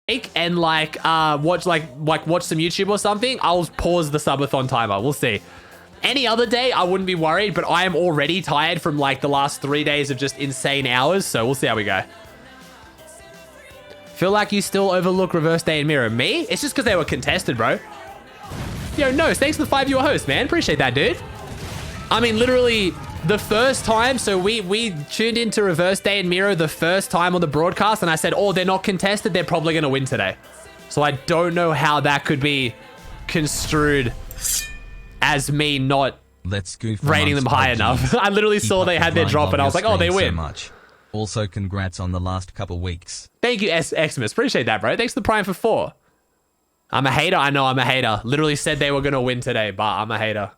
and like watch watch some YouTube or something, I'll pause the subathon timer. We'll see. Any other day, I wouldn't be worried, but I am already tired from like the last 3 days of just insane hours, so we'll see how we go. Feel like you still overlook Reverse Day and Mirror. Me? It's just because they were contested, bro. Yo, no, thanks for the 5 viewer host, man. Appreciate that, dude. I mean, literally the first time, so we tuned into Reverse Day and Mirror the first time on the broadcast, and I said, oh, they're not contested, they're probably going to win today. So I don't know how that could be construed as me not rating them high enough. I literally saw they had their drop, and I was like, oh, they win. So much. Also, congrats on the last couple weeks. Thank you, Xmas. Appreciate that, bro. Thanks for the Prime for 4. I'm a hater. I know I'm a hater. Literally said they were going to win today, but I'm a hater.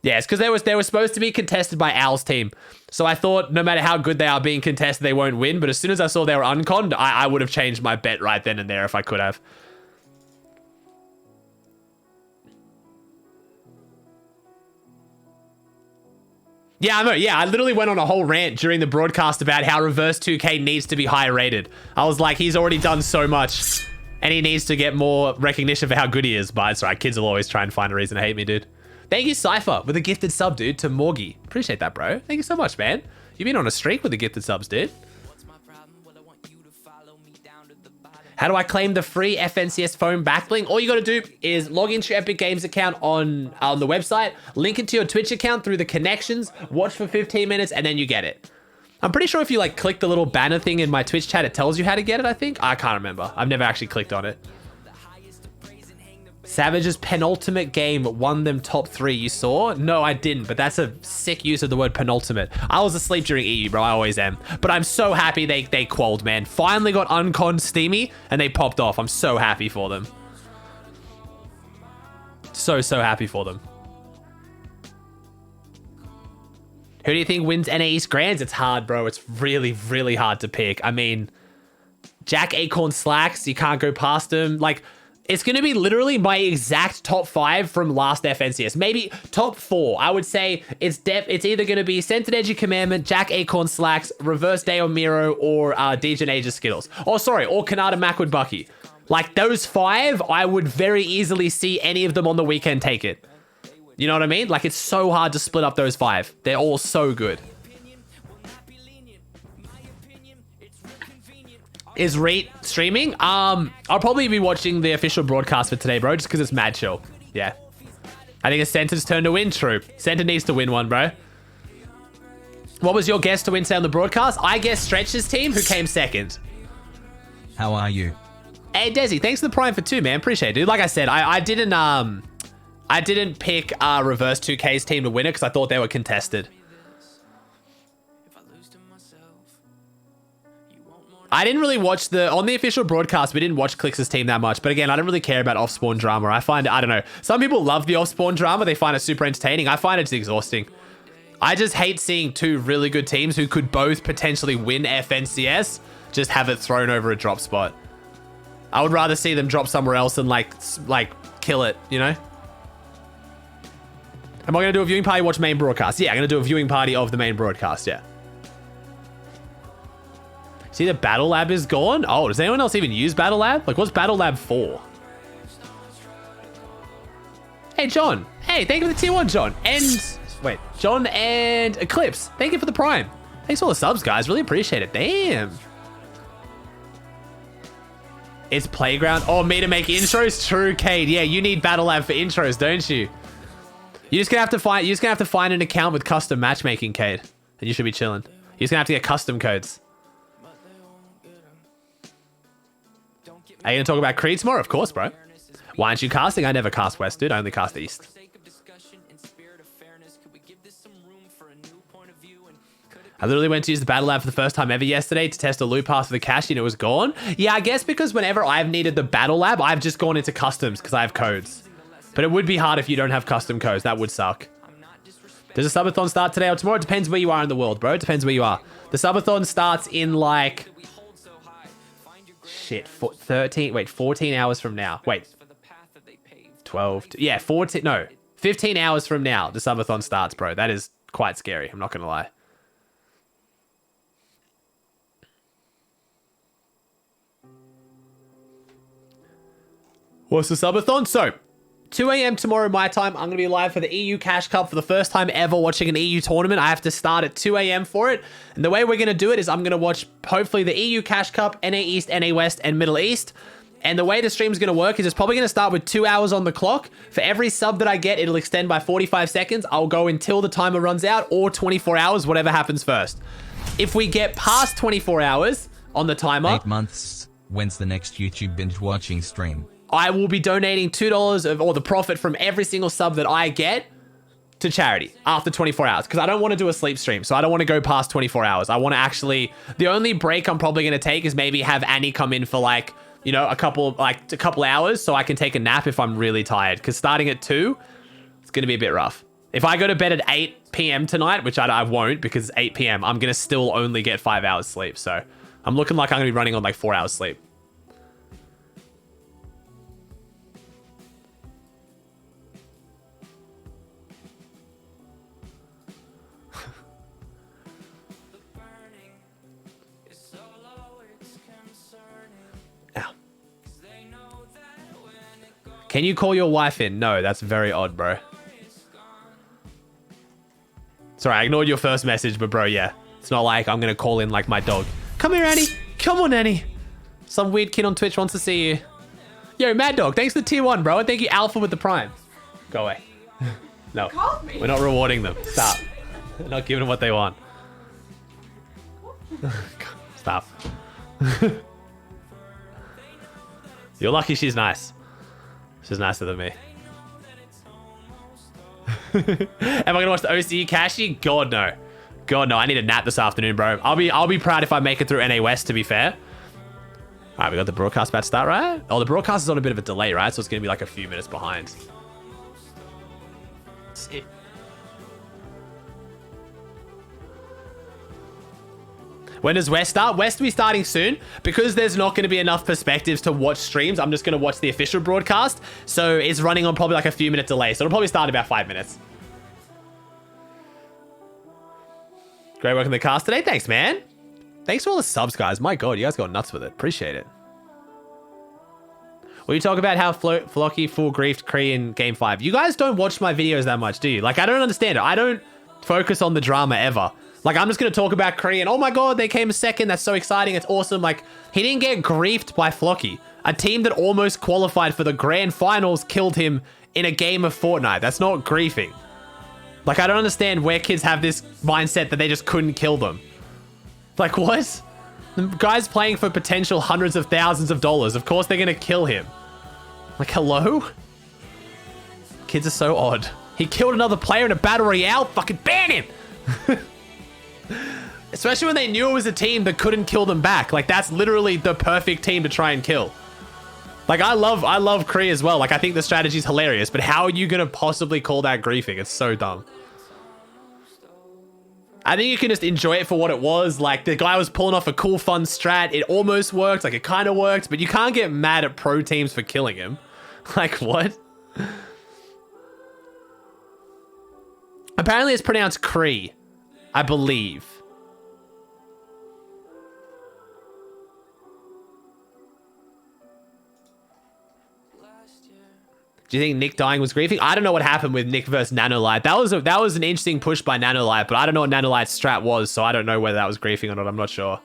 Yeah, it's because they were supposed to be contested by Al's team. So I thought no matter how good they are being contested, they won't win. But as soon as I saw they were unconned, I would have changed my bet right then and there if I could have. Yeah, I know. Yeah, I literally went on a whole rant during the broadcast about how Reverse 2K needs to be high rated. I was like, he's already done so much and he needs to get more recognition for how good he is. But it's all right. Kids will always try and find a reason to hate me, dude. Thank you, Cypher, with a gifted sub, dude, to Morgie. Appreciate that, bro. Thank you so much, man. You've been on a streak with the gifted subs, dude. How do I claim the free FNCS phone backlink? All you got to do is log into your Epic Games account on the website, link it to your Twitch account through the connections, watch for 15 minutes, and then you get it. I'm pretty sure if you like click the little banner thing in my Twitch chat, it tells you how to get it, I think. I can't remember. I've never actually clicked on it. Savage's penultimate game won them top 3. You saw? No, I didn't, but that's a sick use of the word penultimate. I was asleep during EU, bro. I always am. But I'm so happy they qualled, man. Finally got unconned Steamy, and they popped off. I'm so happy for them. So happy for them. Who do you think wins NA East Grands? It's hard, bro. It's really, really hard to pick. I mean, Jack Acorn Slacks, you can't go past him. Like, it's going to be literally my exact top 5 from last FNCS. Maybe top 4. I would say it's either going to be Scented Edgy Commandment, Jack Acorn Slacks, Reverse Day on Miro, or DJ Age of Skittles. Oh, sorry, or Kanata Macwood Bucky. Like, those 5, I would very easily see any of them on the weekend take it. You know what I mean? Like, it's so hard to split up those 5. They're all so good. Is Reet streaming? I'll probably be watching the official broadcast for today, bro, just because it's mad chill. Yeah. I think it's Center's turn to win. True. Center needs to win one, bro. What was your guess to win today on the broadcast? I guessed Stretch's team, who came second. How are you? Hey, Desi, thanks for the Prime for 2, man. Appreciate it, dude. Like I said, I didn't pick Reverse 2K's team to win it because I thought they were contested. I didn't really watch on the official broadcast, we didn't watch Clix's team that much. But again, I don't really care about off-spawn drama. I find, I don't know. Some people love the off-spawn drama. They find it super entertaining. I find it's exhausting. I just hate seeing 2 really good teams who could both potentially win FNCS just have it thrown over a drop spot. I would rather see them drop somewhere else and like kill it, you know? Am I going to do a viewing party, watch main broadcast? Yeah, I'm going to do a viewing party of the main broadcast, yeah. See, the Battle Lab is gone? Oh, does anyone else even use Battle Lab? Like, what's Battle Lab for? Hey, John. Hey, thank you for the tier 1, John. And, wait, John and Eclipse. Thank you for the Prime. Thanks for all the subs, guys. Really appreciate it. Damn. It's Playground. Oh, me to make intros? True, Cade. Yeah, you need Battle Lab for intros, don't you? You're just gonna have to find an account with custom matchmaking, Cade. And you should be chilling. You're just gonna have to get custom codes. Are you going to talk about Creed tomorrow? Of course, bro. Why aren't you casting? I never cast West, dude. I only cast East. I literally went to use the Battle Lab for the first time ever yesterday to test a loot pass for the cash and it was gone. Yeah, I guess because whenever I've needed the Battle Lab, I've just gone into customs because I have codes. But it would be hard if you don't have custom codes. That would suck. Does the subathon start today or tomorrow? It depends where you are in the world, bro. It depends where you are. The subathon starts in like... Shit, 14 hours from now. Wait, 12, yeah, 14, no, 15 hours from now, the subathon starts, bro. That is quite scary. I'm not going to lie. What's the subathon? So, 2 a.m. tomorrow my time, I'm going to be live for the EU Cash Cup for the first time ever watching an EU tournament. I have to start at 2 a.m. for it. And the way we're going to do it is I'm going to watch, hopefully, the EU Cash Cup, NA East, NA West, and Middle East. And the way the stream is going to work is it's probably going to start with 2 hours on the clock. For every sub that I get, it'll extend by 45 seconds. I'll go until the timer runs out, or 24 hours, whatever happens first. If we get past 24 hours on the timer... 8 months. When's the next YouTube binge watching stream? I will be donating $2 of all the profit from every single sub that I get to charity after 24 hours. Because I don't want to do a sleep stream. So I don't want to go past 24 hours. I want to actually... The only break I'm probably going to take is maybe have Annie come in for like, you know, a couple hours so I can take a nap if I'm really tired. Because starting at 2, it's going to be a bit rough. If I go to bed at 8 p.m. tonight, which I won't because it's 8 p.m., I'm going to still only get 5 hours sleep. So I'm looking like I'm going to be running on like 4 hours sleep. Can you call your wife in? No, that's very odd, bro. Sorry, I ignored your first message, but bro, yeah. It's not like I'm going to call in like my dog. Come here, Annie. Come on, Annie. Some weird kid on Twitch wants to see you. Yo, Mad Dog, thanks for the tier 1, bro. And thank you, Alpha, with the Prime. Go away. No, we're not rewarding them. Stop. We're not giving them what they want. Stop. You're lucky she's nice. She's nicer than me. Am I gonna watch the OCE Cashy? God no. God no. I need a nap this afternoon, bro. I'll be proud if I make it through NA West, to be fair. Alright, we got the broadcast about to start, right? Oh, the broadcast is on a bit of a delay, right? So it's gonna be like a few minutes behind. When does West start? West will be starting soon. Because there's not going to be enough perspectives to watch streams, I'm just going to watch the official broadcast. So it's running on probably like a few minute delay. So it'll probably start in about 5 minutes. Great work on the cast today. Thanks, man. Thanks for all the subs, guys. My God, you guys got nuts with it. Appreciate it. Will you talk about how Flocky full griefed Kree in Game 5? You guys don't watch my videos that much, do you? Like, I don't understand it. I don't focus on the drama ever. Like, I'm just going to talk about Kree and, oh my God, they came second. That's so exciting. It's awesome. Like, he didn't get griefed by Flocky. A team that almost qualified for the grand finals killed him in a game of Fortnite. That's not griefing. Like, I don't understand where kids have this mindset that they just couldn't kill them. Like, what? The guy's playing for potential hundreds of thousands of dollars. Of course they're going to kill him. Like, hello? Kids are so odd. He killed another player in a battle royale. Fucking ban him! Especially when they knew it was a team that couldn't kill them back. Like, that's literally the perfect team to try and kill. Like, I love Kree as well. Like, I think the strategy's hilarious, but how are you going to possibly call that griefing? It's so dumb. I think you can just enjoy it for what it was. Like, the guy was pulling off a cool, fun strat. It almost worked. Like, it kind of worked, but you can't get mad at pro teams for killing him. Like, what? Apparently, it's pronounced Kree, I believe. Do you think Nick dying was griefing? I don't know what happened with Nick versus Nanolite. That was an interesting push by Nanolite, but I don't know what Nanolite's strat was, so I don't know whether that was griefing or not. I'm not sure.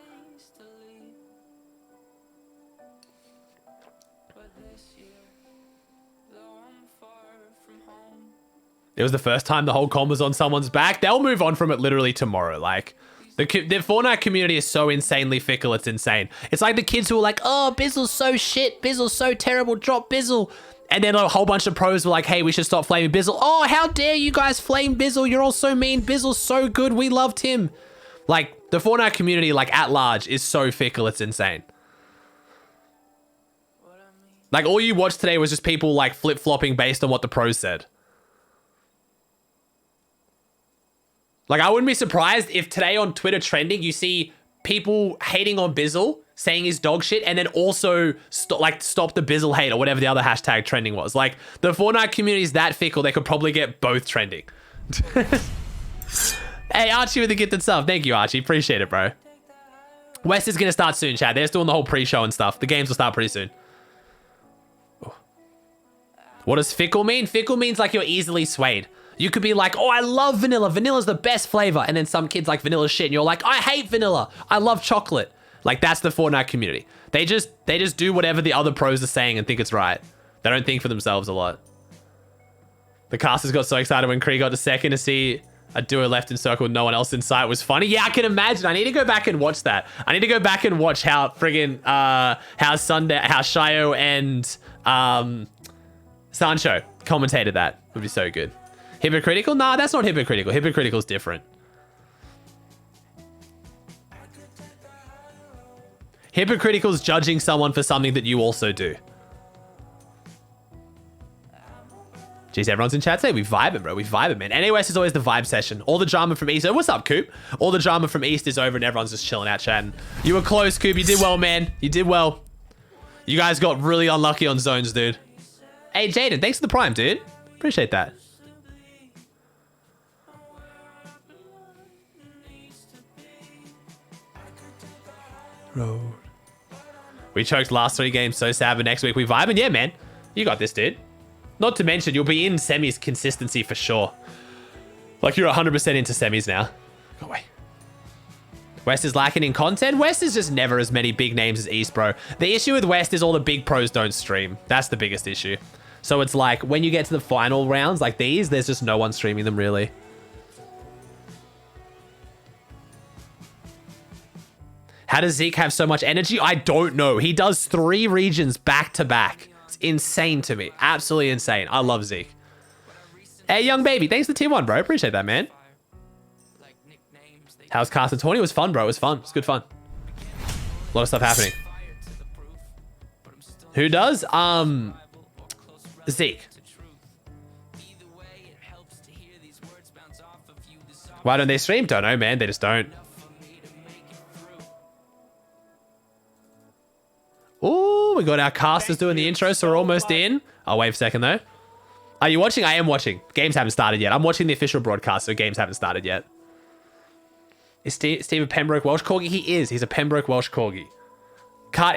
It was the first time the whole con was on someone's back. They'll move on from it literally tomorrow. Like, the Fortnite community is so insanely fickle, it's insane. It's like the kids who are like, oh, Bizzle's so shit. Bizzle's so terrible. Drop Bizzle. And then a whole bunch of pros were like, hey, we should stop flaming Bizzle. Oh, how dare you guys flame Bizzle? You're all so mean. Bizzle's so good. We loved him. Like, the Fortnite community, like, at large, is so fickle, it's insane. Like, all you watched today was just people, like, flip-flopping based on what the pros said. Like, I wouldn't be surprised if today on Twitter trending, you see people hating on Bizzle, saying he's dog shit, and then also stop the Bizzle hate or whatever the other hashtag trending was. Like, the Fortnite community is that fickle, they could probably get both trending. Hey, Archie with the gifted sub. Thank you, Archie. Appreciate it, bro. West is going to start soon, Chad. They're just doing the whole pre-show and stuff. The games will start pretty soon. Oh. What does fickle mean? Fickle means like you're easily swayed. You could be like, oh, I love vanilla. Vanilla's the best flavor. And then some kids like vanilla shit. And you're like, I hate vanilla. I love chocolate. Like that's the Fortnite community. They just do whatever the other pros are saying and think it's right. They don't think for themselves a lot. The casters got so excited when Kree got to second to see a duo left in circle with no one else in sight was funny. Yeah, I can imagine. I need to go back and watch that. I need to go back and watch how friggin' how Shio and Sancho commentated that. Would be so good. Hypocritical? Nah, that's not hypocritical. Hypocritical's different. Hypocritical's judging someone for something that you also do. Jeez, everyone's in chat today. We vibing, bro. We vibing, man. NAOS is always the vibe session. All the drama from East. Oh, what's up, Coop? All the drama from East is over and everyone's just chilling out chatting. You were close, Coop. You did well, man. You did well. You guys got really unlucky on zones, dude. Hey, Jaden, thanks for the prime, dude. Appreciate that. Road. We choked last 3 games, so sad, but next week we vibing. Yeah, man. You got this, dude. Not to mention, you'll be in semis consistency for sure. Like, you're 100% into semis now. Go away. West is lacking in content. West is just never as many big names as East, bro. The issue with West is all the big pros don't stream. That's the biggest issue. So it's like, when you get to the final rounds like these, there's just no one streaming them, really. How does Zeke have so much energy? I don't know. He does 3 regions back to back. It's insane to me. Absolutely insane. I love Zeke. Hey, young baby. Thanks for tier 1, bro. Appreciate that, man. How's Caster 20? It was fun, bro. It was fun. It was good fun. A lot of stuff happening. Who does? Zeke. Why don't they stream? Don't know, man. They just don't. Ooh, we got our casters doing the intro, so we're almost in. I'll wait a second, though. Are you watching? I am watching. Games haven't started yet. I'm watching the official broadcast, so games haven't started yet. Is Steve a Pembroke Welsh Corgi? He is. He's a Pembroke Welsh Corgi.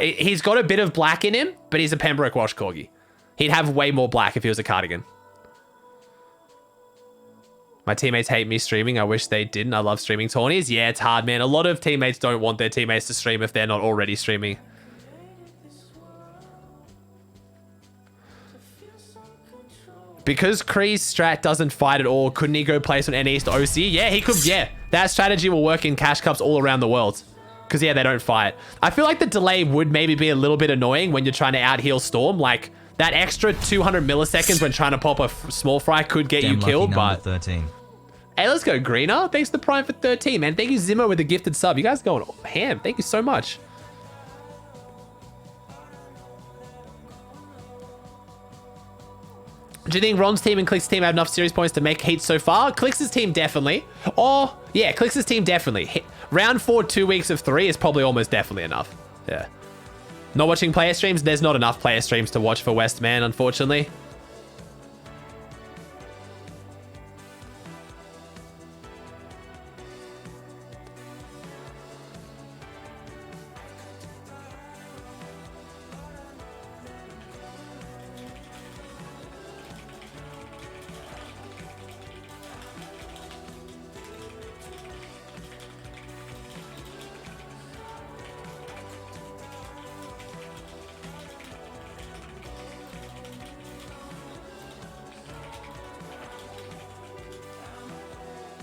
He's got a bit of black in him, but he's a Pembroke Welsh Corgi. He'd have way more black if he was a cardigan. My teammates hate me streaming. I wish they didn't. I love streaming tourneys. Yeah, it's hard, man. A lot of teammates don't want their teammates to stream if they're not already streaming. Because Kree's strat doesn't fight at all, couldn't he go place on NEast to OC? Yeah, he could. Yeah, that strategy will work in cash cups all around the world. Because, yeah, they don't fight. I feel like the delay would maybe be a little bit annoying when you're trying to out-heal Storm. Like, that extra 200 milliseconds when trying to pop a small fry could get you killed, but... 13. Hey, let's go, Greener. Thanks to the Prime for 13, man. Thank you, Zimmer, with the gifted sub. You guys are going ham. Thank you so much. Do you think Ron's team and Click's team have enough series points to make heat so far? Click's team definitely. Or, yeah, Click's team definitely. Round 4, 2 weeks of 3 is probably almost definitely enough. Yeah. Not watching player streams? There's not enough player streams to watch for West, man, unfortunately.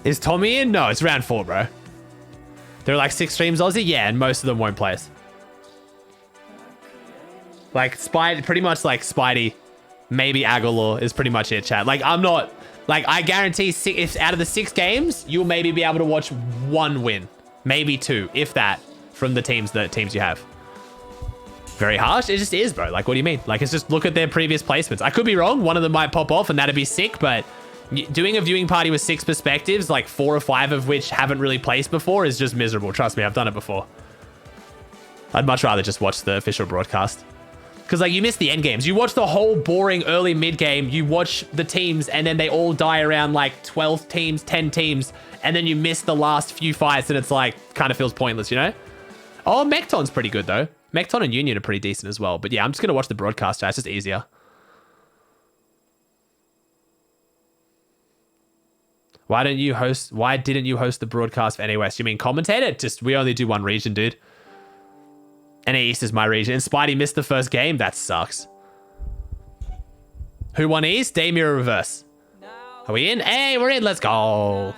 Is Tommy in? No, it's round 4, bro. There are like 6 streams Aussie? Yeah, and most of them won't play us. Like, pretty much like Spidey, maybe Agalor is pretty much it, chat. Like, I'm not... Like, I guarantee if out of the 6 games, you'll maybe be able to watch 1 win. Maybe 2, if that, from the teams you have. Very harsh? It just is, bro. Like, what do you mean? Like, it's just look at their previous placements. I could be wrong. One of them might pop off and that'd be sick, but... Doing a viewing party with 6 perspectives, like 4 or 5 of which haven't really placed before, is just miserable. Trust me, I've done it before. I'd much rather just watch the official broadcast. Because, like, you miss the end games. You watch the whole boring early mid game, you watch the teams, and then they all die around, like, 12 teams, 10 teams, and then you miss the last few fights, and it's, like, kind of feels pointless, you know? Oh, Mekton's pretty good, though. Mekton and Union are pretty decent as well. But, yeah, I'm just going to watch the broadcast, chat. It's just easier. Why didn't you host the broadcast for NA West? You mean commentator? Just, we only do one region, dude. NA East is my region. And Spidey missed the first game. That sucks. Who won East? Damir reverse. Are we in? Hey, we're in. Let's go.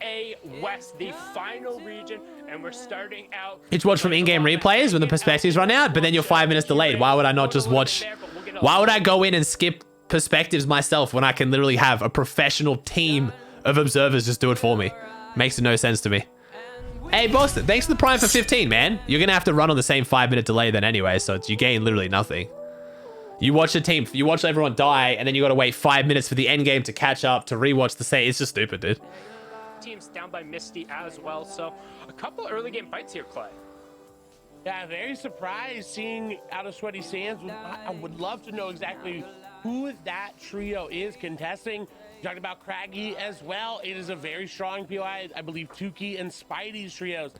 A West, the final region, and we're starting out. It's watch from in-game replays when the perspectives run out, but then you're 5 minutes delayed. Why would I not just watch? Why would I go in and skip perspectives myself when I can literally have a professional team of observers just do it for me? Makes no sense to me. Hey, Boston, thanks for the prime for 15, man. You're going to have to run on the same 5-minute delay then anyway, so you gain literally nothing. You watch the team, you watch everyone die, and then you got to wait 5 minutes for the end game to catch up, to rewatch the save. It's just stupid, dude. Teams down by Misty as well, so a couple early game fights here, Clay. Yeah, very surprised seeing out of Sweaty Sands. I would love to know exactly who that trio is contesting. You talked about Craggy as well. It is a very strong POI. I believe Tukey and Spidey's trios.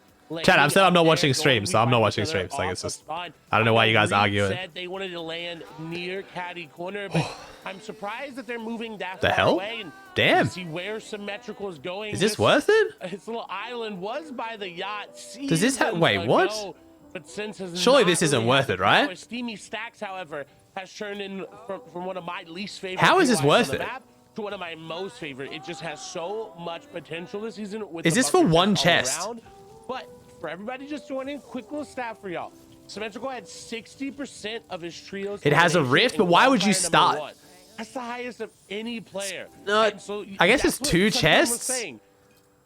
Chat, I'm saying I'm not watching streams, so I'm not watching streams. Like, it's just, I don't know why you guys argue it. Said they wanted to land near Caddy Corner, but I'm surprised that they're moving that far hell? away. And Damn. see where Symmetrical is going. Is this worth it? His little island was by the yacht. Does this have? Wait, what? Ago, but since Surely this isn't worth it, right? Steamy Stacks, however, has turned in from one of my least favorite. How is this POIs worth on the it? map to one of my most favorite. It just has so much potential this season. With Is the this for bunkers one all chest? around. But for everybody just joining, quick little stat for y'all. Symmetrical had 60% of his trios. It has a rift, but why would you qualifier number start? 1. That's the highest of any player. And so I guess that's it's two what someone was chests. saying.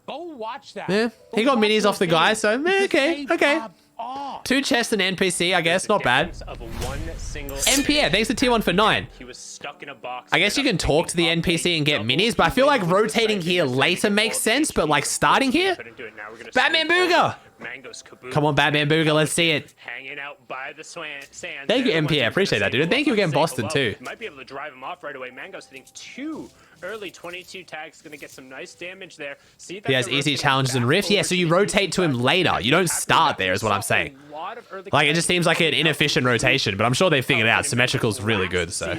Go watch that. Yeah, he Go got watch minis off the those guy, games. so okay, They okay. popped off. 2 chests and NPC, I guess, not bad. Of one single NPA, thanks to T1 for 9. He was stuck in a box. I guess you can talk to the NPC and get minis, but I feel like rotating here later makes sense, but like starting here? Batman Booger! Come on, Batman Booger, let's see it. Hanging out by the sand. Thank you, MP. I appreciate that, dude. Thank you again, Boston, too. Might be able to drive him off right away. Mango's hitting 2 early 22 tags. Going to get some nice damage there. See that He has easy challenges and rifts. Yeah, so you rotate to him later. You don't start there, is what I'm saying. Like, it just seems like an inefficient rotation, but I'm sure they figured it out. Symmetrical's really good, so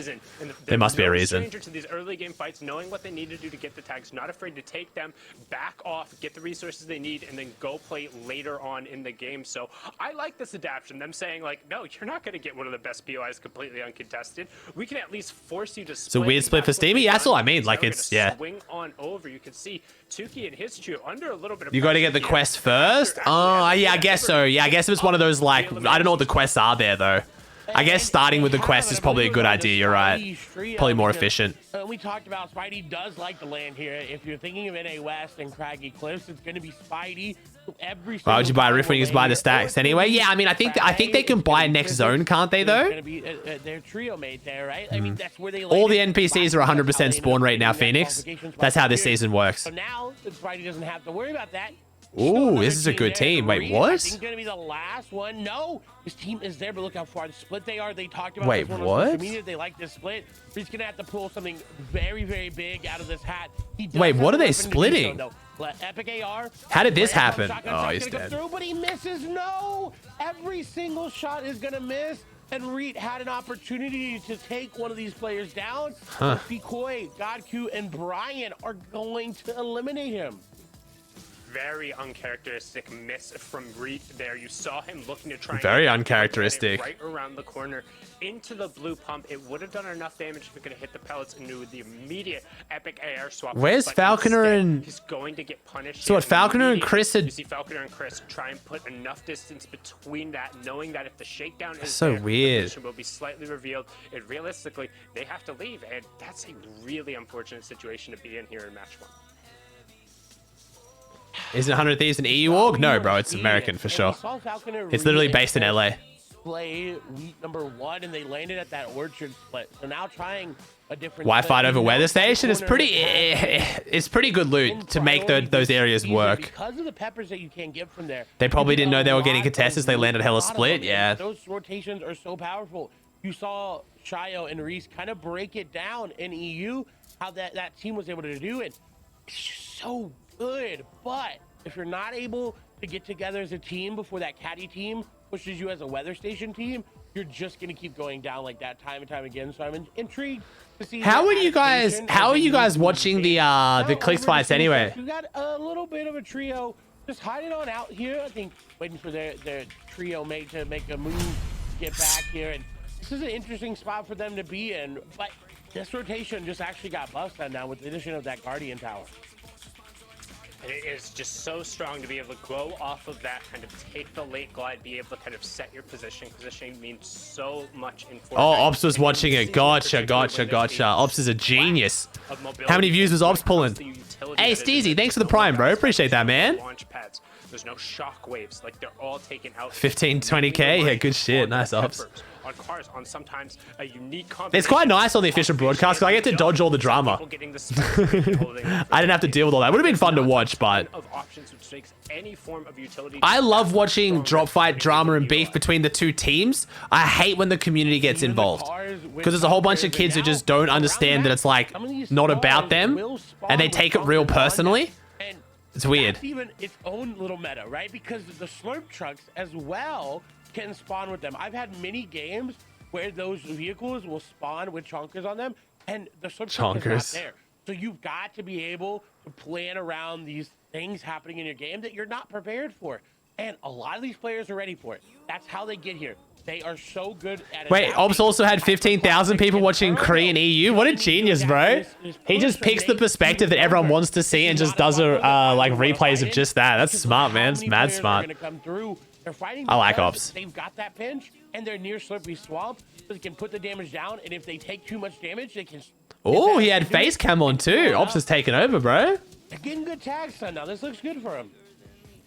there must be a reason. Stranger to these early game fights, knowing what they need to do to get the tags, not afraid to take them, back off, get the resources they need, and then go play later on in the game. So I like this adaptation. Them saying like, no, you're not going to get one of the best POIs completely uncontested. We can at least force you to split. It's a weird split for Steamy. Yeah, that's all I mean. Like, it's, yeah. Swing on over. You can see Tukey and his trio under a little bit of You got to get the quest first? Oh, yeah, I guess so. Yeah, I guess it's one of those, like, I don't know what the quests are there, though. I guess starting with the quest is probably a good idea. You're right. Probably more efficient. We talked about Spidey does like to land here. If you're thinking of NA West and Craggy Cliffs, it's going to be Spidey. Why would you buy a rift when you just buy the stacks anyway? Yeah, I mean, I think they can buy next zone, can't they, though? Going to be their trio mate there, right? I mean, that's where they All the landed. NPCs are 100% spawn rate now, Phoenix. That's how this season works. So now, since Spidey doesn't have to worry about that. Ooh, this is a good team. Wait, what? I think going to be the last one. No, his team is there, but look how far the split they are. They talked about Wait, this one on what? social media. They like this split. He's going to have to pull something very, very big out of this hat. He does Wait, have what are the they weapon to do splitting? So, though. Epic AR. How did this Random happen? shotgun Oh, shot's he's gonna go dead. through, but he misses. No, every single shot is going to miss. And Reed had an opportunity to take one of these players down. Huh. Decoy, Godku, and Brian are going to eliminate him. Very uncharacteristic miss from Reed there. You saw him looking to try and Very get uncharacteristic. it right around the corner into the blue pump. It would have done enough damage if it could have hit the pellets into the immediate epic AR swap. Where's but Falconer instead, and- he's going to get punished. So what, here Falconer and immediately. Chris had- You see Falconer and Chris try and put enough distance between that, knowing that if the shakedown is so there, weird. the position will be slightly revealed. And realistically, they have to leave, and that's a really unfortunate situation to be in here in match 1. Isn't 100 Thieves an EU org? No, bro, it's American for sure. It's literally based in LA. Play week number 1, and they landed at that orchard split. So now trying a different Wi-Fi split. over You know, weather station is corner pretty. has It's pretty good in loot to make priority those areas season work. because of the peppers that you can get from there. They probably You didn't get know they a were getting lot of contestants. They landed hella loot out of split. them. Yeah. Those rotations are so powerful. You saw Shio and Reese kind of break it down in EU, how that team was able to do it. It's just so good. But if you're not able to get together as a team before that caddy team pushes you as a weather station team, you're just going to keep going down like that time and time again. So I'm intrigued to see How their are you guys? adaptation How as are they you move guys through watching the game. Clix Over fights the anyway? We got a little bit of a trio just hiding on out here. I think waiting for their trio mate to make a move, get back here, and this is an interesting spot for them to be in. But this rotation just actually got busted now with the addition of that Guardian Tower. And it is just so strong to be able to go off of that, kind of take the late glide, be able to kind of set your positioning. Positioning means so much in Fortnite. Oh, Ops was And you watching see it. in Gotcha, particular gotcha, when there's gotcha. a Ops is a genius. of mobility How many views was Ops when it comes pulling? to utility Hey, that is Steezy, in thanks for it. the prime, bro. There's Appreciate that, man. Launch pads. There's no shock waves. Like, they're all taken out. 15, 20K? Yeah, good shit. On Nice, Ops. peppers, on cars, on sometimes a unique It's quite nice on the official broadcast because I get to dodge all the drama. I didn't have to deal with all that. Would have been fun to watch, but I love watching drop fight drama and beef between the two teams. I hate when the community gets involved because there's a whole bunch of kids who just don't understand that it's like not about them and they take it real personally. It's weird. That's even its own little meta, right? Because the slurp trucks as well can spawn with them. I've had many games where those vehicles will spawn with chonkers on them, and the slurp truck is not there. So you've got to be able to plan around these things happening in your game that you're not prepared for. And a lot of these players are ready for it. That's how they get here. They are so good at it. Wait, Ops also had 15,000 people watching Korean EU. What a genius, bro. He just picks the perspective that everyone wants to see and just does a like replays of just that. That's smart, man. It's mad smart. I like Ops. They've got that pinch and they're near Slippery Swamp, so they can put the damage down, and if they take too much damage, they can... Oh, he had face cam on too. Ops has taken over, bro. They're getting good tags done now. This looks good for him.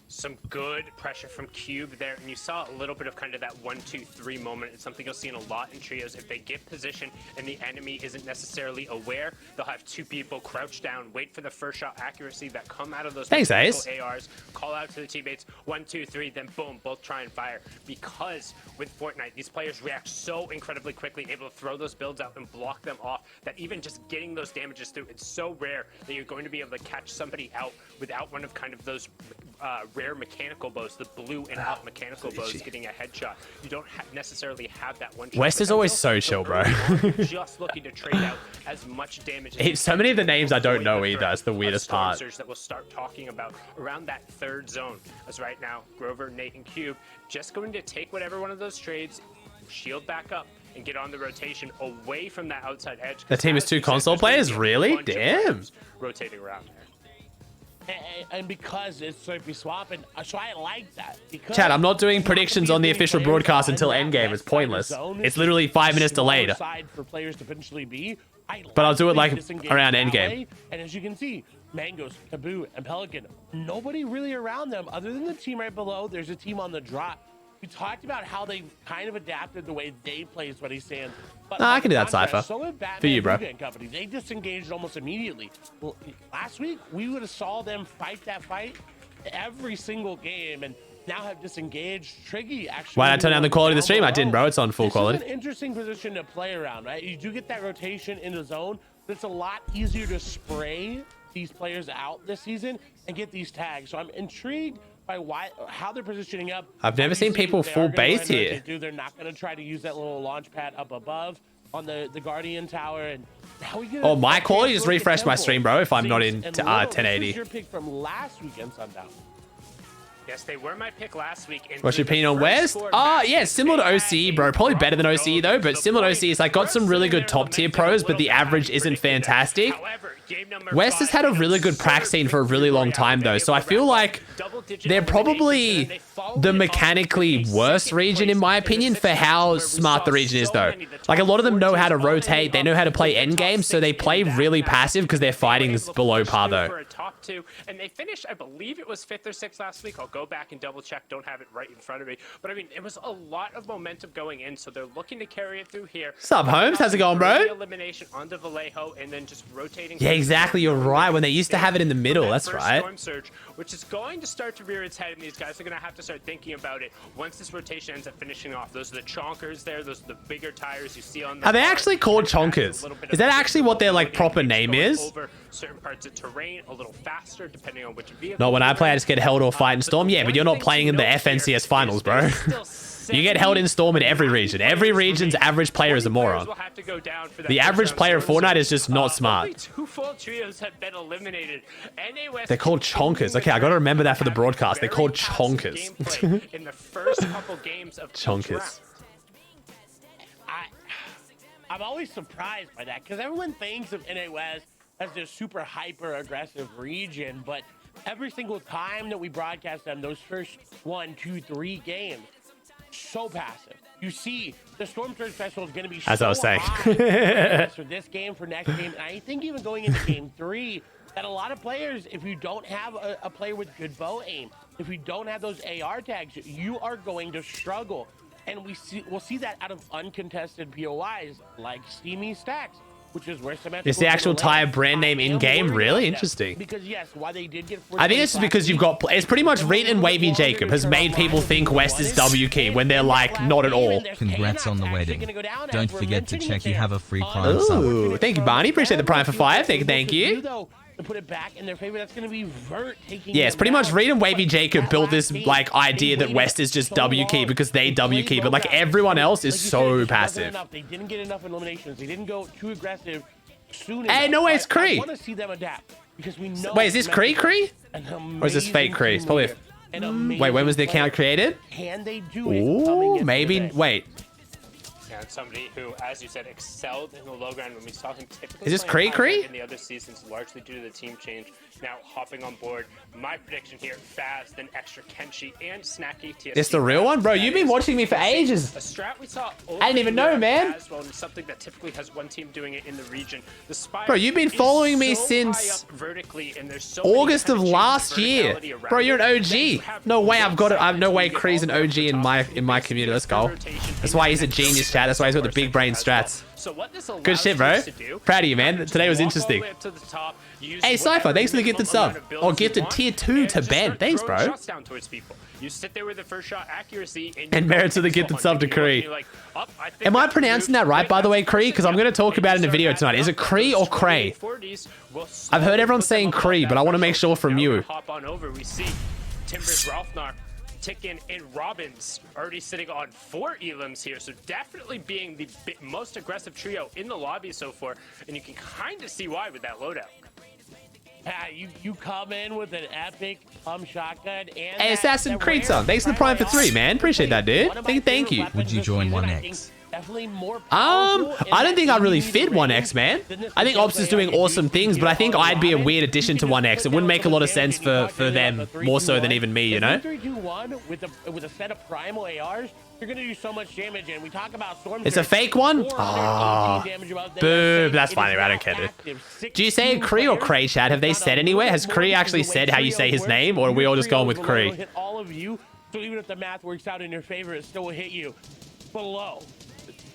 Some good pressure from Cube there, and you saw a little bit of kind of that 1-2-3 moment. It's something you'll see in a lot in trios. If they get position and the enemy isn't necessarily aware, they'll have two people crouch down, wait for the first shot accuracy that come out of those ARs, call out to the teammates, 1-2-3, then boom, both try and fire. Because with Fortnite, these players react so incredibly quickly, able to throw those builds out and block them off, that even just getting those damages through, it's so rare that you're going to be able to catch somebody out without one of kind of those rare mechanical bows, the blue and up mechanical bows getting a headshot. You don't necessarily have that one shot. West is always so chill, bro. Just looking to trade out as much damage as So many of the names I don't know either. That's the weirdest part. That we'll start talking about around that third zone. As right now, Grover, Nate, and Cube just going to take whatever one of those trades, shield back up, and get on the rotation away from that outside edge. The team is two console players? Really? Damn. Rotating around there. And because it's Slurpy Swamp, and so I like that. Because Chad, I'm not doing predictions on the official broadcast until endgame. It's pointless. It's literally 5 minutes delayed. For players to potentially be. But I'll do it like around endgame. And as you can see, Mangoes, Taboo, and Pelican, nobody really around them other than the team right below. There's a team on the drop. We talked about how they kind of adapted the way they play Sweaty Sands. But I can do that, Cypher. So For you, bro. Company, they disengaged almost immediately. Well, last week, we would have saw them fight that fight every single game, and now have disengaged. Triggy actually... Why did I turn down the quality of the stream? I didn't, bro. It's on full quality. It's an interesting position to play around, right? You do get that rotation in the zone, but it's a lot easier to spray these players out this season and get these tags. So I'm intrigued by how they're positioning up. I've never seen people full base here. They're not going to try to use that little launch pad up above on the Guardian Tower. And now we get my quality just refreshed my stream, bro, if I'm not in 1080. This is your pick from last weekend, Sundown. Yes, they were my pick last week. What's your opinion on West? Yeah, similar to OCE, bro. Probably better than OCE, though, but similar to OCE. It's like got some really good top-tier pros, but the average isn't fantastic. West has had a really good prac scene for a really long time, though, so I feel like they're probably the mechanically worst region, in my opinion, for how smart the region is, though. Like, a lot of them know how to rotate, they know how to play endgame, so they play really passive because their fighting is below par, though. And they finished, I believe it was 5th or 6th last week. I'll go back and double check. Don't have it right in front of me. But I mean, it was a lot of momentum going in, so they're looking to carry it through here. Sup, Holmes? How's it going, bro? Elimination onto Vallejo and then just rotating. Yeah, exactly. You're right. When they used to have it in the middle, that's right. Storm Surge, which is going to start to rear its head, and these guys are going to have to start thinking about it once this rotation ends up finishing off. Those are the chonkers there. Those are the bigger tires you see on the Are they actually called chonkers? Is that actually what their like proper name is? Over certain parts of terrain a little faster depending on which vehicle. No, when I play, I just get held or fight and storm. Yeah, but you're not playing in the FNCS finals, bro. You get held in Storm in every region. Every region's average player is a moron. The average player of Fortnite is just not smart. Two full trios have been eliminated. They're called chonkers. Okay, I gotta remember that for the broadcast. They're called chonkers. In the first couple games of Chonkers. I'm always surprised by that because everyone thinks of NA West as this super hyper aggressive region, but every single time that we broadcast them, those first 1, 2, 3 games, so passive. You see, the Storm Surge Festival is going to be as so I was saying for this game, for next game, and I think even going into game 3, that a lot of players, if you don't have a player with good bow aim, if you don't have those AR tags, you are going to struggle. And we'll see that out of uncontested POIs like Steamy Stacks, which is where Symmetrical. It's the actual tire brand name in game. Really interesting. Because yes, why they did get. I think this is because you've got. It's pretty much Reed and Wavy Jacob has made people think West is W key when they're like not at all. Congrats on the wedding. Don't forget to check you have a free Prime sub. Ooh, thank you, Barney. Appreciate the Prime for 5. Thank you. To put it back in their favor, that's going to be Vert taking. Yeah, it's pretty much Reed and Wavy Jacob built this like idea that West is just W key because they W key, but like everyone else is so passive. They didn't get enough eliminations. They didn't go too aggressive soon. Hey, no way, it's Kree. I want to see them adapt because we know. Wait, is this Kree? Or is this fake Kree? It's probably. Wait, when was the account created? Can they do it? Ooh, maybe. Wait. And somebody who, as you said, excelled in the low ground when we saw him typically. Is this playing Kree? in the other seasons, largely due to the team change. Now hopping on board. My prediction here: Faz, then extra Kenshi and Snacky. TSC. It's the real one, bro. You've been watching me for ages. A strat we saw. I didn't even know, man. As well, and something that typically has one team doing it in the region. The Spire Bro, you've been following me so since vertically, and there's so August many of last year. Bro, you're an OG. No way, I've got it. I've no way Kree's an OG in my community. Let's go. That's why he's a genius, chat. That's why he's got the big brain strats. So what this Good shit, bro. Proud of you, man. Today was interesting. Hey, Cypher, thanks for the gifted sub. Or gifted tier 2 to Ben. Thanks, bro. You sit there with the first shot accuracy and merits of the gifted sub to Kree. Am I pronouncing that right, by the way, Kree? Because I'm going to talk about it in a video tonight. Is it Kree or Cray? I've heard everyone saying Kree, but I want to make sure from you. Hop on over. We see Timbers, Ralphnar, Ticken, and Robbins already sitting on 4 elims here, so definitely being the most aggressive trio in the lobby so far, and you can kind of see why with that loadout. You come in with an epic shotgun and hey, Assassin Creed son, thanks for the Prime for 3, man. Appreciate that, dude. Thank you. Would you join 1X? I don't think I'd really fit 1X, man. I think Ops is doing awesome things, but I think I'd be a weird addition to 1X. It wouldn't make a lot of sense for them, more so than even me, you know? 3-2-1 with a set of primal ARs, you're gonna do so much damage, and we talk about Storm. It's a fake one? Oh, boo, that's fine. I don't care, dude. Do you say Kree or Cray, Chad? Have they said anywhere? Has Kree actually said how you say his name, or are we all just going with Kree? Hit all of you, so even if the math works out in your favor, it still will hit you below.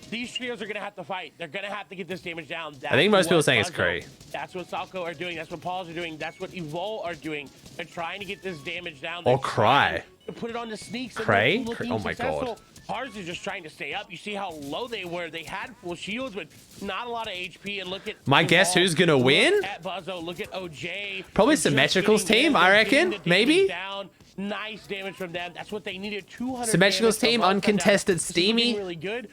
These trios are going to have to fight. They're going to have to get this damage down. I think most people are saying it's Kree. That's what Salco are doing. That's what Pauls are doing. That's what Evol are doing. They're trying to get this damage down. Or Cry. Put it on the sneaks. Cray? Oh my god. Ours is just trying to stay up. You see how low they were. They had full shields, but not a lot of HP. And look at my guess who's going to win? Look at Buzzo. Look at OJ. Probably Symmetrical's team, I reckon. Maybe. Down. Nice damage from them. That's what they needed. 200 Symmetrical's team, uncontested, Steamy. Really good.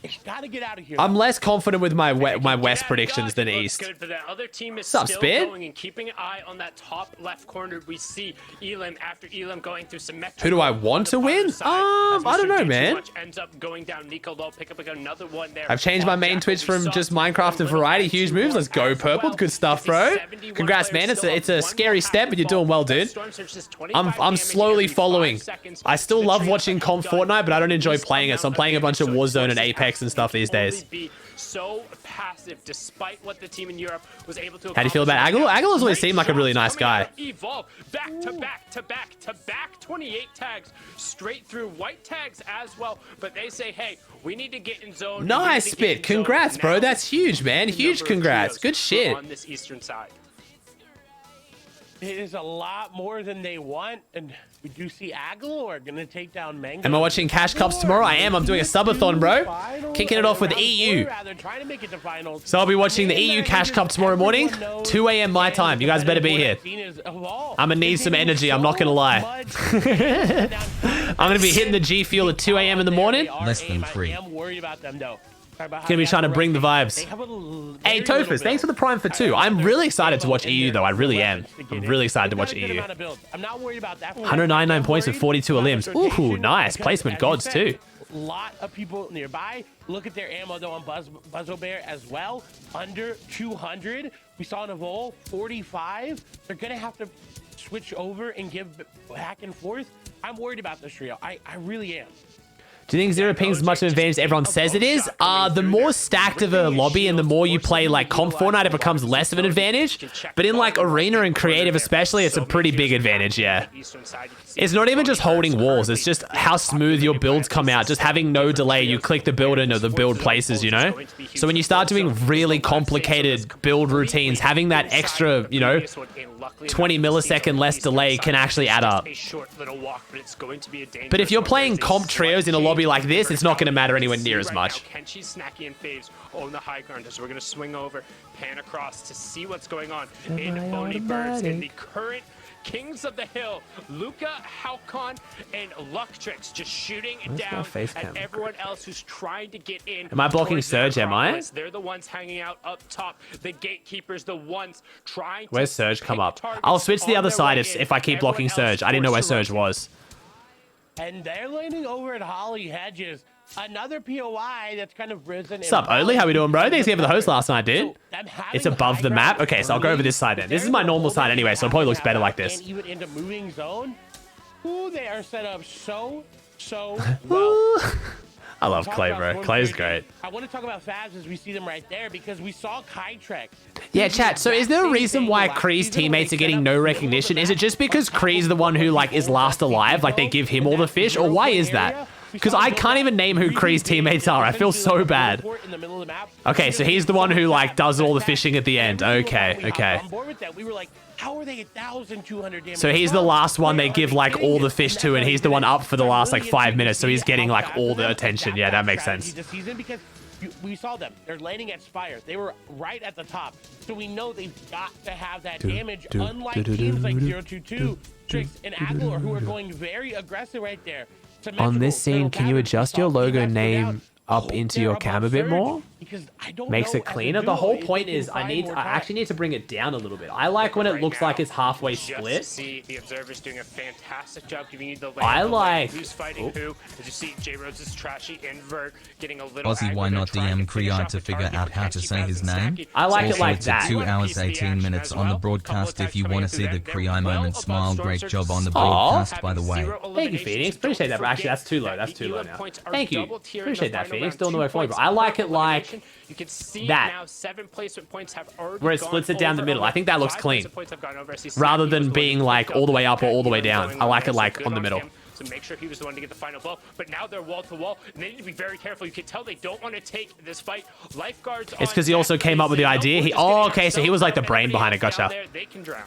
It's gotta get out of here. I'm less confident with my West predictions than East. Good, but that other team is still going and keeping an eye on that top left corner. We see Elim after Elim going through Symmetrical. Who do I want to win? I don't know, man. Ends up going down Nico Low, pick up another one there. I've changed my main Twitch from just Minecraft and variety. Huge moves. Let's go, Purple. Good stuff, bro. Congrats, man. It's a scary step, but you're doing well, dude. I'm slowly following. I still love watching Comp Fortnite, but I don't enjoy playing it. So I'm playing a bunch of Warzone and Apex and stuff these days. So passive, despite what the team in Europe was able to. How do you feel about Aguilar? Aguilar's always seemed like a really nice guy. Evolve back to back to back to back 28 tags straight through white tags as well. But they say, hey, we need to get in zone. Nice spit. Congrats, bro. That's huge, man. Huge congrats. Good shit. On this eastern side. It is a lot more than they want, and we do see Aguilar gonna take down Mango. Am I watching Cash Cups tomorrow? I am. I'm doing a subathon, bro. Kicking it off with round EU. four, rather, trying to make it to finals. So I'll be watching the EU Cash Cup tomorrow morning, 2 a.m. my time. You guys better be here. I'm gonna need some energy, I'm not gonna lie. I'm gonna be hitting the G Fuel at 2 a.m. in the morning. Less than 3. I am worried about them though. Gonna be trying to bring the vibes. Hey, Tofus, thanks for the Prime for 2. I'm really excited to watch EU, though. I really am. I'm really excited to watch EU. I'm not worried about that. 199 points with 42 limbs. Ooh, nice. Placement gods, too. A lot of people nearby. Look at their ammo, though, on Buzzo Bear as well. Under 200. We saw Navol, 45. They're going to have to switch over and give back and forth. I'm worried about this trio. I really am. Do you think Zero Ping's much of an advantage as everyone says it is? The more stacked of a lobby and the more you play like comp Fortnite, it becomes less of an advantage. But in like arena and creative especially, it's a pretty big advantage, yeah. It's not even just holding walls, it's just how smooth your builds come out. Just having no delay, you click the build and the build places, you know? So when you start doing really complicated build routines, having that extra, you know, 20 millisecond less delay can actually add up. But if you're playing comp trios in a lobby like this, it's not going to matter anywhere near as much. Kenshi, Snacky, and Faves own the high ground, so we're going to swing over, pan across to see what's going on in Bony Birds in the current Kings of the Hill. Luca, Halcon, and Luctrix just shooting down at everyone else who's trying to get in. Am I blocking Surge, am I? They're the ones hanging out up top. The gatekeepers, the ones trying to... Where's Surge come up? I'll switch to the other side if I keep blocking Surge. I didn't know where Surge was. And they're landing over at Holly Hedges. Another POI that's kind of risen. What's up, Oli? How we doing, bro? Thanks again for the host last night, dude. It's above the map. Okay, so I'll go over this side then. This is my normal side anyway, so it probably looks better like this. And even into moving zone. Ooh, they are set up so well. I love Clay, bro. Clay's great. I want to talk about Fabs as we see them right there because we saw Kytrek. Yeah, chat. So is there a reason why Kree's teammates are getting no recognition? Is it just because Kree's the one who like is last alive? Like they give him all the fish? Or why is that? Because I can't even name who Kree's teammates are. I feel so bad. Okay, so he's the one who like does all the fishing at the end. Okay. We were like, how are they 1,200 damage? So he's the last one they give like all the fish to, and he's the one up for the last like 5 minutes. So he's getting like all the attention. Yeah, that makes sense. Because we saw them. They're landing at Spire. They were right at the top. So we know they've got to have that damage, unlike teams like 022, Trix, and Aguilar, who are going very aggressive right there. On this scene, can you adjust your logo name up into your cam a bit more? Makes it cleaner. The whole point is I actually need to bring it down a little bit. I like when it looks like it's halfway split. The Observer's doing a fantastic job giving you the I like who's fighting who. As you see, J Rose is trashy, invert getting a little Aussie, why not DM Kree to figure out how to say his name? I like also, it like it's that. At 2 hours 18 minutes on the broadcast. If you want to see the Kree moment, smile. Great job on the broadcast, by the way. Thank you, Phoenix. Appreciate that, but actually that's too low. That's too low now. Thank you. Appreciate that, Phoenix. Still on the way forward, but I like it like you can see that. now 7 placement points have already where it splits it down the middle. I think that looks clean. Rather Rather than being like all the way up or all the way down. I like it like on the middle. So make sure he was the one to get the final blow. But now they're wall to wall, and they need to be very careful. You can tell they don't want to take this fight. Lifeguards. It's because he also came up with the idea. Okay, so he was like the brain behind it. Gotcha. They can drown.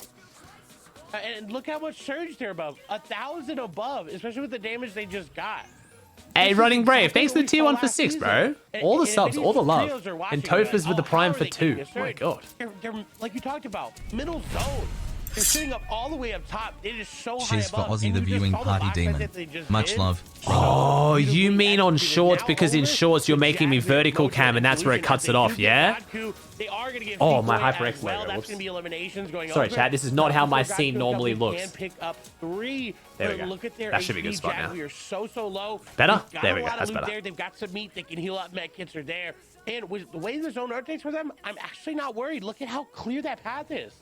And look how much surge they're above. 1,000 above, especially with the damage they just got. Hey, Running Brave, thanks for the tier 1 for 6, bro. All the subs, all the love. And Topher's with the Prime for 2. Oh my god. They're like you talked about, middle zone. They're sitting up all the way up top. It is so high Cheers for above. Aussie the viewing party demon. Much love. Oh, you mean on shorts because in shorts you're making me vertical cam and that's where it cuts it off, yeah? Oh, my HyperX logo. Whoops. Sorry, chat. This is not how my scene normally looks. There we go. That should be a good spot now. We are so low. Better? There we go. That's better. They've got some meat. They can heal up. Med kits are there. And with the way the zone rotates for them, I'm actually not worried. Look at how clear that path is.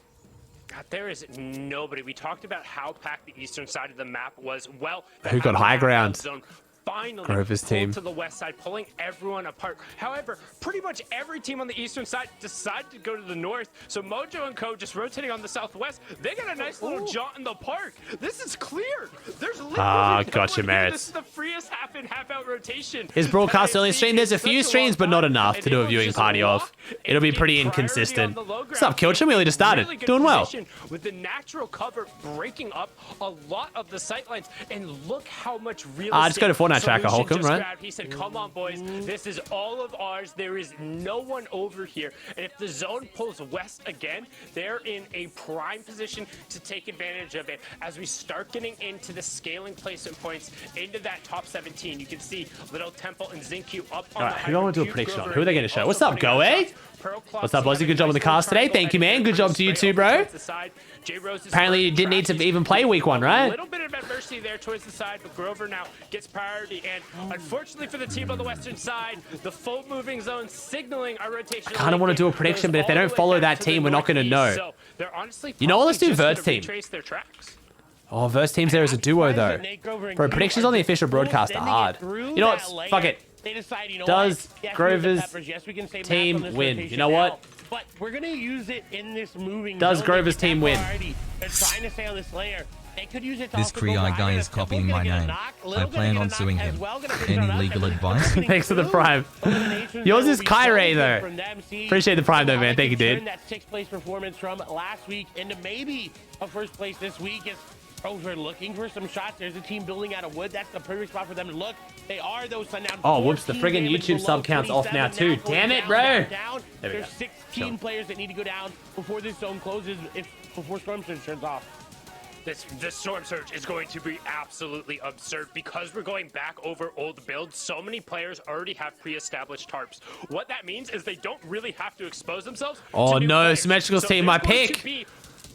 God, there is nobody. We talked about how packed the eastern side of the map was. Well, who got high ground? Zone finally Grover's team to the west side, pulling everyone apart. However, pretty much every team on the eastern side decided to go to the north. So Mojo and Co just rotating on the southwest. They got a nice little jaunt in the park. This is clear. There's literally gotcha, Merits. This is the freest half in, half out rotation. His broadcast only stream. There's a few streams, but not enough to do a viewing party of. It'll be pretty inconsistent. What's up, Kilchum? We only just started. Doing well. With the natural cover breaking up a lot of the sightlines, and look how much real. Just go to Fortnite that tracker, Solution Holcomb, just right? grabbed. He said, come on, boys. This is all of ours. There is no one over here. And if the zone pulls west again, they're in a prime position to take advantage of it. As we start getting into the scaling placement points into that top 17, you can see Little Temple and Zincu up on All the right, who do I want to do a Cube prediction on? Grover Who are they going to show? also What's up, putting out Go, eh? shots. Pearl Club What's up, Ozzy? having Good job on the nice cast today. triangle Thank you, man. Good job to you too, bro. Apparently you didn't need to even play week 1, right? A little bit of adversity there towards the side, but Grover now gets priority. And unfortunately for the team on the western side, the full moving zone signaling our rotation. I kind of want to do a prediction, but if they don't follow that team, we're not going to know. So they're honestly You know what? Let's do probably Verse just team. gonna retrace their tracks. Oh, Verse team's there as a duo, though. Bro, predictions on the official broadcast are hard. You know what? Fuck it. They decide, you know Does what? Yes, Grover's Peppers. Yes, we can save team maps on this win? rotation You know what? now, but we're gonna use it in this moving. Does zone. Grover's They get team that win? priority. They're trying to stay on this layer. They could use it to This also go Krei wide. guy is Temple copying gonna my get a name. knock. I Little plan gonna on get a suing knock him. as well. Gonna finish Any on us. legal That's advice? happening Thanks for the through. prime. Eliminations Yours will is be Kyrie, so though. good from them. See Appreciate the prime, though, how man. they Thank you, can dude. turn that 6th place performance from last week into maybe a 1st place this week. Is Grover looking for some shots. There's a team building out of wood. That's the perfect spot for them to look. They are those sundown. Oh, whoops, the 14 friggin' damage YouTube below sub count's off now, 27, too. going Damn it, down, bro. down. There we There's go. 16 Chill. players that need to go down before this zone closes, before Storm Surge turns off. This Storm Surge is going to be absolutely absurd because we're going back over old builds. So many players already have pre-established tarps. What that means is they don't really have to expose themselves. Oh, to new no, players. Symmetrical's So team, there's my going to pick. be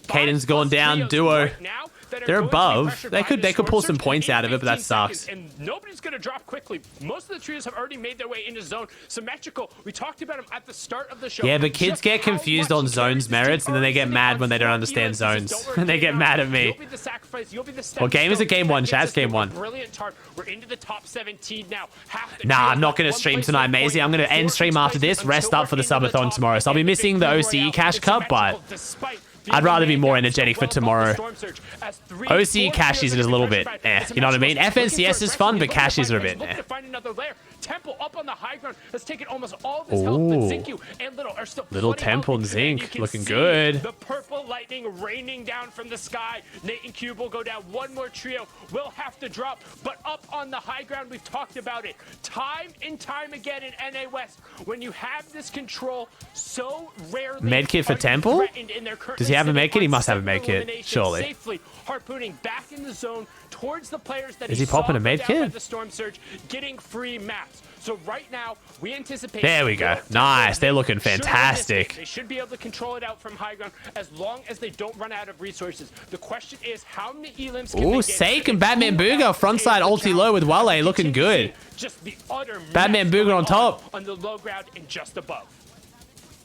Caden's 5+ going down, trios duo. right now that are They're going to be above. pressured They by could the pull Storm some Surge points in out of it, but that 15 sucks. seconds, and nobody's going to drop quickly. Most of the trios have already made their way into zone. Symmetrical, we talked about him at the start of the show. Yeah, but kids Just get how confused much on he carries zones this merits, team and then they get early mad on when they don't Storm understand Heroes. zones. Don't worry, They get Kate, mad at You'll me. be the sacrifice. You'll be the What game is it? Game 1, That Chaz, gets us game to a 1. Brilliant tarp. We're into the top 17 now. Half the Nah, trios I'm not left, going to one stream place tonight, on Maisie. point, I'm going to end four stream after places this, rest until up for the we're into subathon top tomorrow. So I'll be and the missing the victory OCE royale Cash is Cup, but symmetrical despite I'd rather be being more down so energetic for well above the tomorrow. Storm Surge as three, OCE four Cashies trios is a little are bit pressured eh, by you know what I mean? Symmetrical looking FNCS for is fun, but aggression. He's Cashies are a looking bit to eh. find another layer. Temple up on the high ground has taken almost all of his health, but Ooh. Zincu and Little are still Little plenty Temple and healthy. Zinc you can looking see good. The purple lightning raining down from the sky. Nate and Cube will go down. One more trio will have to drop, but up on the high ground, we've talked about it time and time again in NA West. When you have this control, so rarely Medkit for are you Temple? threatened, and they're Does he have a currently medkit? He sitting must have a on medkit, 7 eliminations surely. Safely harpooning back in the zone towards the players that Is he saw popping a go down medkit? by the Storm Surge, getting free maps. So right now, we anticipate. There we go. Nice. They're looking fantastic. They should be able to control it out from high ground as long as they don't run out of resources. The question is, how many elims can Ooh, they get? Sake and Batman Booger frontside ulti low with Wale looking good. Just the utter Batman mess Booger going on top. on the low ground and just above.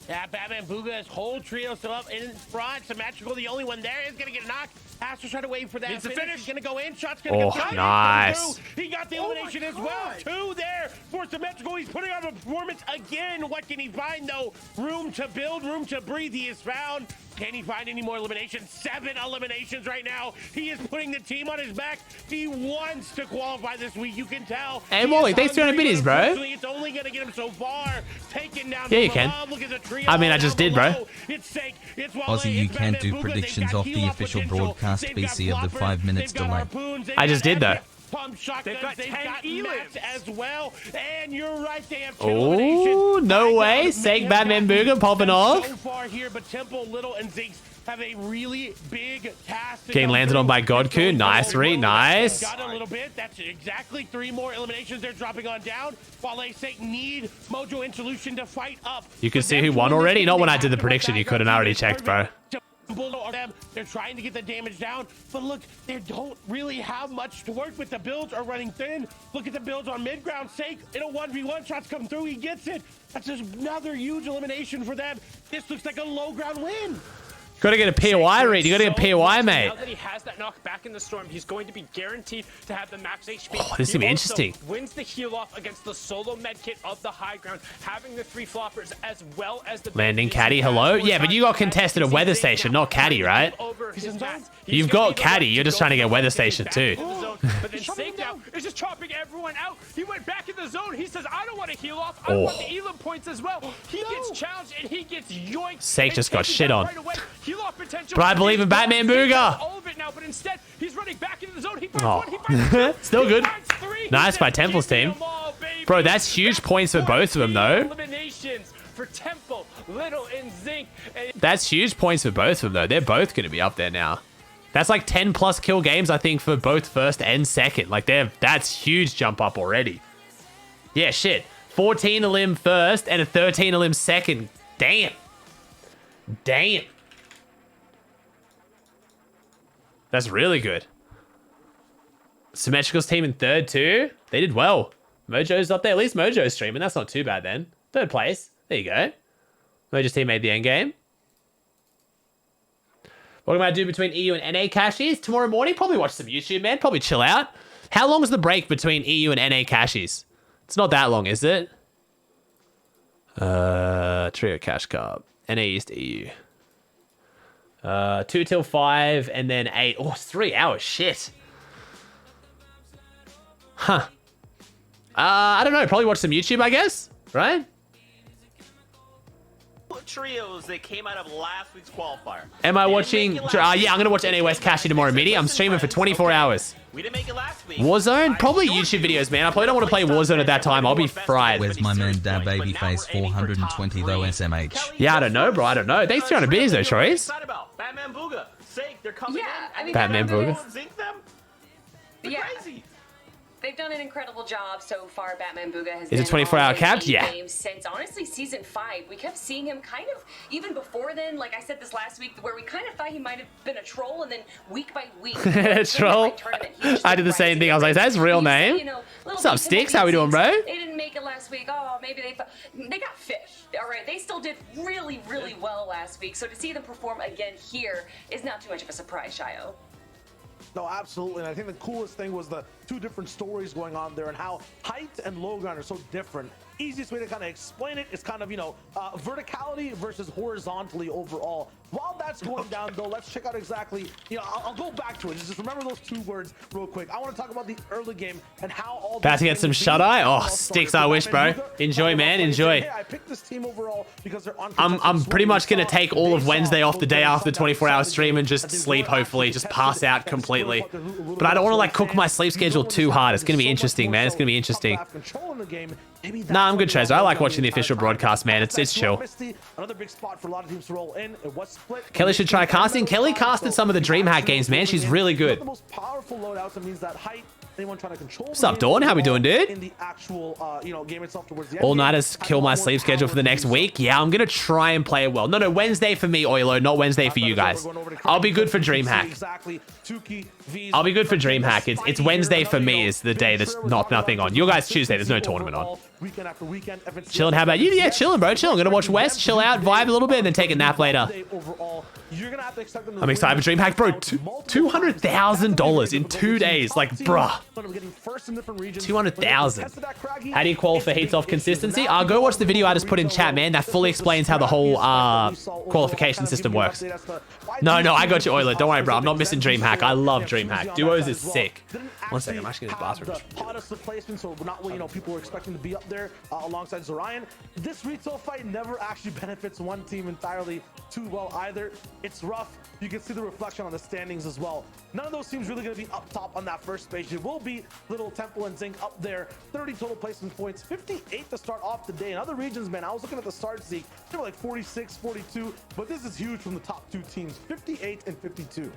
Yeah, Batman Booga's whole trio still up in front. Symmetrical, the only one there, is going to get a knock. Astra's trying to wait for that Needs to finish. He's going to go in. Shot's going to Oh, go. nice. He got the elimination as well. 2 there for Symmetrical. He's putting on a performance again. What can he find, though? Room to build, room to breathe. He is found. Can he find any more eliminations? 7 eliminations right now. He is putting the team on his back. He wants to qualify this week. You can tell. Hey, He Molly, is thanks for 200 hungry, biddies, but bro. unfortunately, it's only going to get him so far. Taken down. Yeah, you from can. above. Look at the trio I mean, I just down did, bro. below. It's Sake. It's Wale. Ozzy, you It's can't Batman do Booga. predictions They've got off the heal-up official potential. broadcast They've got BC of the floppers. 5 minutes They've got delay. harpoons. They've I just got did, though. everything. Pump shotguns. They've got 10 got elims. mats as well. And you're right, they have 2 Ooh, eliminations. no Find way. out Sake Mega Batman Batman Booga popping so off. far here, but Temple, Little, and Zinx have a really big task to Getting come landed on through. by Godku. It's Nice, going Reed. well. Nice. Got a little bit. That's exactly 3 more eliminations they're dropping on down. While they say need Mojo and Solution to fight up. You can For see them who to won win this already? game, Not when they I did the have to prediction. run You back couldn't. up I already to checked, bro. Bulldog them. They're trying to get the damage down, but look, they don't really have much to work with. The builds are running thin. Look at the builds on mid ground. Sake in a 1v1, shots come through, he gets it. That's just another huge elimination for them. This looks like a low ground win. Gotta get a POI, Reed. You gotta get a POI, mate. Now that he has that knock back in the storm, he's going to be guaranteed to have the max HP. Oh, this is gonna be He interesting. also wins the heal off against the solo med kit of the high ground, having the 3 floppers as well as the Landing Caddy, hello? Yeah, but you got contested at Weather Station, not Caddy, right? You've got Caddy. You're just trying to get Weather Station too. But then Sake now is just chopping everyone out. He went back in the zone. He says, I don't want to heal off. I want the Elim points as well. He gets challenged and he gets yoinked. Sake and just got taken shit down on. right away. Heal-off potential. But I believe in Batman Booga. All of it now, but instead, he's running back into the zone. He finds Oh. one, he finds two, Still he good. finds three. Nice He by says, Temple's "Give me team." them all, baby." Bro, that's huge points for both of them, 14 though. Eliminations for Temple, Little, and Zink. And That's huge points for both of them, though. They're both going to be up there now. That's like 10 plus kill games, I think, for both first and second. Like, that's huge jump up already. Yeah, shit. 14 elim first and a 13 elim second. Damn. Damn. That's really good. Symmetrical's team in third, too. They did well. Mojo's up there. At least Mojo's streaming. That's not too bad, then. Third place. There you go. Mojo's team made the end game. What am I do between EU and NA cashies? Tomorrow morning, probably watch some YouTube, man. Probably chill out. How long is the break between EU and NA cashies? It's not that long, is it? Trio Cash Cup. NA East EU. 2 till 5 and then 8. Oh, it's 3 hours. Shit. Huh. I don't know. Probably watch some YouTube, I guess. Right? Trios that came out of last week's qualifier. Am I Didn't watching? make it last Yeah, I'm gonna watch NA West Cashy tomorrow, Midi. I'm streaming for 24 hours. We didn't make it last week. Warzone? Probably I YouTube assured you videos, man. I probably don't want to play Kelly Warzone at that Stockton time. I'll be was best fried. player. Where's my man Dab But now Babyface we're aiming for 420 top though three. SMH? Kelly, Yeah, I guess don't know, what? bro. I don't know. Thanks for trying to beers though, What are you Troyes. excited about? Batman Booga. Sake, they're coming Yeah, in. I mean, Batman Batman Booga. Zink them? They're Yeah. crazy. They've done an incredible job so far. Batman Booga has Is it been 24-hour on the capped? lead Yeah. game since honestly season 5. We kept seeing him kind of even before then. Like I said this last week, where we kind of thought he might have been a troll, and then week by week, Troll? I did the same thing. I was like, "That's his real name?" What's up, Sticks? How we doing, bro? They didn't make it last week. Oh, maybe they got fished. All right, they still did really, really well last week. So to see them perform again here is not too much of a surprise, Shayo. No, absolutely. And I think the coolest thing was the 2 different stories going on there and how height and low ground are so different. Easiest way to kind of explain it is kind of, verticality versus horizontally overall. While that's going down, though, let's check out exactly, I'll go back to it. Just remember those 2 words real quick. I want to talk about the early game and how all About to get these some things shut-eye? being Oh, Sticks, I wish, bro. Enjoy, man, enjoy. Hey, I picked this team overall because they're I'm pretty much gonna take all of Wednesday off the day after the 24-hour stream and just sleep, hopefully, just pass out completely. But I don't want to like cook my sleep schedule too hard. It's gonna be interesting, man. It's gonna be interesting. Nah, I'm good, Trezor. I like watching the official broadcast, man. It's chill. Another big spot for a lot of teams to roll in. It was split. Kelly should try casting. Kelly casted some of the DreamHack games, man. She's really good. The most powerful loadouts, it means that height. Anyone trying to control. What's up, Dawn? How we doing, dude? In the actual, game itself towards the end All game, nighters has kill a my lot more sleep schedule power for the next to do week. so. Yeah, I'm gonna try and play it well. No, Wednesday for me, Oilo, not Wednesday for you guys. I'll be good for DreamHack. Exactly. I'll be good for DreamHack. It's Wednesday for me is the day there's nothing on. You guys Tuesday, there's no tournament on. Weekend after weekend. Chilling, how about you? Yeah, chilling, bro. Chilling. Gonna watch West, chill out, vibe a little bit, and then take a nap later. I'm excited for DreamHack, bro. $200,000 in 2 days. Like, bruh. 200,000. How do you qualify heats off consistency? Go watch the video I just put in chat, man. That fully explains how the whole qualification system works. No, I got you, Oiler. Don't worry, bro. I'm not missing DreamHack. I love DreamHack. Duos is sick. One second, I'm actually in the bathroom. Hottest replacement, so not what people were expecting to be up there alongside Zorion. This retail fight never actually benefits one team entirely too well either. It's rough. You can see the reflection on the standings as well. None of those teams really going to be up top on that first page. It will be Little, Temple, and Zink up there. 30 total placement points, 58 to start off the day. In other regions, man, I was looking at the start, Zeke. They were like 46, 42, but this is huge from the top 2 teams, 58 and 52.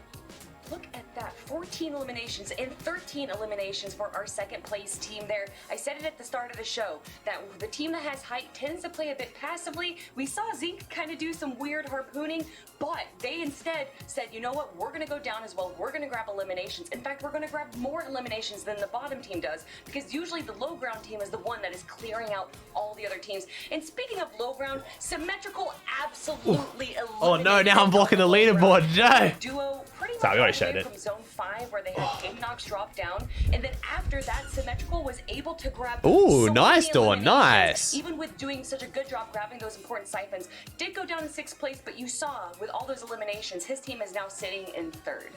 Look at that, 14 eliminations and 13 eliminations for our second place team there. I said it at the start of the show, that the team that has height tends to play a bit passively. We saw Zeke kind of do some weird harpooning, but they instead said, you know what, we're gonna go down as well. We're gonna grab eliminations. In fact, we're gonna grab more eliminations than the bottom team does, because usually the low ground team is the one that is clearing out all the other teams. And speaking of low ground, Symmetrical absolutely eliminated. Oh no, now I'm blocking the leaderboard. No. Duo pretty much Sorry, we already all showed the way it. from zone 5 where they had Game Knocks drop down, and then after that Symmetrical was able to grab Ooh, so nice, many Dawn, eliminations, nice. even with doing such a good job grabbing those important siphons. Did go down in 6th place, but you saw with all those eliminations his team is now sitting in 3rd.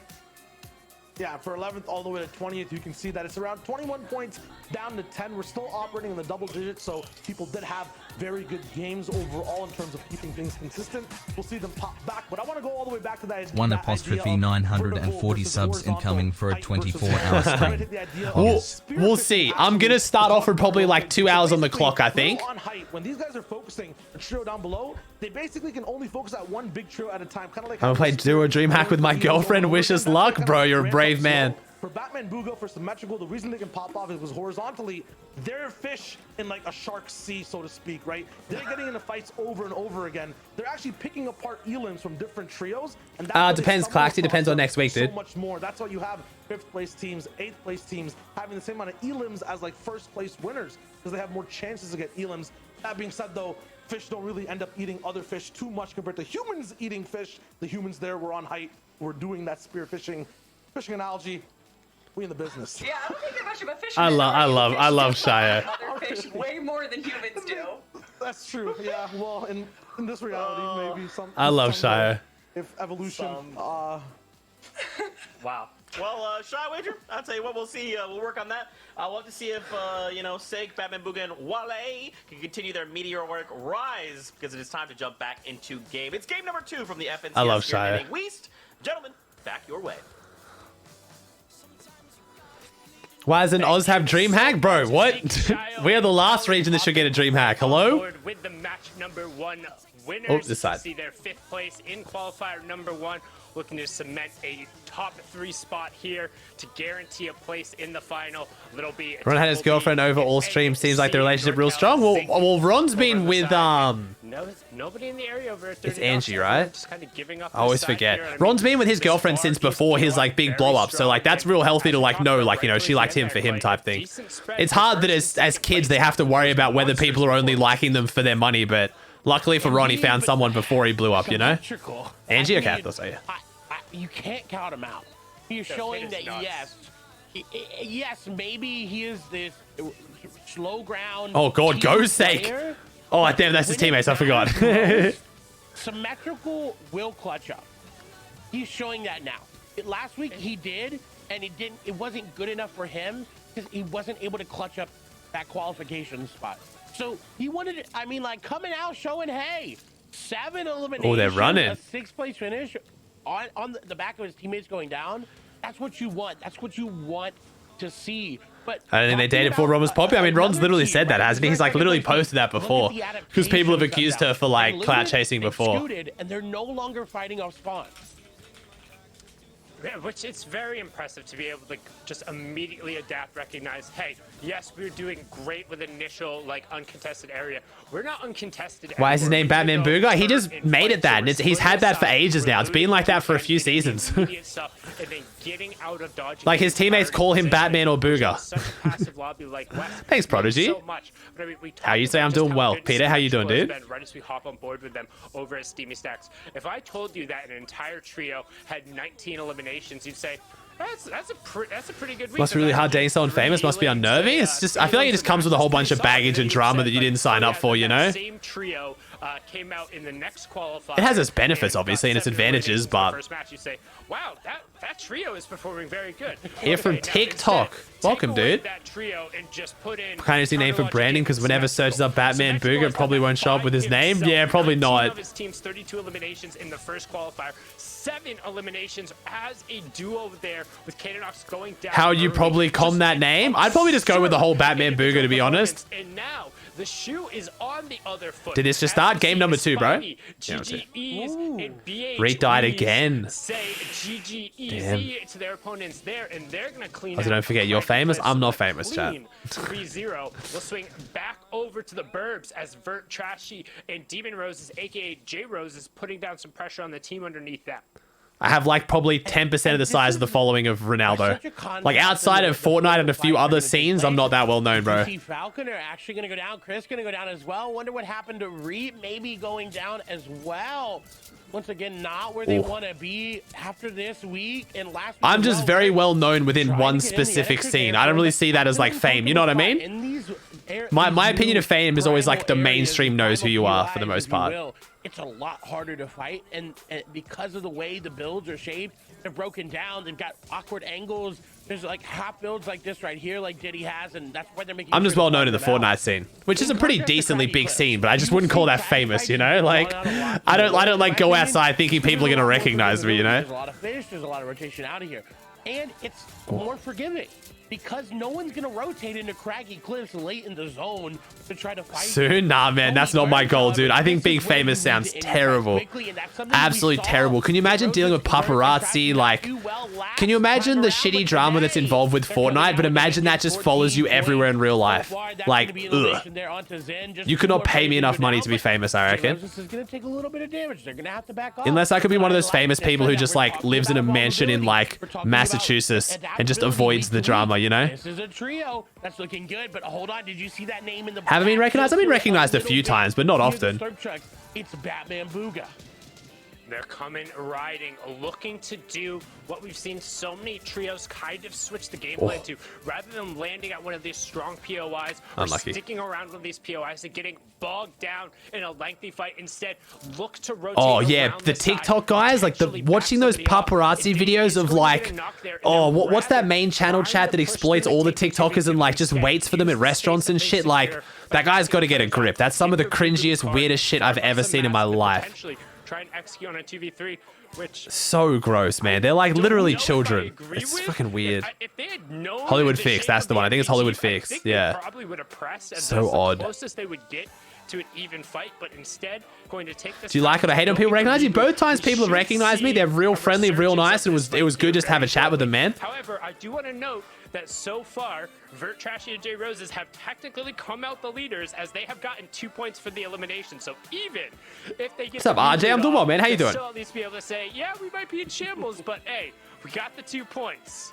Yeah, for 11th all the way to 20th, you can see that it's around 21 points down to 10. We're still operating in the double digits, so people did have very good games overall in terms of keeping things consistent. We'll see them pop back, but I want to go all the way back to that. One that apostrophe idea of 940 vertical subs versus incoming for a horizontal 24-hour height versus stream. We'll see. I'm gonna start off with probably like 2 hours on the clock, I think. On height, when these guys are focusing the trio down below, they basically can only focus at one big trio at a time. Kind of like I'm gonna play Duo DreamHack with my girlfriend. Wish us luck, bro. You're a brave man. For Batman Booga, for symmetrical, the reason they can pop off is because horizontally, they're fish in like a shark's sea, so to speak, right? They're getting into fights over and over again. They're actually picking apart elims from different trios. And that's Depends, Claxy. Depends on next week, dude. So much more. That's why you have 5th place teams, 8th place teams having the same amount of elims as like 1st place winners because they have more chances to get elims. That being said, though, fish don't really end up eating other fish too much compared to humans eating fish. The humans there were on height. We're doing that spear fishing analogy. We in the business. Yeah, I don't think they're much of a fisherman. I love Shia. Other fish way more than humans do. That's true. Yeah. Well, in this reality, maybe some. I love someday, Shia. If evolution. Wow. Well, Shy Wager, I'll tell you what, we'll see. We'll work on that. We'll have to see if, Seg, Batman Booga, and Wale can continue their meteoric rise because it is time to jump back into game. It's game number 2 from the FNCS. I love Shia. West. Gentlemen, back your way. Why doesn't Oz have DreamHack? Bro, what? We are the last region that should get a DreamHack. Hello? With the match number 1 winners. Oh, this side. See their 5th place in qualifier number 1, looking to cement a top 3 spot here to guarantee a place in the final. Little B. Ron had his girlfriend over all stream. Seems like the relationship real strong. Well, Ron's been with nobody in the area over it's Angie, right? Just kind of giving up. I always forget. Ron's been with his girlfriend since before his like big blow up, so like that's real healthy to like know, like, you know, she liked him for him type thing. It's hard that as kids they have to worry about whether people are only liking them for their money, but luckily for Ron, he found someone before he blew up, you know? Angie, okay, I thought so, yeah. You can't count him out. You're showing that yes, maybe he is this slow ground. Oh God, Go's sake! Oh damn, that's his teammates. I forgot. Symmetrical will clutch up. He's showing that now. Last week he did, and it wasn't good enough for him because he wasn't able to clutch up that qualification spot. So he wanted it. I mean, like coming out showing, hey, 7 eliminations. Oh, they're running. A 6th place finish on the back of his teammates going down. That's what you want. That's what you want to see. But I don't think they dated before Ron was popular. I mean, Ron's literally said that, hasn't he? He's like literally posted that before because people have accused her for like clout chasing before. And they're no longer fighting off spawn. Yeah, which it's very impressive to be able to just immediately adapt, recognize, hey, yes, we're doing great with initial like uncontested area. We're not uncontested. Why is his name Batman Booga? He just made it that, and he's had that for ages now. It's been like that for a few seasons. Like his teammates call him Batman or Booga. Thanks, Prodigy. How you say I'm doing well, Peter? How you doing, dude? Right as we hop on board with them over at Steamy Stacks. If I told you that an entire trio had 19 eliminations, you'd say, that's a pretty good week. Must be really hard dating someone famous. Must be unnerving. It's just, I feel like it just comes with a whole bunch of baggage and drama that you didn't sign up for, you know? Same trio came out in the next qualifier. It has its benefits, obviously, and its advantages, but first match, you say, wow, that trio is performing very good. Here from TikTok. Welcome, dude. That trio and just put in kind of see name for branding because whenever searches up Batman Booga, it probably won't show up with his name. Yeah, probably not. His team's 32 eliminations in the first qualifier, 7 eliminations as a duo there with Kadenox going down. How you probably com that name? I'd probably just go with the whole Batman Booga, to be honest. And now the shoe is on the other foot. Did this just start? Game number 2, bro. Reek died again. Say GGEZ to their opponents there, and they're gonna clean. Also, don't forget, you're famous. I'm not famous, chat. 3-0. We'll swing back over to the Burbs as Vert, Trashy, and Demon Roses, aka J Rose, is putting down some pressure on the team underneath them. I have like probably 10% of the size of the following of Ronaldo. Like outside of Fortnite and a few other scenes, I'm not that well known, bro. Falcon are actually going to go down. Chris going to go down as well. Wonder what happened to Reap, maybe going down as well. Once again, not where they want to be after this week and last week. I'm just very well known within one specific scene. I don't really see that as like fame. You know what I mean? My opinion of fame is always like the mainstream knows who you are for the most part. It's a lot harder to fight, and because of the way the builds are shaped, they're broken down. They've got awkward angles. there's like half builds like this right here, like Diddy has, and that's why they're making. I'm just well known in the Fortnite scene, which is a pretty decently big scene, but I just wouldn't call that famous, you know? Like, I don't like go outside thinking people are gonna recognize me, you know? There's a lot of fish, there's a lot of rotation out of here, and it's more forgiving because no one's gonna rotate into craggy cliffs late in the zone to try to fight. Soon? Nah, man, that's not my goal, dude. I think being famous sounds terrible. Absolutely terrible. Can you imagine dealing with paparazzi? Like, can you imagine the shitty drama that's involved with Fortnite? But imagine that just follows you everywhere in real life. Like, ugh. You could not pay me enough money to be famous, I reckon. This is gonna take a little bit of damage. They're gonna have to back off. Unless I could be one of those famous people who just, like, lives in a mansion in, like, Massachusetts and just avoids the drama, you know? This is a trio that's looking good, but hold on, did you see that name in the Haven't been recognized? I've been recognized a few times, but not often. It's Batman Booga. They're coming, riding, looking to do what we've seen so many trios kind of switch the gameplay to. Rather than landing at one of these strong POIs or Unlucky. sticking around one of these POIs and getting bogged down in a lengthy fight, instead look to rotate. Oh yeah, around the side, TikTok guys, like watching those paparazzi videos of like, oh, what's that main channel chat that exploits all the TikTokers and like just waits for them at restaurants and shit? Like, that guy's got to get a grip. That's some of the cringiest, weirdest shit I've ever seen in my life. Try and execute on a 2v3, which So gross, man. They're like literally children. It's fucking weird. If they had known Hollywood the Fix, shape that's of the one. I think it's RPG, Hollywood I Fix. think they Yeah. probably would have pressed, and So that's the odd. closest they would get to an even fight, but instead going to take this. Do you like it or hate when people recognize you? Both times people have recognized me. They're real friendly, real nice, and it was good just to have a chat with them, man. However, I do want to note that so far, Vert, Trashy, and J Roses have technically come out the leaders as they have gotten 2 points for the elimination. So even if they get What's up, RJ? I'm doing well, man. How you doing? Still at least be able to say, yeah, we might be in shambles, but hey, we got the 2 points.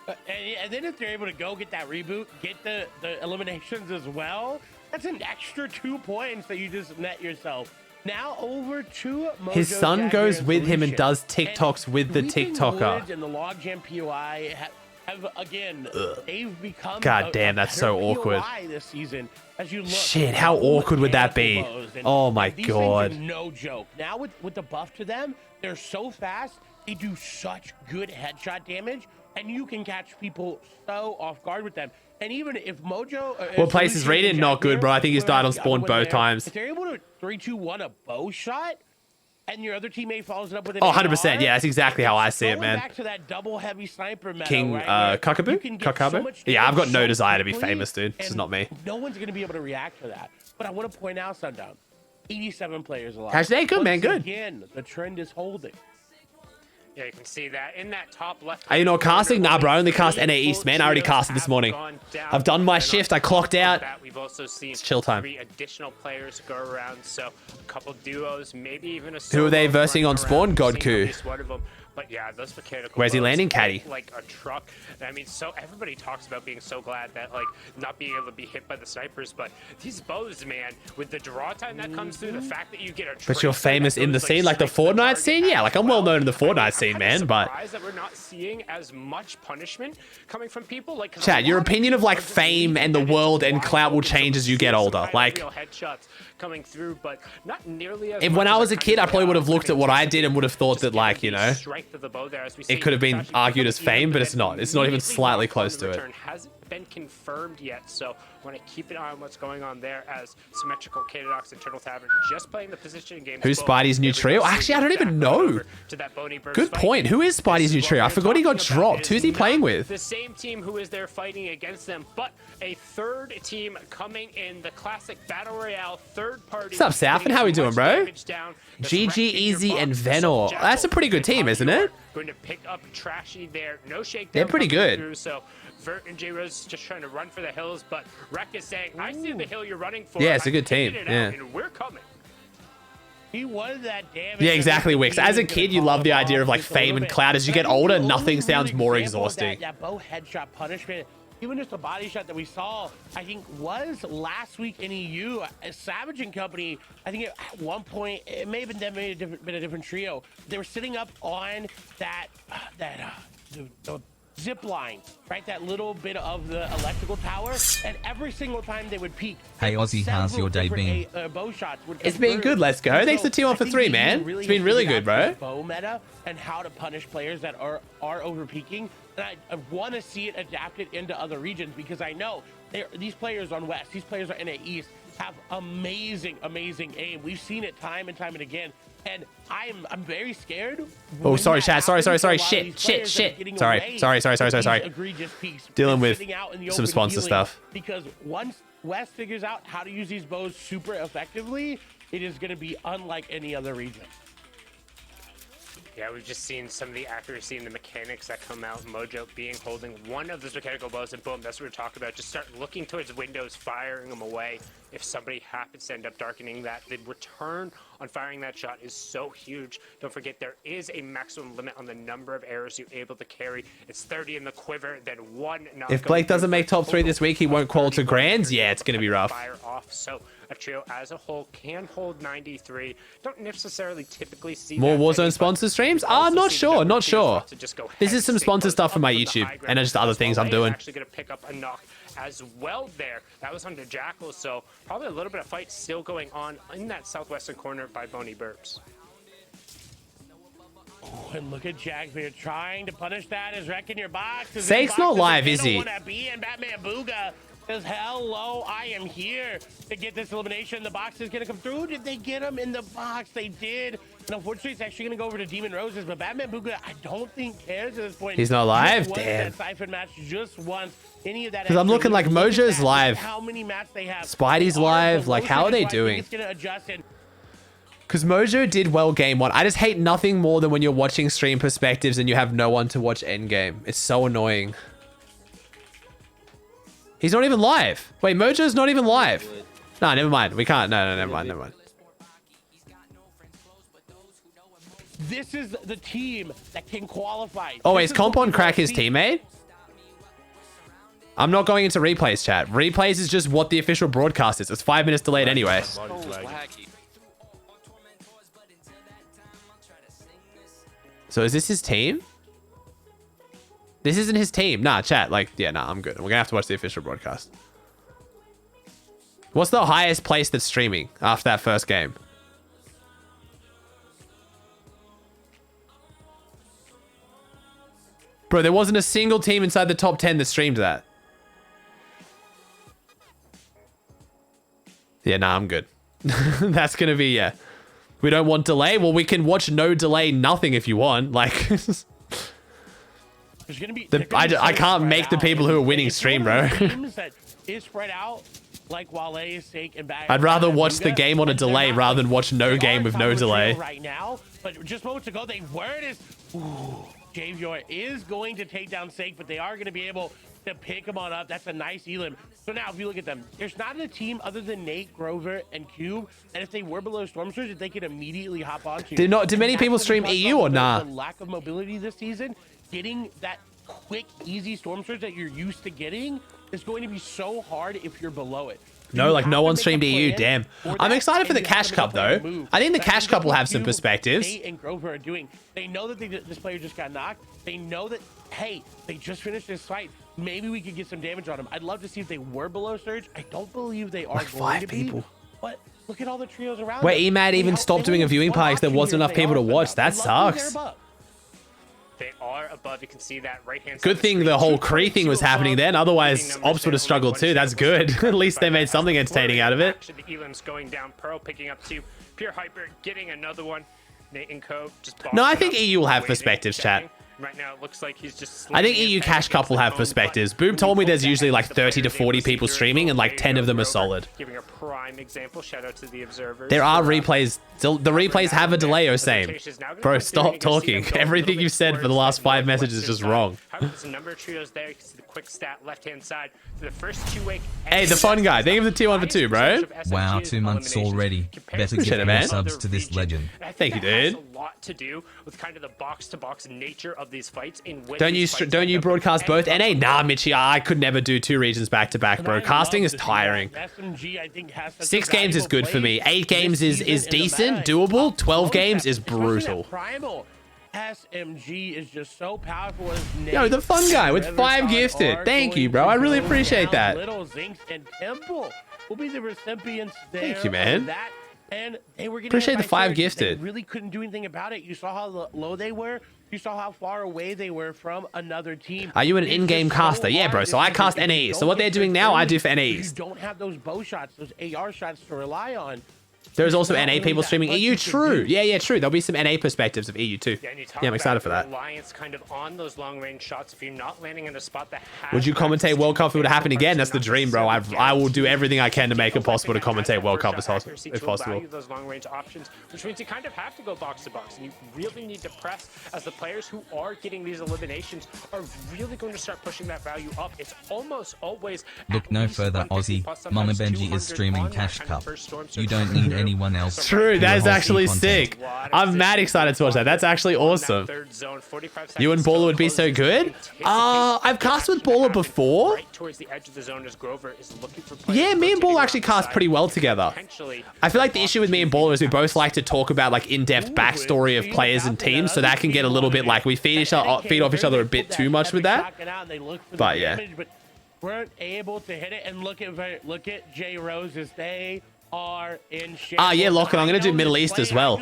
And then if they're able to go get that reboot, get the eliminations as well, that's an extra 2 points that you just net yourself. Now over to Mojo His son Jagger goes and with him and Solution. does TikToks with the Weeping TikToker. Woods and the Logjam POI have again, they've become God damn, that's so better awkward. POI this season. As you look, Shit, how awkward would that be? and Oh my these God. things are no joke. Now with the buff to them, they're so fast. They do such good headshot damage, and you can catch people so off guard with them. And even if Mojo, What place is Raiden? Not good, bro. I think he's died on spawn both times. If they're able to 3-2-1 a bow shot, and your other teammate follows it up with an Oh, 100%. AR, Yeah, that's exactly how I see it, going man. Back to that double heavy sniper meta, King right, where Cuckaboo? you can get so Cuckaboo? much Yeah, I've got damage no so desire to be quickly, famous, dude. This is and not me. No one's gonna be able to react to that. But I want to point out, Sundown, 87 players alive. How's that? Good, man, Once good. Again, the trend is holding. Yeah, you can see that in that top left. Are you not casting? Nah, bro. I only cast NA East, man. I already casted this morning. I've done my shift. I clocked out. We've also seen It's chill time. 3 additional players go around, so a couple duos, maybe even a. Who are they solo versing running on spawn? around. We've seen Godku. at least one of them. But yeah, those mechanical. Where's he bows landing? hit Caddy. Like a truck. I mean, so everybody talks about being so glad that like not being able to be hit by the snipers, but these bows, man, with the draw time that comes through, the fact that you get a. But you're tracer that famous in the goes, scene, like the straight to Fortnite target scene? Yeah, as like I'm well known in the I mean, Fortnite scene, man, but. Surprised that we're not seeing as much punishment coming from people. Like, 'cause Chad, a your lot opinion of like people are just fame and the believing that world it's and wide clout will open, change so as you we get see some older. kind of Like, real headshots coming through, but not nearly as if much when I as was a kind kid, of I probably would have feel. looked at what I did and would have thought Just that, like, given you the know, strength of the bow there, as we it see could have been Trashy argued coming as to the end fame, of but it, it's not. It's not even immediately slightly locked on close the to it. return. Hasn't been confirmed yet, so want to keep an eye on what's going on there as Symmetrical, Katadox, and Turtle Tavern just playing the position games. Who's both. Spidey's new Here we trio? go, Actually, I don't Back even know. over to that Boney Burst Good fight. point. Who is Spidey's new trio? I forgot he got dropped. Who's he playing with? The same team who is there fighting against them, but a third team coming in, the classic Battle Royale third party. What's up, South? And how we doing, bro? GG, Easy, and Venor. That's a pretty good team, isn't it? Going to pick up Trashy there. No shakedown. They're pretty coming good. through, so Vert and J Rose just trying to run for the hills, but Rek is saying, I see the hill you're running for. Yeah, it's a I'm good team, taking it yeah. out, and we're coming. He wanted that damage. Yeah, exactly, Wix. As a kid, you love the idea of like fame and clout. As you get older, nothing sounds more exhausting. That bow headshot punishment, even just a body shot that we saw, I think was last week in EU. Savage and Company, I think at one point, it may have been a different trio. They were sitting up on the zip line, right? That little bit of the electrical tower, and every single time they would peek. Hey, Aussie, how's your day been? Bow shots would It's come been through. good, let's go. And Thanks so to T1 for I think 3, EU man. really It's been really good, figured out bro. this bow meta and how to punish players that are over peaking. And I want to see it adapted into other regions because I know these players on West, these players on NA East have amazing aim. We've seen it time and time and again. And I'm very scared. Oh, sorry, chat. Sorry. Shit. Sorry. Egregious peaks. Dealing with Sitting out in the some open sponsor healing. stuff. Because once West figures out how to use these bows super effectively, it is going to be unlike any other region. Yeah, we've just seen some of the accuracy and the mechanics that come out. Mojo holding one of those mechanical bows, and boom, that's what we're talking about. Just start looking towards windows, firing them away. If somebody happens to end up darkening that, the return on firing that shot is so huge. Don't forget, there is a maximum limit on the number of arrows you're able to carry. It's 30 in the quiver, then one. If Blake doesn't make top 3 this week, he won't qual to Grands. Yeah, it's going to be rough. Fire off. So a trio as a whole can hold 93. Don't necessarily typically see More that Warzone many, sponsor but streams? we also I'm not see sure, that not trios sure. want to just go This head is some safe sponsor up stuff for my the YouTube, high ground. and just other things I'm Wale is doing. actually going to pick up a knock as well there. That was under Jackal, so probably a little bit of fight still going on in that southwestern corner by Boney Burbs. Oh, and look at Jagbeer trying to punish that as wrecking your box. Sake's not live, is he? And Batman Booga says, hello, I am here to get this elimination. The box is going to come through. Did they get him in the box? They did. And unfortunately, it's actually going to go over to Demon Roses. But Batman Booga, I don't think cares at this point. He's not live? Just Damn. that Siphon match just once. Any of that. Because I'm extra looking like loot. Look at Mojo's that. live. How many maps they have? Spidey's They are live. below Like, how are they Siphon, so I think doing? It's going to adjust and Because Mojo did well game 1. I just hate nothing more than when you're watching stream perspectives and you have no one to watch endgame. It's so annoying. He's not even live. Wait, Mojo's not even live. Nah, never mind. We can't. No, never mind. This is the team that can qualify. Oh, This is is Comp what on we Crack wanna his see. teammate? I'm not going into replays, chat. Replays is just what the official broadcast is. It's 5 minutes delayed anyway. So is this his team? This isn't his team. Nah, chat. Like, yeah, nah, I'm good. We're gonna have to watch the official broadcast. What's the highest place that's streaming after that first game? Bro, there wasn't a single team inside the top 10 that streamed that. Yeah, nah, I'm good. That's gonna be, yeah. We don't want delay? Well, we can watch no delay, nothing if you want. Like, There's gonna be, I can't make the people who are winning stream, bro. Teams that is spread out, like Wale, Sake, and Bag. I'd rather watch the game on a delay rather than watch no game with no delay. Right now, but just moments ago, they were it is. Javier is going to take down Sake, but they are going to be able to pick him on up. That's a nice elim. So now, if you look at them, there's not a team other than Nate, Grover, and Cube. And if they were below Storm Surge, that they could immediately hop onto. Do many And people that's what stream we talked EU about or the nah? lack of mobility this season, getting that quick, easy Storm Surge that you're used to getting is going to be so hard if you're below it. No, like You no have one to make a streamed EU. plan Damn. for I'm that, excited for and the you have Cash to Cup make a though. move. I think the That's Cash what Cup will have some Cube, perspectives. Nate, and Grover are doing. They know that this player just got knocked. They know that, hey, they just finished this fight. Maybe we could get some damage on them. I'd love to see if they were below Surge. I don't believe they are Like going 5 to be. people. But look at all the trios around. Where them. Emad They even help- stopped they doing a only viewing have party one 'cause there option wasn't here enough if they people to are watch. above. That I'd love to see sucks. they're above. They are above. You can see that right-hand side. Good of the thing screen. the whole 222 Kree thing was happening above. then. Leading Otherwise, numbers Ops would there, have struggled only too. one That's single good. strike At least they by made that. something entertaining out of it. Actually, the Elam's going down. Pearl picking up 2. Pure Hyper getting another one. Nate and Co. just No, I boxing think up, EU will have waiting, perspectives, checking. chat. Right now, it looks like he's just. I think slinging EU it Cash back Cup will against have the phone, perspectives. but Boob told me we there's hope usually that like the 30 to players 40 able see people during streaming and like the 10 of them are Rover, solid. Giving a prime example. Shout out to the observers. There are for, replays. The replays have a delay, or same. Bro, stop talking. Everything you've said for the last 5 messages is just wrong. However, there's a number of trios there. You can see the quick stat left-hand side. To the first 2-week. Hey, the fun guy. Thank you for the tier 1 for 2, bro. Wow, 2 months already. Better Appreciate get it, more man. subs to this legend. Thank you, dude. Has a lot to do with kind of the box-to-box nature of these fights. And when Don't these you fights don't end you up broadcast both ending NA? up Nah, Mitchie, I could never do 2 regions back to back, bro. And I Casting love is to see tiring. that. SMG, I think, has such a 6 games is valuable good for me. place 8 games this is season in the decent, meta. doable. 12 Close games that, is especially that brutal. Primal SMG is just so powerful. As Yo, the fun guy with 5 gifted. Thank you, bro. I really appreciate that. Little Zinx and Temple will be the recipients there. Thank you, man. of that. And they were getting Appreciate hit the by 5 surge. gifted. They really couldn't do anything about it. You saw how low they were. You saw how far away they were from another team. Are you an It's in-game just so caster? Yeah, bro. hard So I if cast you NAs. So don't what they're get doing the now, I surge, do for if NAs. You don't have those bow shots, those AR shots to rely on. There's also not NA really people that streaming much EU. you can True. do. Yeah, true. There'll be some NA perspectives of EU too. Yeah, and you talk Yeah, I'm excited about for that. reliance kind of on those long-range shots. If you're not landing in a spot that has Would you commentate World Cup if it would happen again? That's the dream, bro. I will do everything I can to make it possible to commentate World Cup if possible. Those long-range options, which means you kind of have to go box to box, and you really need to press as the players who are getting these eliminations are really going to start pushing that value up. It's almost always Look at no least further, 150 Aussie. plus, Mama sometimes Benji 200 is streaming on that Cash kind of Cup. first storm You surge don't coming need through. anyone else. So True. for That your is whole actually content. sick. I'm mad excited to watch that. That's actually awesome. You and Baller would be so good? I've cast with Baller before. Right towards the edge of the zone as Grover is looking for Yeah, me and players Baller actually cast pretty well together. potentially. I feel like the issue with me and Baller is we both like to talk about like in-depth backstory of players and teams, so that can get a little bit like we feed off each other a bit too much with that. But yeah. But weren't able to hit it. And look at J Rose's. They are in shape. Yeah, Lachlan, I'm gonna do Middle East as well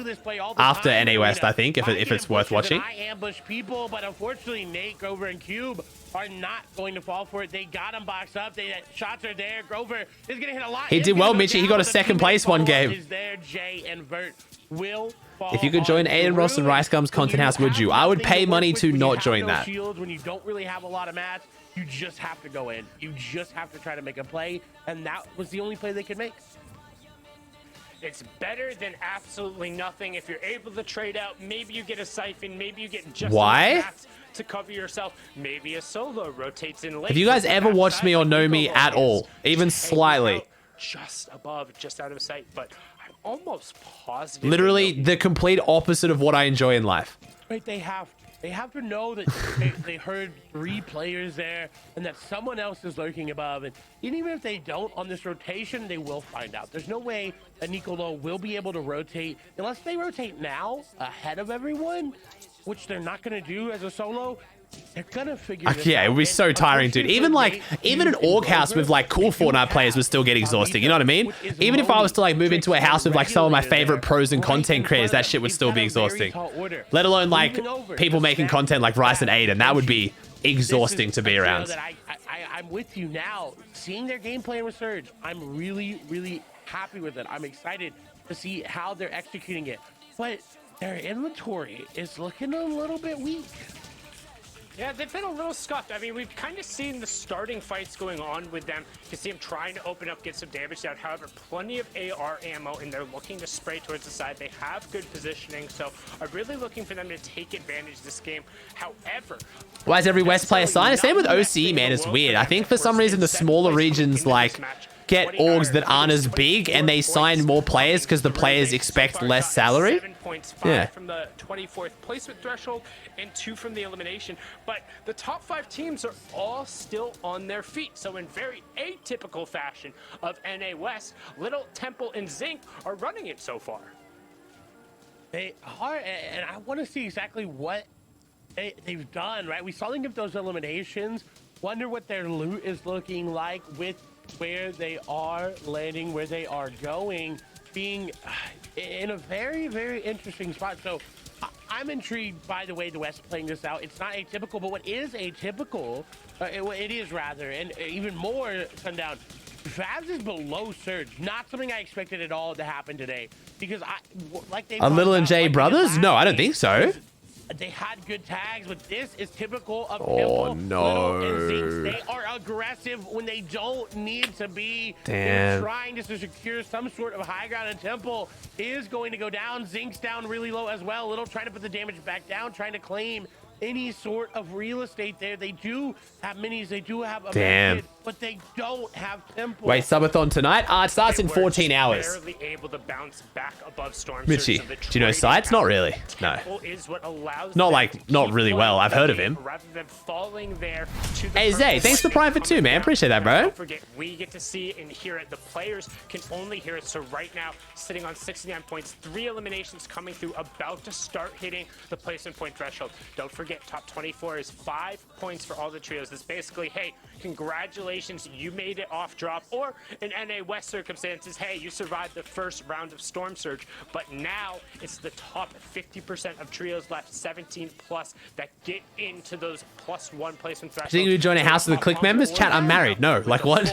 after NA West, I think, if it's worth watching. I ambush people, but unfortunately Nate, Grover, and Cube are not going to fall for it. They got him boxed up. Shots are there. Grover is gonna hit a lot. He did well, Mitchie. He got a second place one game. Is there? Jay and Vert will fall. If you could join Aiden Ross and Rice Gum's content house, would you? I would pay money to not join that. Shields, when you don't really have a lot of mats, you just have to go in. You just have to try to make a play, and that was the only play they could make. It's better than absolutely nothing. If you're able to trade out, maybe you get a siphon, maybe you get just Why? enough mats to cover yourself. Maybe a solo rotates in late. Have you guys ever watched me or know me at all, even slightly? Just above, just out of sight, but I'm almost positive. Literally the complete opposite of what I enjoy in life. Right, they have to know that they heard 3 players there and that someone else is lurking above. And even if they don't on this rotation, they will find out. There's no way that Nicolo will be able to rotate unless they rotate now ahead of everyone, which they're not going to do as a solo. They're gonna figure this Yeah, it out. would be so And tiring, dude. unfortunately, Even an org house with like cool Fortnite players would still get exhausting. You know what I mean? Even if I was to like move into a house with like some of my favorite pros and content creators, that shit would still be exhausting. Let alone like people making content like Rice and Aiden. That would be exhausting to be around. I'm with you now. Seeing their gameplay with Surge, I'm really, really happy with it. I'm excited to see how they're executing it. But their inventory is looking a little bit weak. Yeah, they've been a little scuffed. I mean, we've kind of seen the starting fights going on with them. You see them trying to open up, get some damage down. However, plenty of AR ammo, and they're looking to spray towards the side. They have good positioning, so I'm really looking for them to take advantage of this game. However, Why is every West player signed? Same with OCE, man. It's weird. I think for some reason the smaller regions like get orgs that aren't as big and they sign more players because the players expect less salary. 7 points, 5 Yeah. from the 24th placement threshold and 2 from the elimination. But the top 5 teams are all still on their feet. So in very atypical fashion of NA West, Little, Temple, and Zinc are running it so far. They are, and I want to see exactly what they've done, right? We saw them get those eliminations. Wonder what their loot is looking like with where they are landing, where they are going, being in a very, very interesting spot. So I'm intrigued by the way the West is playing this out. It's not atypical, but what is atypical, it is rather, and even more, Sundown, Favs is below Surge. Not something I expected at all to happen today. Because Are Little and Jay brothers? No, I don't think so. They had good tags, but this is typical of Oh, Temple, no. Little, and Zinx. They are aggressive when they don't need to be. Damn. They're trying just to secure some sort of high ground, and Temple is going to go down. Zinx down really low as well. Little trying to put the damage back down, trying to claim any sort of real estate there. They do have minis, they do have a Damn. method, but they don't have Temple. Wait, subathon tonight? It starts in 14 hours. Barely able to bounce back above Storm Mitchie, Surge, so the do you know trading Sides? Not power really. No. Temple is what allows Not them like- to not keep really playing well. I've heard of the him. game rather than falling there to the Hey, Zay, purple thanks for point Prime for and 2, coming man. down. Appreciate that, bro. Don't forget, we get to see and hear it. The players can only hear it. So right now, sitting on 69 points, 3 eliminations coming through, about to start hitting the placement point threshold. Don't forget, top 24 is 5 points for all the trios. This basically, hey, congratulations eliminations, you made it off drop, or in NA West circumstances, hey, you survived the first round of Storm Surge, but now it's the top 50% of trios left, 17 plus, that get into those +1 placement thresholds. Do you think you join a house with the Click members? Chat, I'm married. No, like what?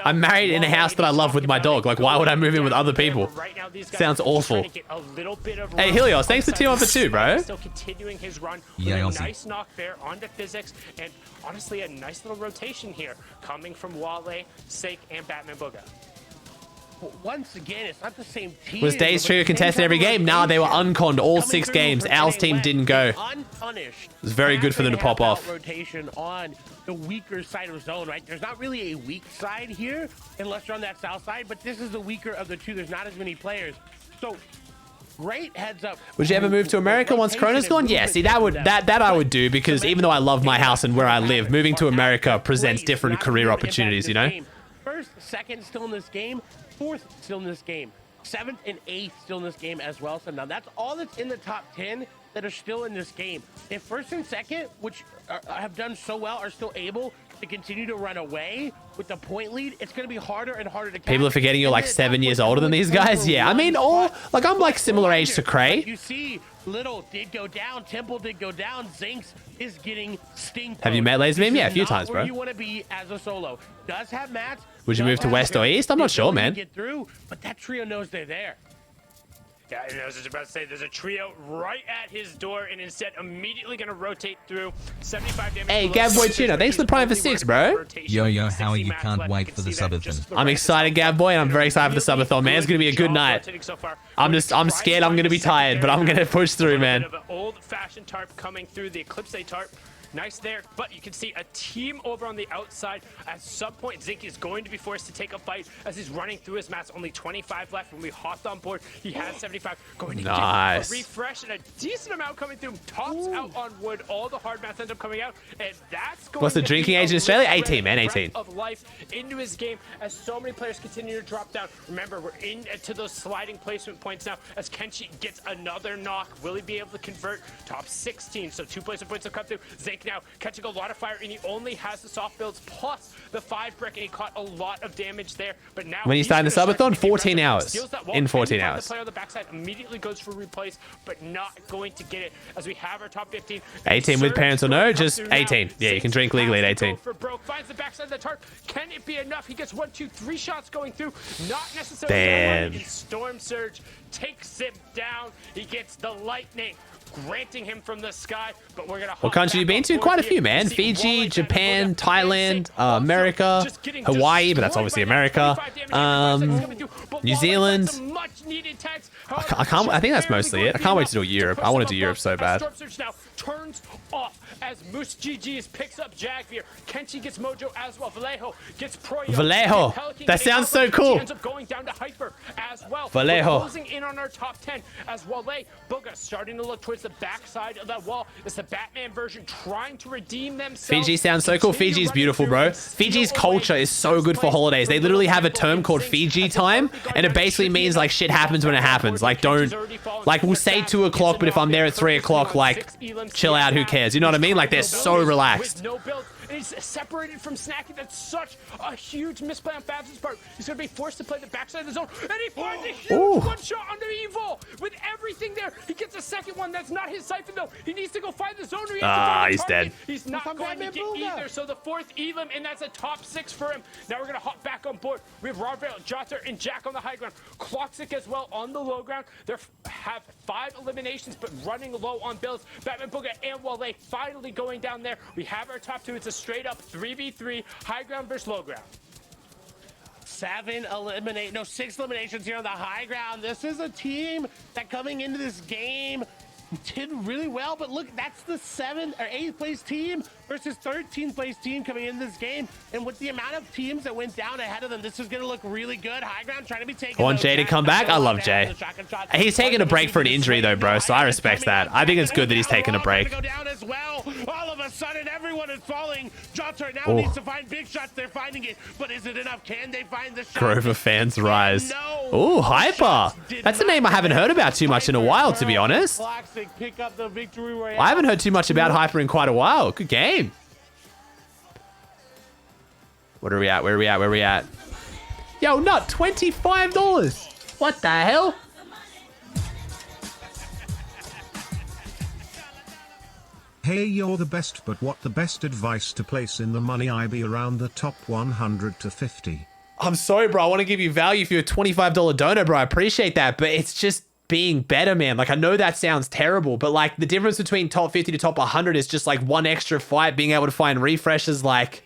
I'm married in a house that I love with my dog. Like, why would I move in with other people? Sounds awful. Hey, Helios, thanks for 2 on for 2, bro. Still continuing his run with Yeah, a nice knock there onto Physics, and honestly, a nice little rotation here coming from Wale, Sake, and Batman Booga. Once again, it's not the same team. Was Days Trio contested every game? Nah, they were unconned all 6 games. Owl's team didn't go. Unpunished. It was very good for them to pop off. Rotation on the weaker side of zone, right? There's not really a weak side here unless you're on that south side, but this is the weaker of the two. There's not as many players. So great heads up. Would you ever move to America once Corona's gone? Yeah, see, that I would do, because even though I love my house and where I live, moving to America presents different career opportunities, you know? First, second still in this game. Fourth still in this game. 7th and 8th still in this game as well. So now that's all that's in the top 10 that are still in this game. If first and second, which have done so well, are still able to continue to run away with the point lead, it's going to be harder and harder to catch. People are forgetting you're like 7 years older than these guys. Yeah, I mean, I'm like similar age to Cray. You see, Little did go down, Temple did go down, Zinx is getting stinked. Have you met Laserbeam? Yeah, a few times, bro. You want to be as a solo. Does have mats. Would you move to West or East? I'm not sure, man. Get through, but that trio knows they're there. Yeah, I was just about to say, there's a trio right at his door, and instead immediately going to rotate through 75 damage. Hey, Gavboy Tuna, thanks for the Prime for 6, bro. Yo, Howie, you can't wait for the subathon. I'm excited, Gavboy, and I'm very excited for the subathon, man. It's going to be a good night. I'm scared I'm going to be tired, but I'm going to push through, man. Old-fashioned tarp coming through, the Eclipse tarp. Nice there, but you can see a team over on the outside. At some point, Zinc is going to be forced to take a fight as he's running through his mats. Only 25 left. When we hopped on board, he has 75. Going to get a refresh and a decent amount coming through. Tops out on wood. All the hard mats end up coming out, and that's going. What's the drinking age in Australia? 18, man, 18. Of life into his game as so many players continue to drop down. Remember, we're into those sliding placement points now. As Kenshi gets another knock, will he be able to convert? Top 16, so 2 placement points have come through. Zinc now catching a lot of fire, and he only has the soft builds plus the 5 brick, and he caught a lot of damage there. But now when you start the subathon, 14 hours. In 14 hours. The player on the backside immediately goes for replace, but not going to get it as we have our top 15. 18 with parents or no, just 18. Yeah, you can drink legally at 18. For broke, finds the backside of the tarp. Can it be enough? He gets 1, 2, 3 shots going through. Not necessarily. Damn. Storm Surge takes him down. He gets the lightning, granting him from the sky, but we're gonna. What country you been to? Quite a few, man. Fiji, Japan, Thailand, America, Hawaii, but that's obviously America. New Zealand. I think that's mostly it. I can't wait to do Europe. I want to do Europe so bad. Now turns off as Moose GG's picks up Jagvir. Kenshi gets Mojo as well. Vallejo gets Proyo. Vallejo. That sounds so cool. Ends up going down to Hyper as well. Vallejo. We're closing in on our top 10 as Wale Booga starting to look towards the backside of that wall. It's the Batman version trying to redeem themselves. Fiji sounds so cool. Fiji's beautiful, bro. Fiji's culture is so good for holidays. They literally have a term called Fiji time, and it basically means like shit happens when it happens. Like don't, like we'll say 2 o'clock, but if I'm there at 3 o'clock, like chill out, who cares? You know what I mean? Like they're so relaxed. And he's separated from Snacky. That's such a huge misplay on Babs' part. He's going to be forced to play the backside of the zone. And he finds a huge one-shot under Evil. With everything there, he gets a second one. That's not his siphon, though. He needs to go find the zone. He's dead. He's not going to get either. So the 4th Elim, and that's a top 6 for him. Now we're going to hop back on board. We have Rawvale, Jotter, and Jack on the high ground. Cloxic as well on the low ground. They have 5 eliminations, but running low on builds. Batman Booga and Wale finally going down there. We have our top 2. It's a straight up 3v3 high ground versus low ground. 6 eliminations here on the high ground. This is a team that coming into this game did really well, but look, that's the 7th or 8th place team versus 13th place team coming in this game. And with the amount of teams that went down ahead of them, this is going to look really good. High ground trying to be taken. I want Jay to come back. I love Jay. He's taking a break for an injury though, bro, so I respect that. I think it's good that he's taking a break. All of a sudden, everyone is falling. Jotter now needs to find big shots. They're finding it, but is it enough? Can they find the shot? Grover fans rise. Ooh, Hyper. That's a name I haven't heard about too much in a while, to be honest. Pick up the victory. I haven't heard too much about Hyper in quite a while. Good game. What are we at? Where are we at? Where are we at? Yo, nut, $25. What the hell? Hey, you're the best, but what the best advice to place in the money? I be around the top 100 to 50. I'm sorry, bro. I want to give you value for your $25 donor, bro. I appreciate that, but it's just being better, man. Like, I know that sounds terrible, but like the difference between top 50 to top 100 is just like one extra fight, being able to find refreshes. Like,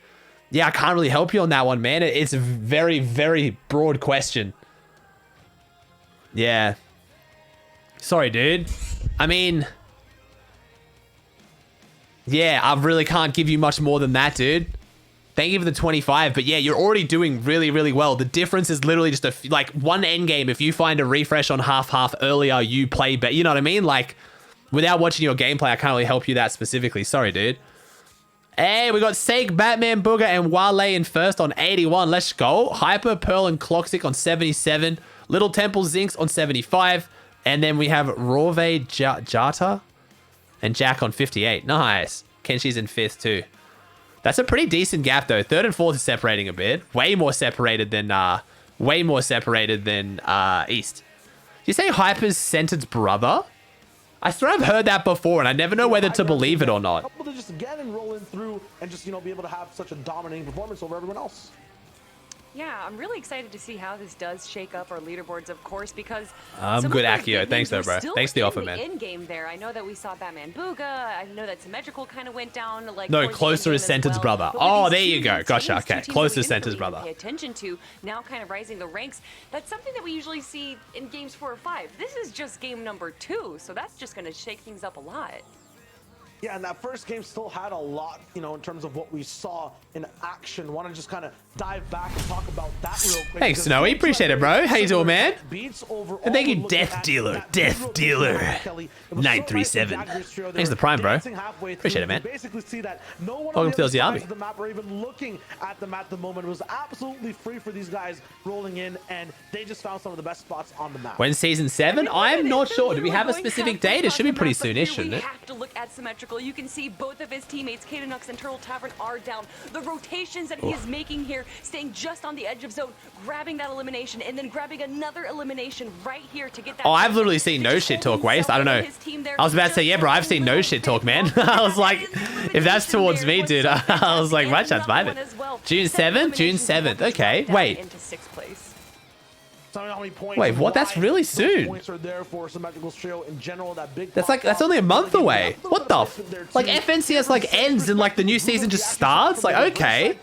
yeah, I can't really help you on that one, man. It's a very, very broad question. Yeah. Sorry, dude. I mean, yeah, I really can't give you much more than that, dude. Thank you for the 25, but yeah, you're already doing really, really well. The difference is literally just like one end game. If you find a refresh on half earlier, you play better. You know what I mean? Like, without watching your gameplay, I can't really help you that specifically. Sorry, dude. Hey, we got Sake, Batman, Booger, and Wale in first on 81. Let's go. Hyper, Pearl, and Cloxic on 77. Little Temple, Zinx on 75. And then we have Rorve, Jata, and Jack on 58. Nice. Kenshi's in fifth too. That's a pretty decent gap though. Third and fourth is separating a bit. Way more separated than East. Did you say Hyper's Centered's brother? I swear I've heard that before, and I never know whether to believe it or not. Couple to just get and rolling through and just, you know, be able to have such a dominating performance over everyone else. Yeah, I'm really excited to see how this does shake up our leaderboards, of course, because I'm good, Akio. Thanks, though, bro. Thanks for the offer, man. In game there, I know that we saw Batman Booga. I know that Symmetrical kind of went down. Like no, Closer is Centered's brother. Oh, there you go. Gotcha. Okay, Closer is Centered's brother. Pay attention to now, kind of rising the ranks. That's something that we usually see in games 4 or 5. This is just game number 2, so that's just going to shake things up a lot. Yeah, and that first game still had a lot, you know, in terms of what we saw in action. Want to just kind of dive back and talk about that real quick. Thanks, Snowy. Appreciate it, bro. How you doing, man? And thank you, Death Dealer. 937. Thanks for the prime, bro. Appreciate it, man. Welcome to LZ Army. The map or even looking at them at the moment. It was absolutely free for these guys rolling in, and they just found some of the best spots on the map. When season 7? I'm not sure. Do we have a specific date? It should be pretty soonish, shouldn't it? We have to look at Symmetrical. You can see both of his teammates, Katanux and Turtle Tavern, are down. The rotations that he is making here, staying just on the edge of zone, grabbing that elimination, and then grabbing another elimination right here to get that. Oh, I've literally seen no shit talk waste. I don't know. I was about to say, yeah, bro, I've seen no shit talk, man. I was like, if that's towards me, dude, I was like, my chat's vibing. June 7th? June 7th. Okay, wait. Into 6th place. Wait, what? That's really soon. That's only a month away. What the like FNCS like ends and like the new season just starts? Like, okay.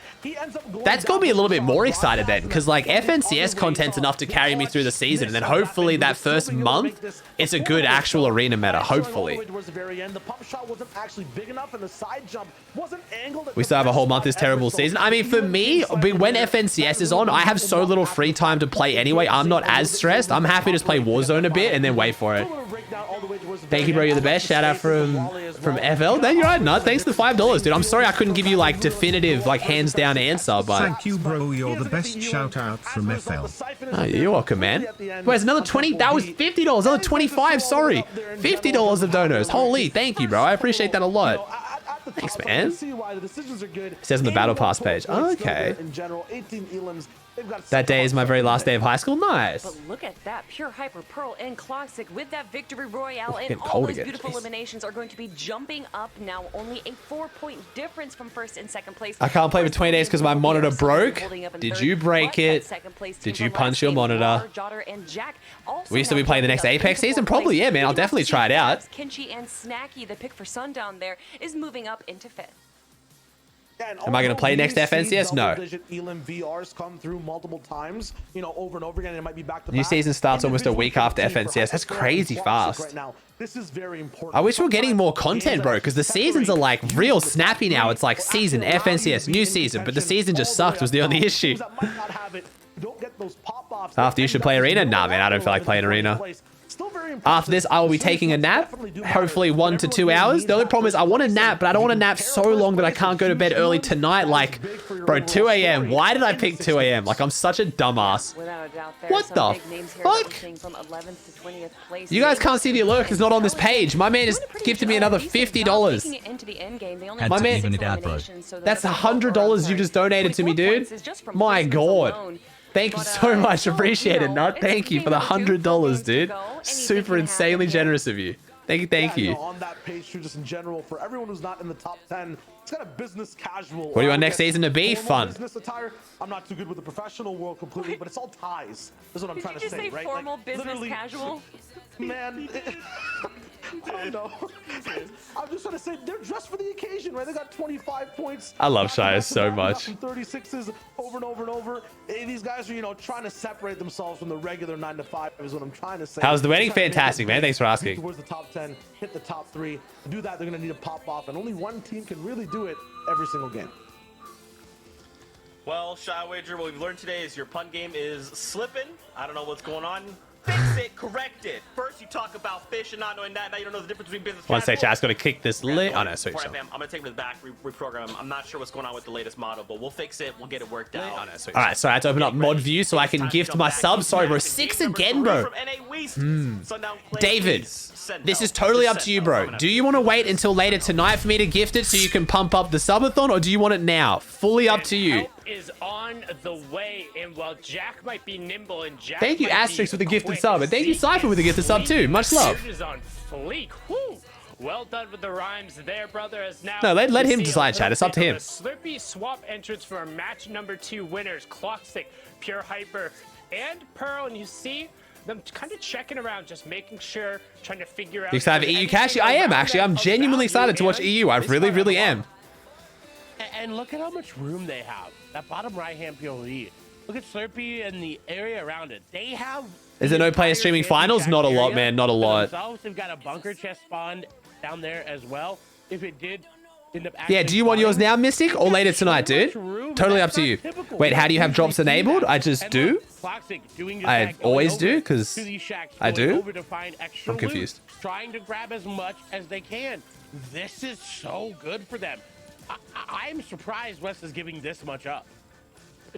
That's got me a little bit more excited then, because like FNCS content's enough to carry me through the season, and then hopefully that first month it's a good actual arena meta, hopefully. We still have a whole month this terrible season. I mean, for me, when FNCS is on, I have so little free time to play anyway. I'm not as stressed. I'm happy to just play Warzone a bit and then wait for it. Thank you, bro. You're the best. Shout out from FL. Then you're right, Nut. Thanks for the $5, dude. I'm sorry I couldn't give you like definitive, like hands down answer, but thank you, bro. You're the best. Shout out from FL. Oh, you're welcome, man. Where's another 20? That was $50. Another 25. Sorry, $50 of donos. Holy, thank you, bro. I appreciate that a lot. Thanks, man. It says on the battle pass page. Oh, okay. That day is my very last day of high school. Nice. But look at that. Pure Hyper, Pearl, and Cloxic with that victory royale, and all those beautiful eliminations are going to be jumping up now. Only a 4-point difference from first and second place. I can't play for 20 days because my monitor broke. Did you break it? Did you punch your monitor? Will you still be playing the next Apex season? Probably, yeah, man. I'll definitely try it out. Kenshi and Snacky, the pick for Sundown there, is moving up into 5th. Am I going to play next FNCS? No. Elim VRs come through multiple times, you know, over and over again. It might be back to New season starts almost a week after FNCS. That's crazy fast. This is very important. I wish we were getting more content, bro, because the seasons are like real snappy now. It's like season, FNCS, new season, but the season just sucked was the only issue. After you should play Arena? Nah, man, I don't feel like playing Arena. After this, I will be taking a nap, hopefully 1 to 2 hours. The only problem is I want to nap, but I don't want to nap so long that I can't go to bed early tonight. Like, bro, 2 a.m. Why did I pick 2 a.m.? Like, I'm such a dumbass. What the fuck? You guys can't see the alert because it's not on this page. My man just gifted me another $50. Had My to man- even it out, bro. That's $100 you just donated to me, dude. My God. Thank you so much. Appreciate it, Nut. Thank you for the $100, dude. Super insanely generous of you. Thank you, thank Yeah, you. on that page too, just in general, for everyone who's not in the top 10, it's kind of business casual. What do you want next season to be? Formal Fun. Business attire. I'm not too good with the professional world completely, but it's all ties. That's what I'm trying Did to you say, say right? formal Like, business literally- casual? Man, I don't know. I'm just trying to say they're dressed for the occasion, right? They got 25 points. I love back to Shia back to so back, got much. some 36s over and over and over. These guys are, trying to separate themselves from the regular 9 to 5 is what I'm trying to say. How's the wedding? They're trying to make Fantastic, it man. big, Thanks for asking. get towards the top 10, hit the top 3. To do that, they're going to need to pop off, and only one team can really do it every single game. Well, Shy Wager, what we've learned today is your punt game is slipping. I don't know what's going on. Fix it, correct it. First, you talk about fish and not knowing that. Now you don't know the difference between business. One sec, casual. chat's got to kick this lit. Oh, no, sorry. Before I bam, I'm going to take him to the back, reprogram him. I'm not sure what's going on with the latest model, but we'll fix it. We'll get it worked out. All right, so I had to open up mod view so I can gift my subs. Sorry, bro. 6 again, bro. David, this is totally up to you, bro. Do you want to wait until later tonight for me to gift it so you can pump up the subathon, or do you want it now? Fully up to you. Help is on the way, and while Jack might be nimble and Jack Thank you, might be Asterix, with the gifted quick, sub, and thank you, Zeke Cypher, with the is gifted sub, too. Much fleek. love. Surge is on fleek. Whew. Well done with the rhymes there, brother. As now No, let we him see decide, a chat. It's up to little him. bit of a Slurpee swap entrance for our match number 2 winners, Clockstick, Pure Hyper, and Pearl. And you see them kind of checking around, just making sure, trying to figure out. You excited for EU Cash? I am, actually. I'm genuinely excited to watch EU. I really, really am. And look at how much room they have. That bottom right-hand POV. Look at Slurpee and the area around it. They have... Is there no player streaming finals? Not a lot, man. Not a lot. They've got a bunker chest spawned down there as well. If it did end up Yeah, do you want yours now, Mystic, or later tonight, dude? Totally up to you. Wait, how do you have drops enabled? I just do? I always do, because I do? I'm confused. Trying to grab as much as they can. This is so good for them. I'm surprised West is giving this much up.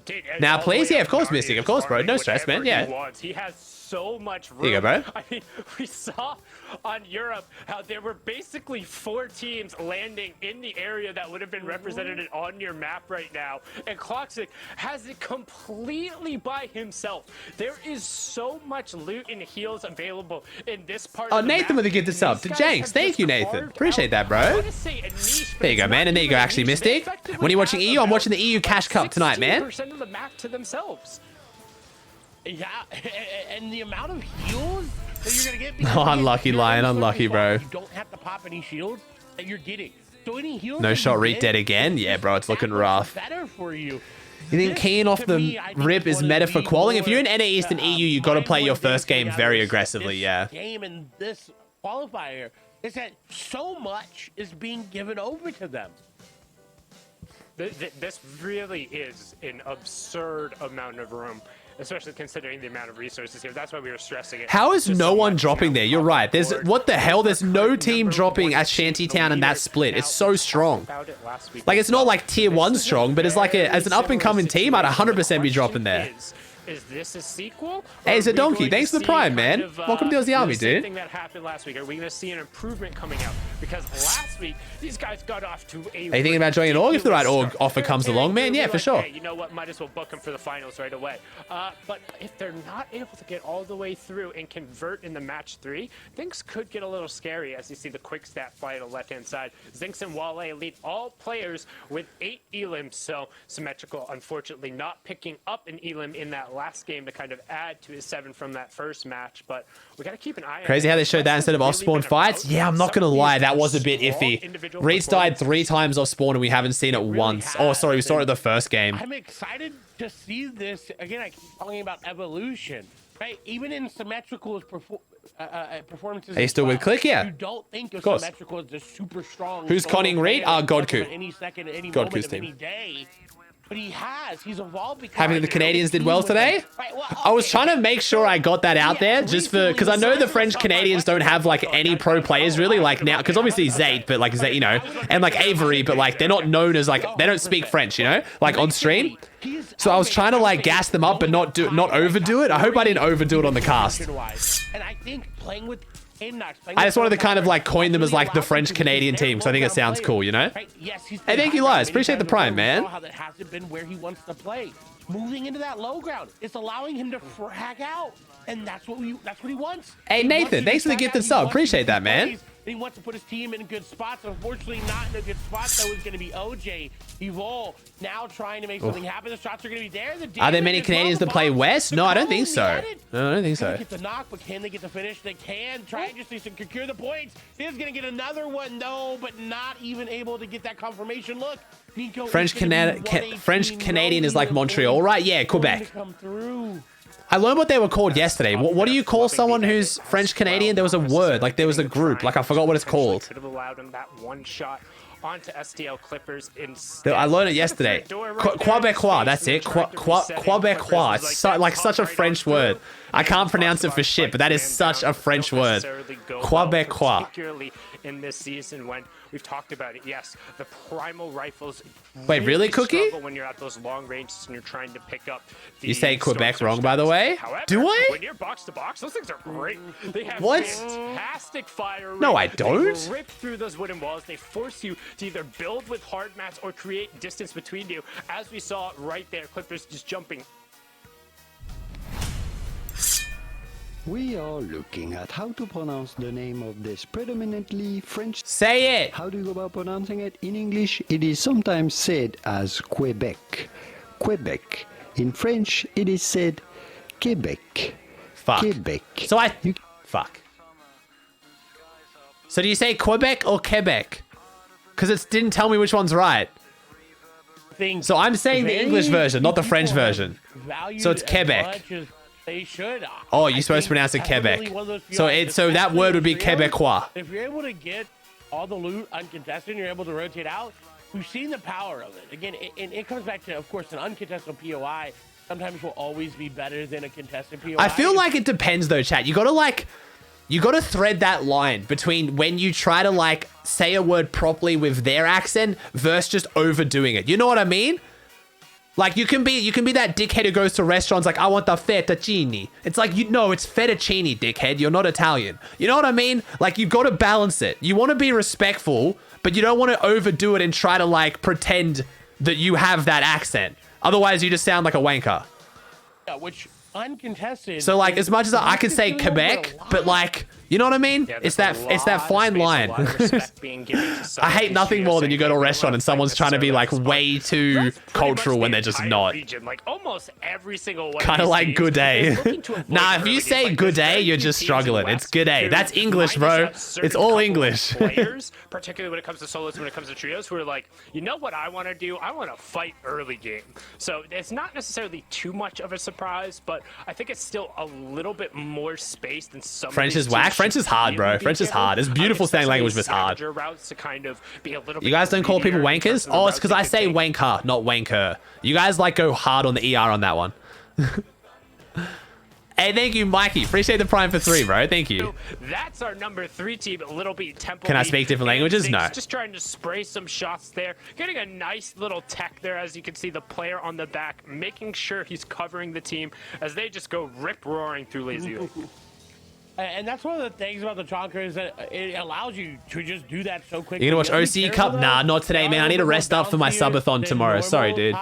Dude, Now, all the please? way Yeah, up of course, Guardian Mystic. Of is course, bro. farming No stress, man. whatever he Yeah. wants. He has so much room. Here you go, bro. I mean, we saw on Europe how there were basically 4 teams landing in the area that would have been represented on your map right now. And Clockstick has it completely by himself. There is so much loot and heals available in this part Oh, of the Nathan map. with a gifted sub. These guys Jenks, have thank just you, Nathan. carved Appreciate out, that, bro. I wanna say a niche, but There you it's go, man. not And there you go, even a actually, niche. They Mystic. effectively When are you watching have EU? I'm about watching the EU Cash Cup tonight, man. 16% of the map to themselves. Yeah, and the amount of heals that you're gonna get. Oh, unlucky, Lion. Unlucky, bro. You don't have to pop any shields that you're getting. So any heals No that shot you Reek get, dead again? Yeah, bro, it's looking that looks rough. Better for you. You think keying off To the me, I think rip it's is one meta of for the qualling? If you're in more, NA East and EU, you got to play your first game very aggressively, yeah. Game and this qualifier is that so much is being given over to them. This really is an absurd amount of room, especially considering the amount of resources here. That's why we were stressing it. How is Just no so one much dropping now there? You're up right. There's board. what the hell? There's no Current team number dropping one at seed Shantytown and that leaders. split. It's Now, so we talked strong. about it last week Like, as it's not well. like tier This 1 is a strong, but it's like very as an up and coming similar team, I'd situation. 100% be The dropping there. question is this a sequel? Hey, or it's a are we donkey. going Thanks to for the see prime, kind man. of, Welcome to the army, the same dude. thing that happened last week? Are we going to see an improvement coming out? Because last week these guys got off to a. Are you thinking about joining org if the right org ridiculous offer start. comes And along, man? they're Yeah, for like, sure. Hey, you know what? Might as well book them for the finals right away. But if they're not able to get all the way through and convert in the match 3, things could get a little scary as you see the quick stat fly to the left-hand side. Zinx and Wale lead all players with 8 elims, so Symmetrical unfortunately not picking up an elim in that last game to kind of add to his 7 from that first match, but we got to keep an eye on Crazy it. how they showed that West instead of has off spawn really been fights. about Yeah, I'm not some gonna of lie, these that was a bit strong iffy. individual Reach died performances. 3 times off spawn and we haven't seen it really once. Oh, has, sorry, we saw it and the first game. I'm excited to see this. Again, I keep talking about evolution, right? Even in Symmetrical's performances. Are you as still with well, Click? Yeah. You don't think of course. Symmetrical as the super strong. Who's solo conning Reed? player Godku. at any second, any Godku's moment of team. any day. but he's evolved. Having the Canadians did well today. Right, well, I was okay, trying to make sure I got that out there just for, because I know the French Canadians don't have like any pro players really like now, because obviously Zayt, but like Zayt, you know, and like Avery, but like they're not known as like, they don't speak French, you know, like on stream. So I was trying to like gas them up but not overdo it. I hope I didn't overdo it on the cast. And I think playing with I just wanted to kind of like coin them as like the French Canadian team, so I think it sounds cool, you know? Hey, thank you, Lies. Appreciate the prime, man. How that hasn't been where he wants to play. Moving into that low ground, it's allowing him to frag out, and that's what he wants. Hey, Nathan, thanks for the gifted sub. Appreciate that, man. He wants to put his team in good spots. Unfortunately, not in a good spot, though, is going to be OJ. Evol now trying to make something happen. The shots are going to be there. Are there many Canadians that play West? No, I don't think so. No, I don't think so. They get the knock, but can they get the finish? They can. Try just to secure the points. He's going to get another one, though, but not even able to get that confirmation. Look, Nico French Canadian is like Montreal, right? Yeah, Quebec. I learned what they were called yesterday. What do you call someone who's French Canadian? There was a word, like there was a group, like I forgot what it's called. Could have allowed him that one shot onto STL Clippers instead. I learned it yesterday. Quebecois, that's it. Quebecois. It's like such a French word. I can't pronounce it for shit, but that is such a French word. Quebecois. Particularly in this season when we've talked about it. Yes, the primal rifles. Wait, really, Cookie? When you're at those long ranges and you're trying to pick up. You say Quebec wrong, by the way? However, do I? When you're box to box, those things are great. They have what? Fantastic fire rate. No, I don't. They rip through those wooden walls. They force you to either build with hard mats or create distance between you, as we saw right there. Clippers just jumping. We are looking at how to pronounce the name of this predominantly French. Say it! How do you go about pronouncing it? In English, it is sometimes said as Quebec. Quebec. In French, it is said Quebec. Fuck. Quebec. So fuck. So do you say Quebec or Quebec? Because it didn't tell me which one's right. So I'm saying the English version, not the French version. So it's Quebec. They should. Oh, you're supposed to pronounce it Quebec. So that word would be Quebecois. If you're able to get all the loot uncontested and you're able to rotate out, we've seen the power of it. Again, it comes back to, of course, an uncontested POI sometimes will always be better than a contested POI. I feel like it depends though, chat. You gotta thread that line between when you try to like say a word properly with their accent versus just overdoing it. You know what I mean? Like you can be that dickhead who goes to restaurants like, I want the fettuccine. It's like, it's fettuccine, dickhead. You're not Italian. You know what I mean? Like you've got to balance it. You want to be respectful, but you don't want to overdo it and try to like pretend that you have that accent. Otherwise you just sound like a wanker. Yeah, which uncontested. So like as much as I could say Quebec, but like, you know what I mean? Yeah, it's that fine line. I hate nothing more than you go to a restaurant and someone's trying to be like way too cultural when they're just not. Like almost every single one. Kind of like good day. Nah, if you say good day, you're just struggling. It's good day. That's English, bro. It's all English. Players, particularly when it comes to solos, when it comes to trios, who are like, you know what I want to do? I want to fight early game. So it's not necessarily too much of a surprise, but I think it's still a little bit more space than some. French is whack. French is hard, bro. French is hard. It's beautiful saying language, but it's hard. You guys don't call people wankers? Oh, it's because I say wanker, not wanker. You guys like go hard on the ER on that one. Hey, thank you, Mikey. Appreciate the prime for 3, bro. Thank you. That's our number 3 team, Little Beat Temple. Can I speak different languages? No. Just trying to spray some shots there. Getting a nice little tech there, as you can see the player on the back, making sure he's covering the team as they just go rip-roaring through Lazy. And that's one of the things about the Chonker is that it allows you to just do that so quickly. You gonna watch OC Cup? Nah, not today, man. I need to rest up for my subathon tomorrow. Sorry, dude.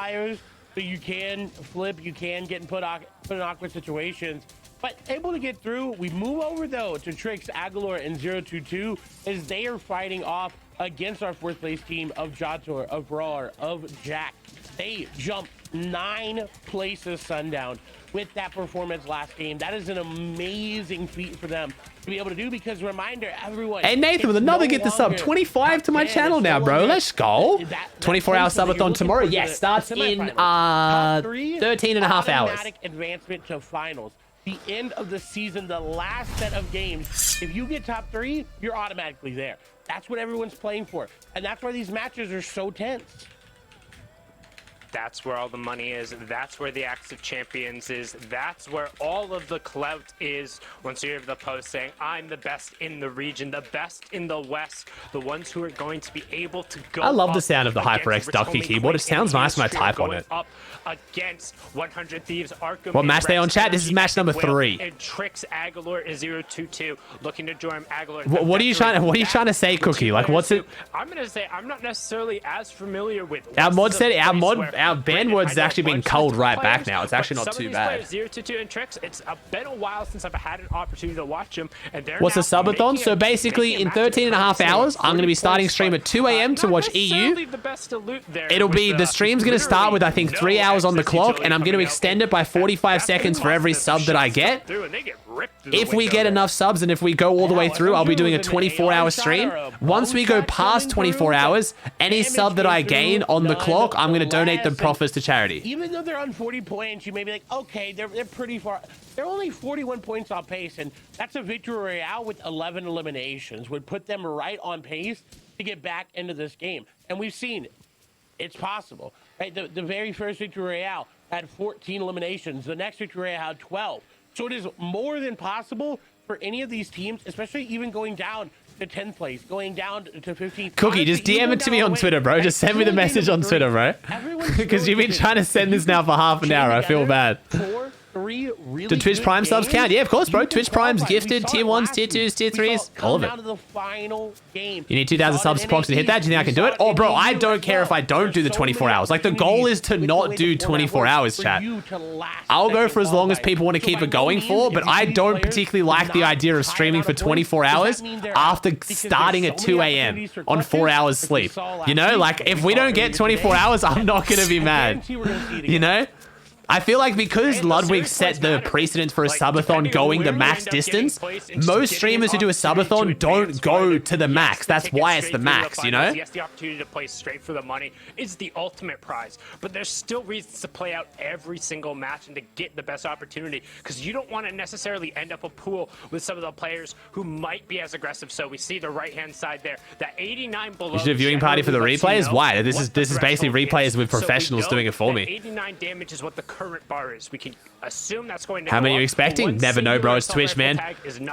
But you can flip, you can get put in awkward situations. But able to get through. We move over, though, to Trix, Aguilar, and 022 as they are fighting off against our 4th place team of Jator, of Brawler, of Jack. They jumped 9 places Sundown with that performance last game. That is an amazing feat for them to be able to do, because reminder, everyone. Hey, Nathan, with another get this up. 25 to my channel now, bro. Let's go. 24-hour subathon tomorrow. Yes, starts in 13 and a half hours. Automatic advancement to finals. The end of the season, the last set of games. If you get top 3, you're automatically there. That's what everyone's playing for. And that's why these matches are so tense. That's where all the money is. That's where the active champions is. That's where all of the clout is. Once you hear the post saying, I'm the best in the region, the best in the West, the ones who are going to be able to go. I love the sound of the HyperX Ducky keyboard. It sounds nice when I type on it. Up against 100 Thieves, Arkham. What match they on, chat? This is match number 3. And Trix Aguilar is 0-2-2, looking to join Aguilar. What are you trying to say, Cookie? Like, what's it? I'm gonna say I'm not necessarily as familiar with. Our mod said our ban word's actually been culled right back now. It's actually not too bad. 0-2-2 and Trix. It's been a while since I've had an opportunity to watch them, and they're. What's a subathon? So basically, in 13.5 hours, I'm going to be starting stream at 2 a.m. to watch EU. It'll be the stream's going to start with I think 3 hours on the clock, and I'm going to extend it by 45 seconds for every sub that I get. If we get enough subs and if we go all the way through, I'll be doing a 24-hour stream. Once we go past 24 hours, any sub that I gain on the clock, I'm going to donate the profits to charity. Even though they're on 40 points, you may be like, okay, they're pretty far. They're only 41 points on pace, and that's a victory royale with 11 eliminations. Would put them right on pace to get back into this game. And we've seen it's possible. Right? The very first victory royale had 14 eliminations. The next victory royale had 12. So it is more than possible for any of these teams, especially even going down to 10th place, going down to 15th. Cookie, just DM it to me on Twitter, bro. Just send me the message on Twitter, bro. Because you've been trying to send this now for half an hour. I feel bad. Do Twitch Prime subs count? Yeah, of course, bro. Twitch Prime's gifted, tier 1s, tier 2s, tier 3s, all of it. You need 2,000 subs to proxy to hit that? Do you think I can do it? Oh, bro, I don't care if I don't do the 24 hours. Like, the goal is to not do 24 hours, chat. I'll go for as long as people want to keep it going for, but I don't particularly like the idea of streaming for 24 hours after starting at 2 a.m. on 4 hours sleep. You know, like, if we don't get 24 hours, I'm not going to be mad. You know? I feel like because Ludwig set the precedent for a subathon going the max distance, most streamers who do a subathon don't go to the max. That's why it's the max, you know? Yes, the opportunity to play straight for the money is the ultimate prize, but there's still reasons to play out every single match and to get the best opportunity, because you don't want to necessarily end up a pool with some of the players who might be as aggressive. So we see the right-hand side there, that 89 below. You should do a viewing party for the replays? Why? This is basically replays with professionals doing it for me. 89 damage is what the current bar is. We can assume that's going to. How many are you expecting? Never know, bro. It's Twitch, man.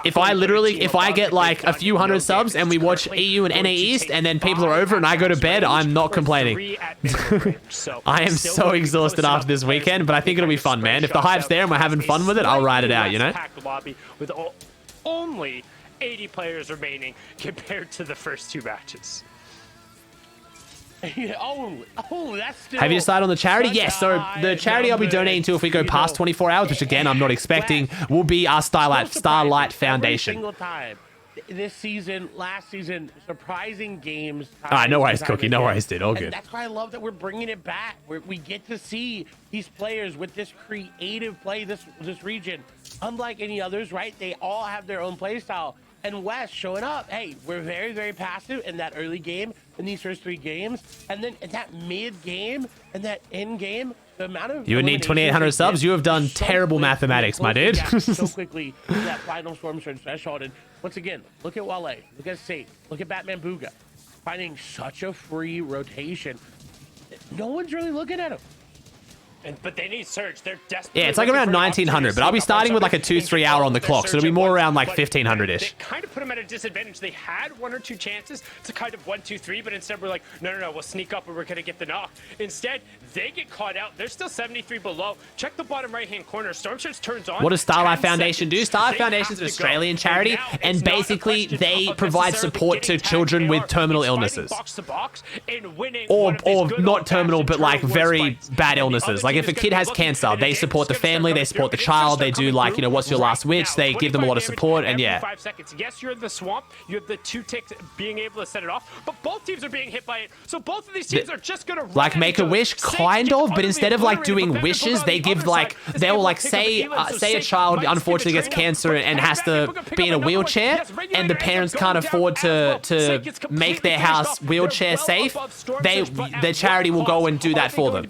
If I get like a few hundred subs and we watch EU and NA East and then people are over and I go to bed, I'm not complaining. I am so exhausted after this weekend, but I think it'll be fun, man. If the hype's there and we're having fun with it, I'll ride it out, you know? With only 80 players remaining compared to the first 2 matches. That's still. Have you decided on the charity? Yes. So the charity I'll be donating to if we go past 24 hours, which again I'm not expecting, will be our Starlight Foundation. Every single time. This season, last season, surprising games. No worries, Cookie. No worries, dude. All good. And that's why I love that we're bringing it back. We get to see these players with this creative play, this region. Unlike any others, right? They all have their own play style. And West showing up. Hey, we're very, very passive in that early game, in these first 3 games. And then in that mid game and that end game, the amount of. You would need 2,800 subs. You have done terrible mathematics, my dude. So quickly to that final Storm Surge threshold. And once again, look at Wale, look at Sate, look at Batman Booga, finding such a free rotation. No one's really looking at him. But they need Surge. They're desperate. Yeah, it's like around 1,900, but I'll be starting with like a 2-3 hour on the clock, so it'll be more around like 1,500-ish. They kind of put them at a disadvantage. They had 1 or 2 chances to kind of 1, 2, 3, but instead we're like, no, we'll sneak up and we're going to get the knock. Instead, they get caught out. They're still 73 below. Check the bottom right-hand corner. Storm Surge turns on. What does Starlight Foundation do? Starlight Foundation is an Australian charity, and basically they provide support to children with terminal illnesses. Or not terminal, but like very bad illnesses. Like if a kid has cancer, they support the family, they support the child, they do like, you know, what's your last wish? They give them a lot of support, and yeah. 5 seconds. Yes, you're in the swamp. You have the 2 ticks being able to set it off, but both teams are being hit by it. So both of these teams are just gonna like make a wish, kind of, but instead of like doing wishes, they give like they will like say a child unfortunately gets cancer and has to be in a wheelchair, and the parents can't afford to make their house wheelchair safe. The charity will go and do that for them.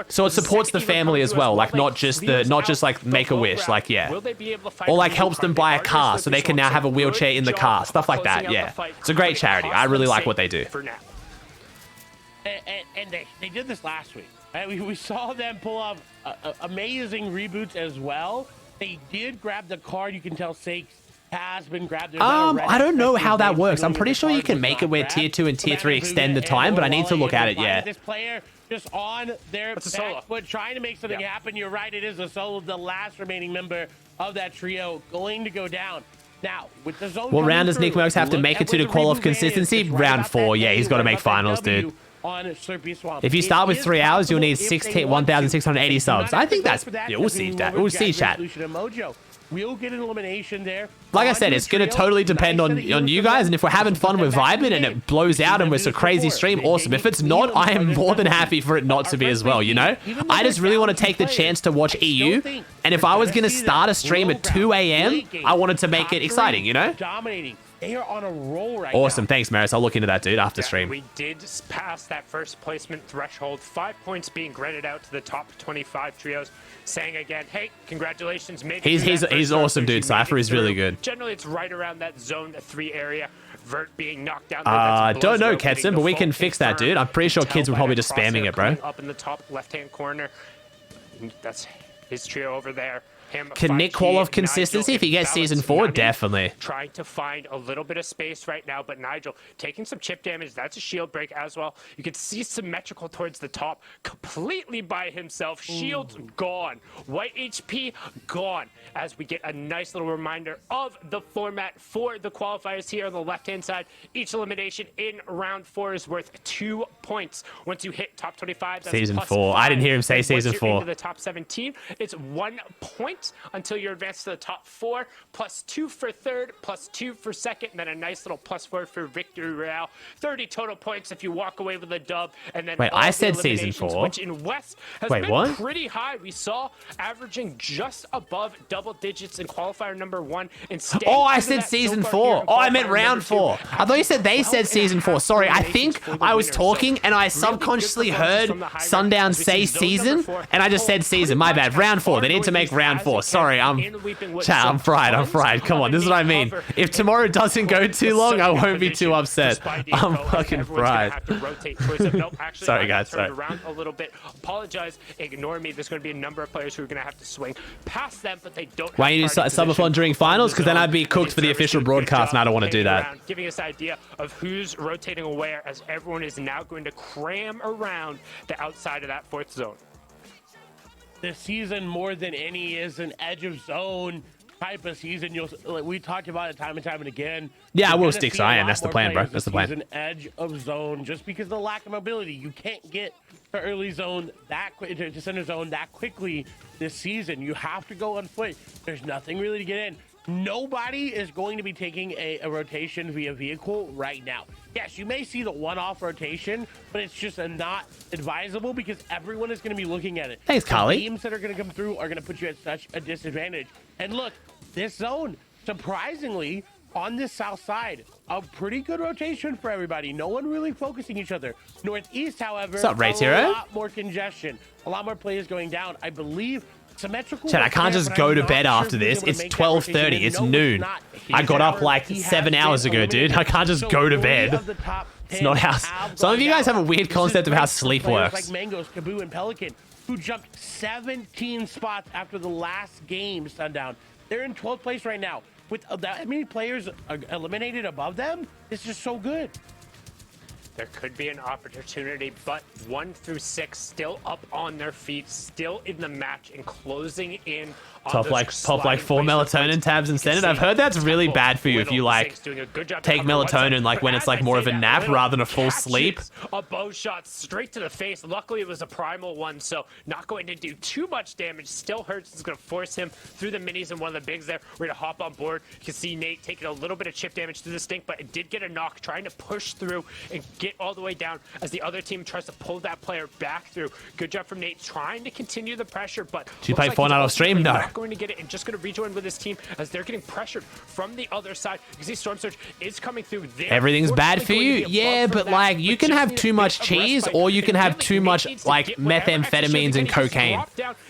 So it supports the family as well, like not just like make a wish, like yeah, or like helps them buy a car so they can now have a wheelchair in the car, stuff like that. Yeah, it's a great charity. I really like what they do. And they did this last week. And we saw them pull off amazing reboots as well. They did grab the card. You can tell Sake has been grabbed. I don't know how that works. I'm pretty sure you can make it where tier 2 and tier 3 extend the time, but I need to look at it yet. This player just on their back foot trying to make something happen. You're right, it is a solo. The last remaining member of that trio going to go down. Now, with the zone what round does through, Nick Mercs have to make it to call off consistency? Round 4. Yeah, he's got to make finals, dude. On Slurpee Swamp. If you start with 3 hours, you'll need 1,680 subs. I think that's... Yeah, we'll see that. We'll see, chat. We'll get an elimination there. Like I said, it's going to totally depend on you guys, and if we're having fun, we're vibing, and it blows out and it's a crazy stream, awesome. If it's not, I am more than happy for it not to be as well, you know? I just really want to take the chance to watch EU, and if I was going to start a stream at 2 a.m., I wanted to make it exciting, you know? Dominating. They are on a roll right Awesome. Thanks, Maris. I'll look into that, dude, after stream. We did pass that first placement threshold. 5 points being granted out to the top 25 trios. Saying again, hey, congratulations. He's awesome, dude. Cypher is really good. Generally, it's right around that zone 3 area. Vert being knocked down. Don't know, Ketson, but we can fix that, dude. I'm pretty sure kids were probably just spamming it, bro. Up in the top left-hand corner. That's his trio over there. Can Nick call off consistency if he gets season 4? Definitely. Trying to find a little bit of space right now, but Nigel taking some chip damage. That's a shield break as well. You can see symmetrical towards the top, completely by himself. Shields gone. White HP gone. As we get a nice little reminder of the format for the qualifiers here on the left-hand side. Each elimination in round 4 is worth 2 points. Once you hit top 25, that's season plus 4. 5. I didn't hear him say And season once you're 4. into the top 17, it's 1 point until you're advanced to the top 4, plus 2 for third, plus 2 for second, and then a nice little plus 4 for victory royale. 30 total points if you walk away with a dub, and then wait, I said season 4, which in West has been pretty high. We saw averaging just above double digits in qualifier number 1. And I said season 4. Oh, I meant round 4. I thought you said they said season 4. Sorry, I think I was talking and I subconsciously heard Sundown say season, and I just said season. My bad. Round 4. They need to make round 4. Sorry, I'm fried. Come on, this is what I mean. If tomorrow doesn't go too long, I won't be too upset. I'm fucking fried. Sorry, guys. Sorry. Around a little bit. Apologize. Ignore me. There's going to be a number of players who are going to have to swing past them, but they don't. Why you do subathon during finals? Because then I'd be cooked for the official broadcast, and I don't want to do that. Giving us an idea of who's rotating away, as everyone is now going to cram around the outside of that 4th zone. This season, more than any, is an edge of zone type of season. We talked about it time and time and again. Yeah, I will stick to Iron. That's the plan, bro. That's the plan. An edge of zone just because of the lack of mobility. You can't get to early zone that quick, to center zone that quickly this season. You have to go on foot. There's nothing really to get in. Nobody is going to be taking a rotation via vehicle right now. Yes, you may see the one-off rotation, but it's just not advisable because everyone is going to be looking at it. Thanks, Kali. The teams that are going to come through are going to put you at such a disadvantage. And look, this zone, surprisingly, on this south side, a pretty good rotation for everybody. No one really focusing each other. Northeast, however, what's up, Ray a Tiro? lot more congestion. A lot more players going down. I believe symmetrical. Chat, I can't just go to bed after this. It's 12:30. It's noon. I got up like 7 hours ago, dude. I can't just go to bed. It's not how... Some of you guys have a weird concept of how sleep works. Like Mangoes, Kaboo, and Pelican, who jumped 17 spots after the last game, Sundown. They're in 12th place right now. With that many players eliminated above them, it's just so good. There could be an opportunity, but 1 through 6 still up on their feet, still in the match and closing in. Pop like 4 melatonin tabs and send it. I've heard that's really bad for you if you like take melatonin like when it's like more of a nap rather than a full sleep. A bow shot straight to the face. Luckily it was a primal one, so not going to do too much damage. Still hurts. It's going to force him through the minis and one of the bigs there. We're going to hop on board. You can see Nate taking a little bit of chip damage through the stink, but it did get a knock, trying to push through and get all the way down as the other team tries to pull that player back through. Good job from Nate trying to continue the pressure, but did you play Fortnite off stream? No. Not going to get it and just going to rejoin with his team as they're getting pressured from the other side. You can see Storm Surge is coming through there. Everything's bad for you? Yeah, but like you can have too much cheese or you can have too much like methamphetamines and cocaine.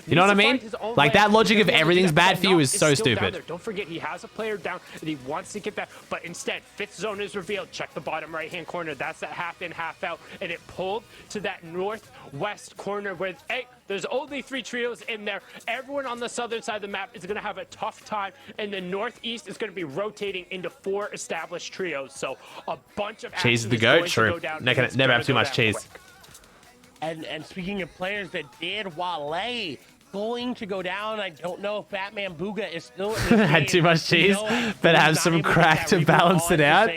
You know what I mean? Like that logic of everything's bad for you is so stupid. Don't forget he has a player down and he wants to get that, but instead 5th zone is revealed. Check the bottom right hand corner. That's that half in, half out, and it pulled to that northwest corner where, hey, there's only 3 trios in there. Everyone on the southern side of the map is going to have a tough time, and the northeast is going to be rotating into 4 established trios. So a bunch of Cheese is the goat. True. Never have too much cheese. Quick. And speaking of players that did, Wale going to go down. I don't know if Batman Booga is still in the Had too much cheese, but have some crack to balance it out.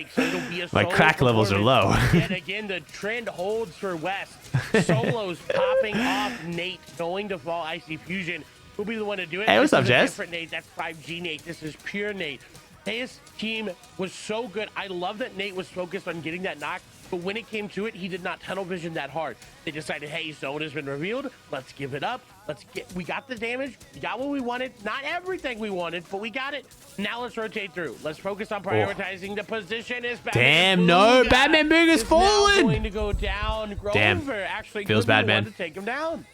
My crack levels are low. And again, the trend holds for West. Solos popping off. Nate going to fall. Icy Fusion will be the one to do it. Hey, what's up, Jess? Different Nate. That's 5G Nate. This is pure Nate. His team was so good. I love that Nate was focused on getting that knock, but when it came to it, he did not tunnel vision that hard. They decided, hey, zone has been revealed. Let's give it up. We got the damage. We got what we wanted. Not everything we wanted, but we got it. Now let's rotate through. Let's focus on prioritizing the position. Is Damn, no. Batman Booga's fallen. Going to go down. Grover Damn. actually Feels bad, man. To take him down.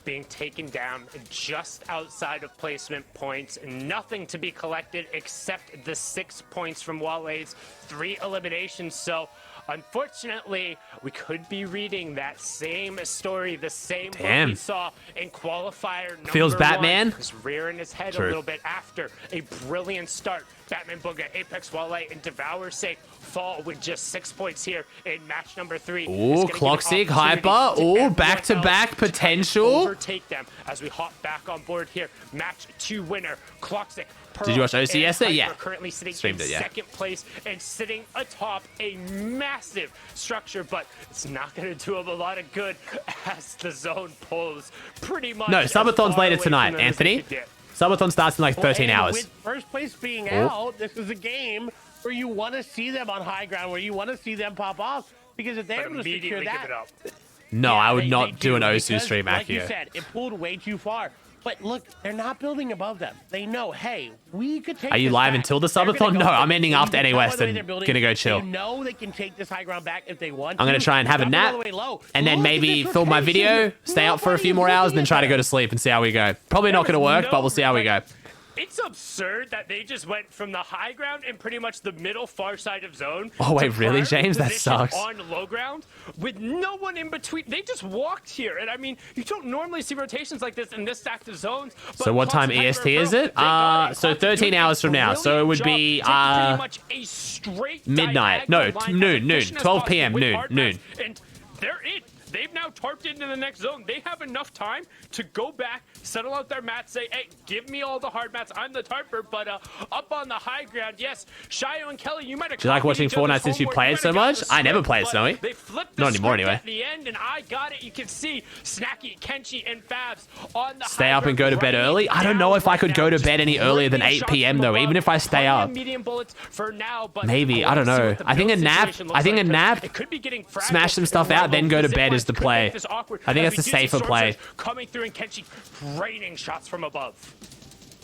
Being taken down just outside of placement points. Nothing to be collected except the 6 points from Wale's 3 eliminations. So unfortunately, we could be reading that same story, the same one we saw in qualifier number Feels Batman. 1. He's rearing his head True. a little bit after a brilliant start. Batman Booga, Apex Wale, and Devour Sake fall with just 6 points here in match number 3. Ooh, Clockstick, Hyper. Ooh, back-to-back potential. Overtake them as we hop back on board here. Match 2 winner, Clockstick. Did you watch OC yesterday? Yeah. Currently sitting Streamed in it, yeah. second place and sitting atop a massive structure, but it's not going to do him a lot of good as the zone pulls pretty much. No, Subathon's later tonight, Anthony. Anthony. Subathon starts in like 13 hours. With first place being out, this is a game where you want to see them on high ground, where you want to see them pop off, because if they're able to secure that, No, I would not do an because, Osu stream, like you Akio. said, it pulled way too far. But look, they're not building above them. They know, hey, we could take Are you this live back. until the They're gonna Subathon? go No, for I'm it. ending after They NA West know and they're building. gonna go chill. They know they can take this high ground back if they want. I'm gonna try and have a nap, and then maybe film my video, stay up for a few more hours, and then try to go to sleep and see how we go. Probably not gonna work, but we'll see how we go. It's absurd that they just went from the high ground and pretty much the middle far side of zone. Oh, wait, to really, prior James? That position sucks. On low ground with no one in between. They just walked here. And I mean, you don't normally see rotations like this in this stacked of zones. But So what time EST is it? So 13 hours from now. So it would be midnight. No, noon. 12 p.m. Noon. And they're in. They've now tarped into the next zone. They have enough time to go back, settle out their mats, say, hey, give me all the hard mats. I'm the tarper, but up on the high ground, yes, Shio and Kelly, you might have. Do you like watching Fortnite since you play it so much? I never play it, Snowy. They flipped the Not anymore, script anyway. At the end, and I got it. You can see Snacky, Kenshi, and Fabs on the Stay high up and go to bed ground early? I don't know if I could go to bed any earlier than 8 p.m. though, even if I stay up. Medium bullets for now, but Maybe, I don't wanna see know. what the I think a build nap, situation looks like, 'cause it could be getting fragile. smash some stuff out, then go to bed is the play. I think that's the safer play. Coming through and Kenshi raining shots from above.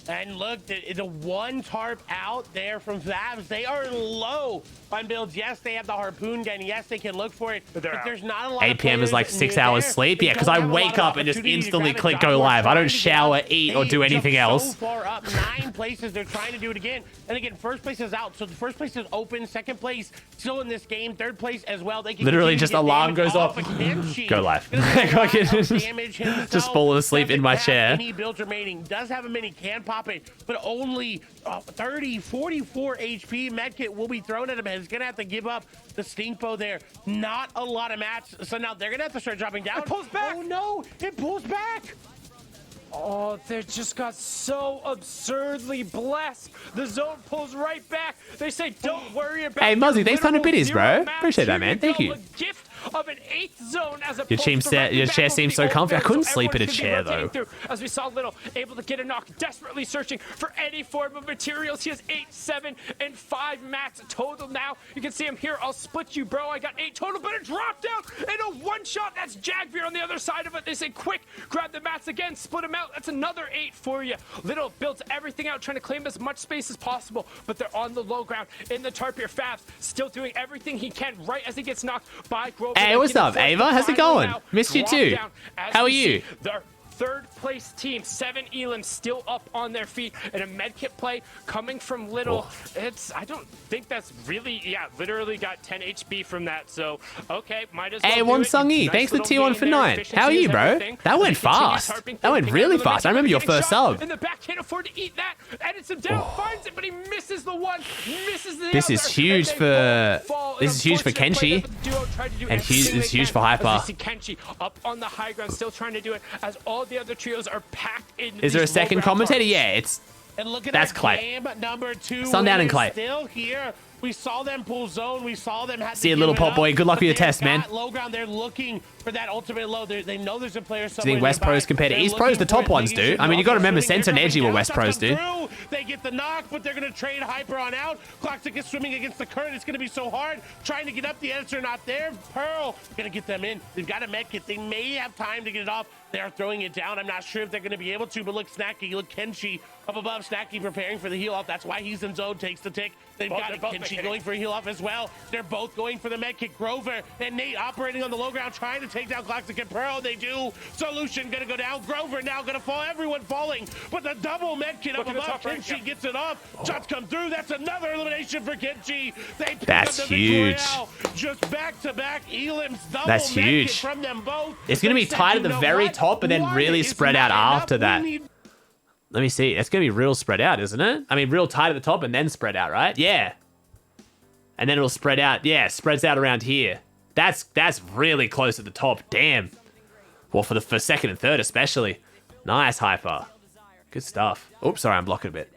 And look, the one tarp out there from Fabs. They are low on builds. Yes, they have the harpoon gun. Yes, they can look for it. But there's not a lot 8 of p.m. is players like 6 near hours there. sleep. They Yeah, because don't I have a lot wake of up and just opportunity to instantly grab a click shot. go live. I don't Trying to get shower, out. eat, or They do anything jumped else. So far up, 9 places. They're trying to do it again. And again, first place is out. So the first place is open. Second place still in this game. Third place as well. They can Literally continue just to get alarm damage goes off. of Kenshi. Go live. Gonna do a lot of damage himself. Just fall asleep in my Doesn't have chair. Any builds remaining. Does have a mini, can pop it, but only 30, 44 HP. Medkit will be thrown at him. He's gonna have to give up the Stinkbow there. Not a lot of mats. So now they're gonna have to start dropping down. It pulls back. Oh no! It pulls back. Oh, they just got so absurdly blessed. The zone pulls right back. They say, don't worry about Hey, Muzzy, thanks for 100 literal biddies, bro. zero maps. Appreciate that, Here man. Thank go. you. A gift of an 8th zone as it Your pulls team set- directly your back chair over seems the so comfy. I old couldn't field, so sleep in a everyone's gonna chair, be rotating though. through. As we saw Little able to get a knock, desperately searching for any form of materials. He has 8, 7, and 5 mats total now. You can see him here. I'll split you, bro. I got 8 total, but it dropped out in a one-shot. That's Jagbeer on the other side of it. They say, quick, grab the mats again, split them out. That's another 8 for you. Little builds everything out, trying to claim as much space as possible, but they're on the low ground in the tarp here. Fabs still doing everything he can right as he gets knocked by Grover. Hey, what's up, Ava? How's it going? Missed you too. How are you? Their third place team. 7 Elam still up on their feet, and a medkit play coming from Little. I don't think that's really, literally got 10 HP from that. So, okay, might as well. Hey, do One it. Sung Yi, Nice thanks for little T1 game for there. 9. Efficiency How are you, is bro? everything. That went He continues fast. harping, That went picking really up fast. I remember your getting first shot sub. in the back, can't afford to eat that. Edits him down, finds it, but he misses the one, misses the This other, is huge and they for fall. this is huge for Unfortunate play Kenshi, that the duo tried to do and everything it's they huge can for as we Hyper. see Kenshi up on the high ground, still trying to do it as all the other trios are packed in. Is there a these low second ground commentator? parts. Yeah, it's And look at That's that Clay. game number 2. Sundown and Clay. Still here. We saw them pull zone. We saw them have to See you, give little it pop up, boy. Good luck but with your they've test, man. got low ground. They're looking for that ultimate low. They know there's a player Do somewhere. you think West nearby. Pros compared to They're East Pros? The looking top for it, ones making do. sure I mean, you got to remember they're Sensor and coming Edgy were down. West Shots Pros, come dude. through. They get the knock, but they're going to trade Hyper on out. Clockstick is swimming against the current. It's going to be so hard. Trying to get up. The edits are not there. Pearl going to get them in. They've got a medkit. They may have time to get it off. They're throwing it down. I'm not sure if they're going to be able to, but look, Snacky, look, Kenshi up above. Snacky preparing for the heal off. That's why he's in zone. Takes the tick. They've got it. Kenshi going for a heal off as well. They're both going for the med kick. Grover and Nate operating on the low ground, trying to take down Clockstick and Pearl. They do. Solution going to go down. Grover now going to fall. Everyone falling, but the double med kit up Look at the above. top right, Kenshi gets it off. Shots come through. That's another elimination for Kenshi. They pick That's up the huge. Victory now. Just back to back. Elam's double That's med kit huge. from them both. It's going to They be said, tight "You at the know very what? top, but then One really is spread out not after enough. that. We need Let me see. It's going to be real spread out, isn't it? I mean, real tight at the top and then spread out, right? Yeah. And then it'll spread out. Yeah, spreads out around here. That's really close at the top. Damn. Well, for second and third especially. Nice, Hyper. Good stuff. Oops, sorry, I'm blocking a bit.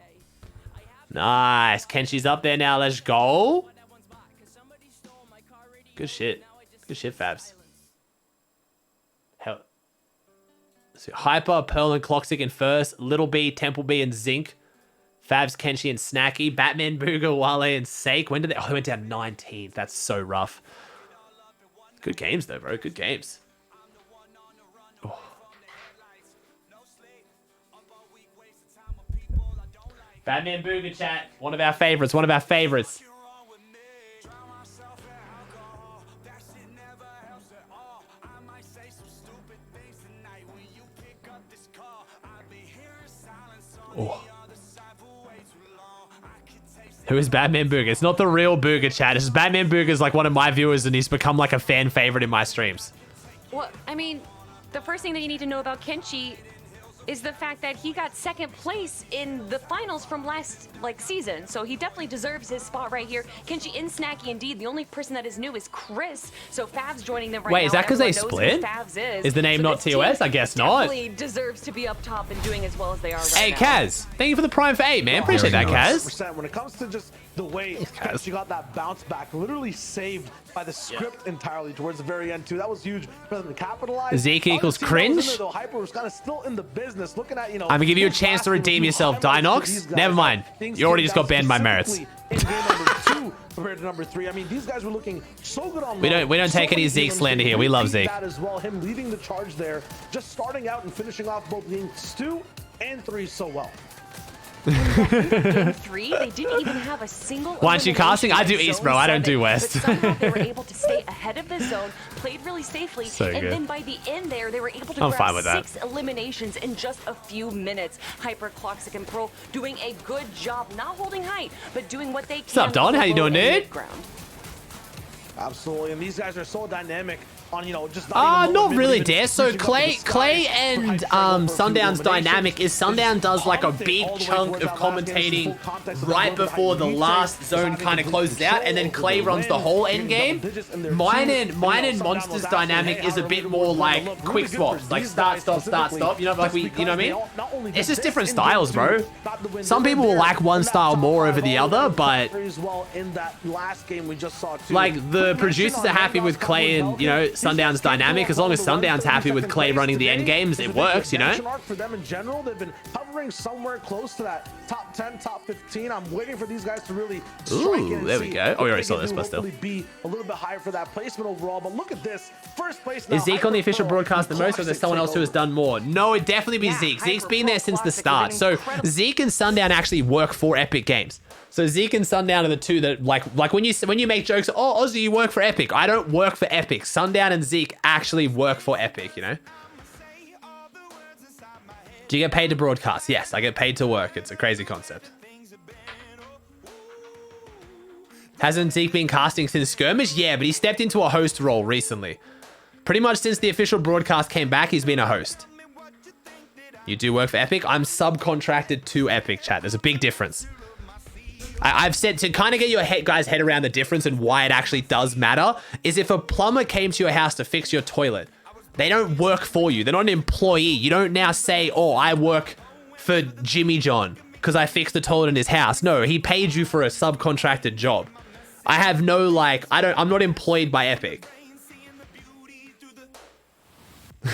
Nice. Kenshi's up there now. Let's go. Good shit. Good shit, Fabs. Hell. So Hyper, Pearl, and Clockstick in first. Little B, Temple B, and Zinc. Fabs, Kenshi, and Snacky. Batman, Booga, Wale, and Sake. When did they? Oh, they went down 19th. That's so rough. Good games, though, bro. Good games. Oh. Batman, Booga, chat. One of our favorites. One of our favorites. Oh. Who is Batman Booga? It's not the real Booga, chat. It's Batman Booga is like one of my viewers, and he's become like a fan favorite in my streams. Well, I mean, the first thing that you need to know about Kenshi is the fact that he got second place in the finals from last season, so he definitely deserves his spot right here. Kenshi and Snacky, indeed. The only person that is new is Chris, so Fav's joining them right now. Wait, is that because they Everyone knows who split? Favs Is the name So not this TOS? team I guess not. Definitely deserves to be up top and doing as well as they are right Hey, now. Kaz. Thank you for the Prime for 8, man. Appreciate that, Kaz. 100%. When it comes to just the way Kaz. she got that bounce back, literally saved by the script entirely towards the very end too. That was huge for them to capitalize. Zeke Other equals team that was in cringe? there, though, Hyper was kind of still in the business, looking at, I'm gonna give you a chance to redeem yourself, Dinox. Never mind. You already just got banned by Merits. In game number 2 compared to number 3. I mean, these guys were looking so good on We don't so take any many Zeke games, slander they here. We love repeat Zeke. that as well. Him leading the charge there, just starting out and finishing off both games 2 and 3 so well. Game 3, they didn't even have a single. Why aren't you casting? I do elimination in East, Zone bro. I don't 7, do West. But somehow they were able to stay ahead of the zone, played really safely, So and good. then by the end there, they were able to I'm grab fine with that. 6 eliminations in just a few minutes. Hyper, Clockstick, and Pearl doing a good job, not holding height, but doing what they can. What's up, Don? How you doing, dude? Absolutely, and these guys are so dynamic on, just Not really, Dare. So Clay and Sundown's dynamic is Sundown does like a big chunk of commentating right before the last zone kind of closes out, and then Clay runs the whole end game. Mine and Monster's dynamic is a bit more like quick swaps, like start, stop. You know, like you know what I mean? It's just different styles, bro. Some people will like one style more over the other, but like the producers are happy with Clay and Sundown's dynamic. As long as Sundown's happy with Clay running the end games, it works, you know? For them in general, they've been hovering somewhere close to that top 10, top 15. I'm waiting for these guys to really strike in and there we see go. Oh, we what already they saw can this, do, but still. hopefully be a little bit higher for that placement overall. But look at this. First place now, Is Zeke on the official Hyper broadcast the most, or is there someone else who has done more? No, it'd definitely be Zeke. Zeke's been there since the start. So Zeke and Sundown actually work for Epic Games. So Zeke and Sundown are the two that like when you make jokes, oh Ozzy, you work for Epic. I don't work for Epic. Sundown and Zeke actually work for Epic, you know? Do you get paid to broadcast? Yes, I get paid to work. It's a crazy concept. Hasn't Zeke been casting since Skirmish? Yeah, but he stepped into a host role recently. Pretty much since the official broadcast came back, he's been a host. You do work for Epic? I'm subcontracted to Epic, chat. There's a big difference. I've said to kind of get your guys' head around the difference and why it actually does matter is if a plumber came to your house to fix your toilet, they don't work for you. They're not an employee. You don't now say, oh, I work for Jimmy John because I fixed the toilet in his house. No, he paid you for a subcontracted job. I have no, like, I'm not employed by Epic.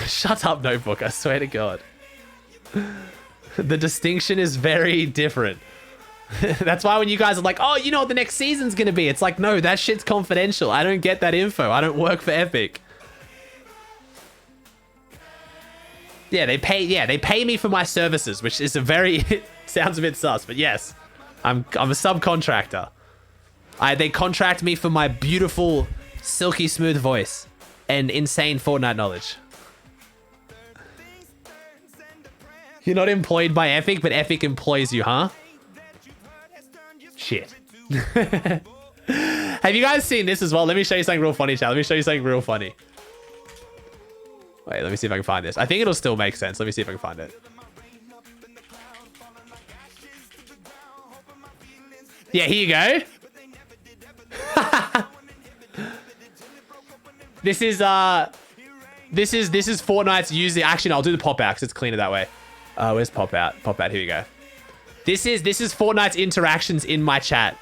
Shut up, Notebook. I swear to God. The distinction is very different. That's why when you guys are like, oh, you know what the next season's going to be. It's like, no, that shit's confidential. I don't get that info. I don't work for Epic. Yeah, they pay me for my services, which is a very, sounds a bit sus, but yes, I'm a subcontractor. They contract me for my beautiful, silky smooth voice and insane Fortnite knowledge. You're not employed by Epic, but Epic employs you, huh? Shit. Have you guys seen this as well? Let me show you something real funny, chat. Let me show you something real funny. Wait, let me see if I can find this. I think it'll still make sense. Let me see if I can find it. Yeah, here you go. This is Fortnite's using. Actually, no, I'll do the pop out because it's cleaner that way. Where's pop out? Pop out. Here you go. This is Fortnite's interactions in my chat.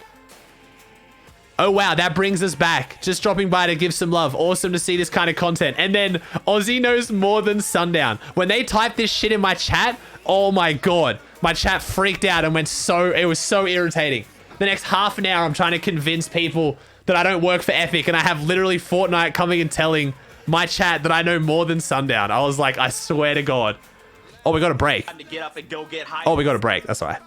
Oh wow, that brings us back. Just dropping by to give some love. Awesome to see this kind of content. And then Aussie knows more than Sundown. When they typed this shit in my chat, oh my God, my chat freaked out and it was so irritating. The next half an hour, I'm trying to convince people that I don't work for Epic, and I have literally Fortnite coming and telling my chat that I know more than Sundown. I was like, I swear to God. Oh, we got a break. Oh, we got a break. That's all right.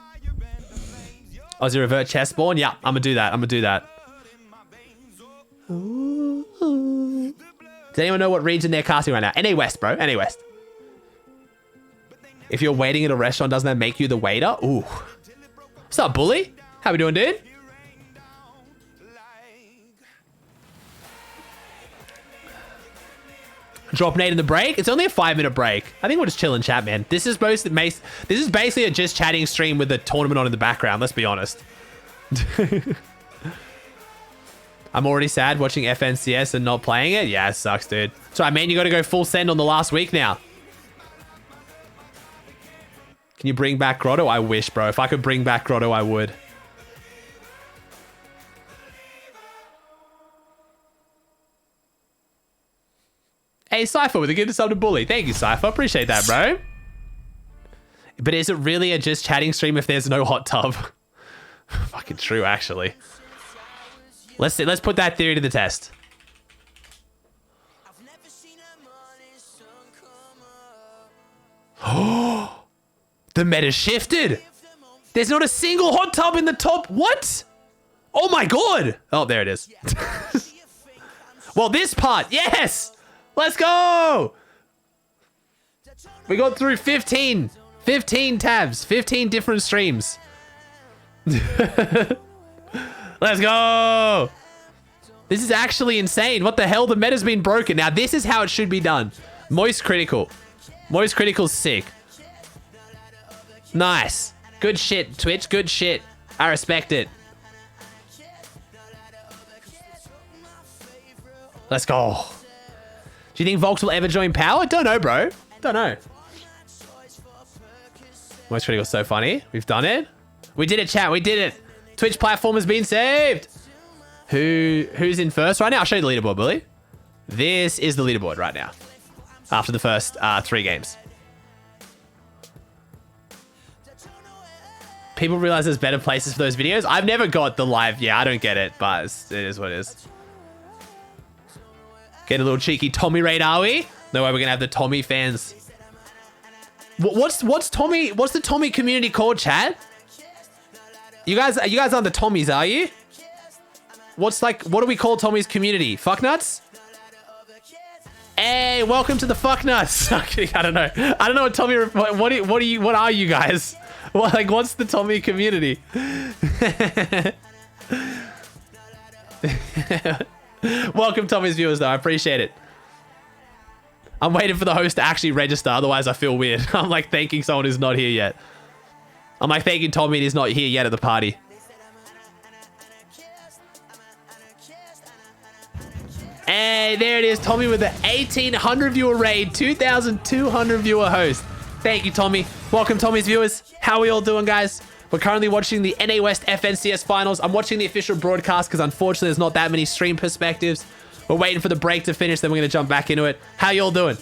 Aussie revert chest spawn. Yeah, I'm gonna do that. Does anyone know what region they're casting right now? NA West, bro. NA West. If you're waiting at a restaurant, doesn't that make you the waiter? Ooh. What's up, bully? How we doing, dude? Drop Nate in the break. It's only a 5-minute break. I think we'll just chill and chat, man. This is basically a just chatting stream with a tournament on in the background. Let's be honest. I'm already sad watching FNCS and not playing it. Yeah, it sucks, dude. So I mean, you got to go full send on the last week now. Can you bring back Grotto? I wish, bro. If I could bring back Grotto, I would. Hey, Cypher with a gift sub to Bully. Thank you, Cypher. Appreciate that, bro. But is it really a just chatting stream if there's no hot tub? Fucking true, actually. Let's put that theory to the test. Oh, the meta shifted. There's not a single hot tub in the top. What? Oh my God. Oh, there it is. Well, this part, yes. Let's go! We got through 15 tabs, 15 different streams. Let's go! This is actually insane. What the hell? The meta's been broken. Now, this is how it should be done. Moist Critical. Moist Critical's sick. Nice. Good shit, Twitch. Good shit. I respect it. Let's go. Do you think Volks will ever join Power? Don't know, bro. Don't know. Most Critical, so funny. We've done it. We did it, chat. We did it. Twitch platform has been saved. Who's in first right now? I'll show you the leaderboard, Bully. This is the leaderboard right now. After the first 3 games. People realize there's better places for those videos. I've never got the live. Yeah, I don't get it, but it is what it is. Get a little cheeky Tommy raid, are we? No way we're gonna have the Tommy fans. What's Tommy? What's the Tommy community called, chat? You guys aren't the Tommies, are you? What do we call Tommy's community? Fucknuts? Hey, welcome to the fuck nuts. I don't know. I don't know what Tommy. What are you guys? What's the Tommy community? Welcome, Tommy's viewers, though. I appreciate it. I'm waiting for the host to actually register. Otherwise, I feel weird. I'm like thanking someone who's not here yet. I'm like thanking Tommy and he's not here yet at the party. Hey, there it is. Tommy with the 1,800 viewer raid, 2,200 viewer host. Thank you, Tommy. Welcome, Tommy's viewers. How are we all doing, guys? We're currently watching the NA West FNCS finals. I'm watching the official broadcast because unfortunately there's not that many stream perspectives. We're waiting for the break to finish, then we're going to jump back into it. How y'all doing?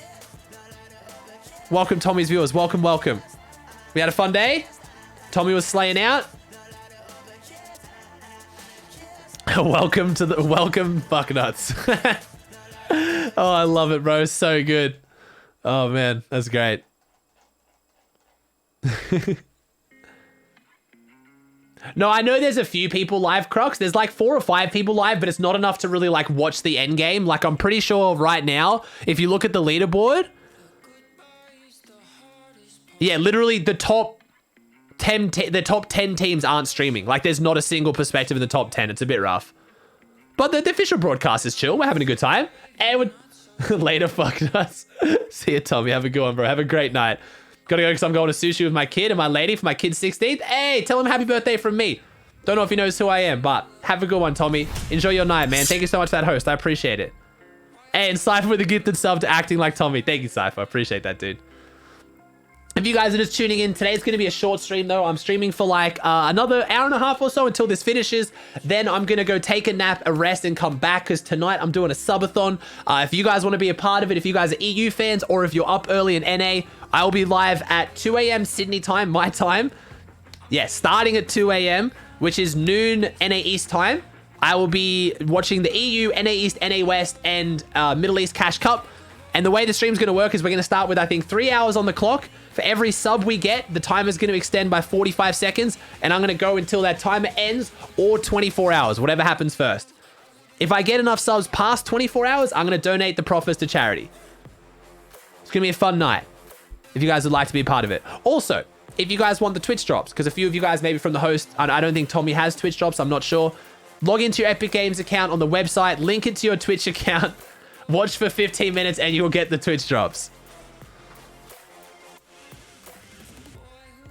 Welcome, Tommy's viewers. Welcome, welcome. We had a fun day. Tommy was slaying out. Welcome fuck nuts. Oh, I love it, bro. So good. Oh man, that's great. No, I know there's a few people live, Crocs. There's like 4 or 5 people live, but it's not enough to really like watch the end game. Like I'm pretty sure right now, if you look at the leaderboard, yeah, literally the top 10 teams aren't streaming. Like there's not a single perspective in the top 10. It's a bit rough. But the official broadcast is chill. We're having a good time. And we're later, fuck us. See you, Tommy. Have a good one, bro. Have a great night. Gotta go because I'm going to sushi with my kid and my lady for my kid's 16th. Hey, tell him happy birthday from me. Don't know if he knows who I am, but have a good one, Tommy. Enjoy your night, man. Thank you so much for that host. I appreciate it. And Cypher with a gifted sub to acting like Tommy. Thank you, Cypher. I appreciate that, dude. If you guys are just tuning in, today's going to be a short stream, though. I'm streaming for like another hour and a half or so until this finishes. Then I'm going to go take a nap, a rest, and come back because tonight I'm doing a subathon. If you guys want to be a part of it, if you guys are EU fans or if you're up early in NA, I will be live at 2 a.m. Sydney time, my time. Yeah, starting at 2 a.m., which is noon NA East time. I will be watching the EU, NA East, NA West, and Middle East Cash Cup. And the way the stream's going to work is we're going to start with, I think, 3 hours on the clock. For every sub we get, the timer's going to extend by 45 seconds. And I'm going to go until that timer ends or 24 hours, whatever happens first. If I get enough subs past 24 hours, I'm going to donate the profits to charity. It's going to be a fun night if you guys would like to be a part of it. Also, if you guys want the Twitch drops, because a few of you guys, maybe from the host, I don't think Tommy has Twitch drops, I'm not sure. Log into your Epic Games account on the website, link it to your Twitch account, watch for 15 minutes, and you'll get the Twitch drops.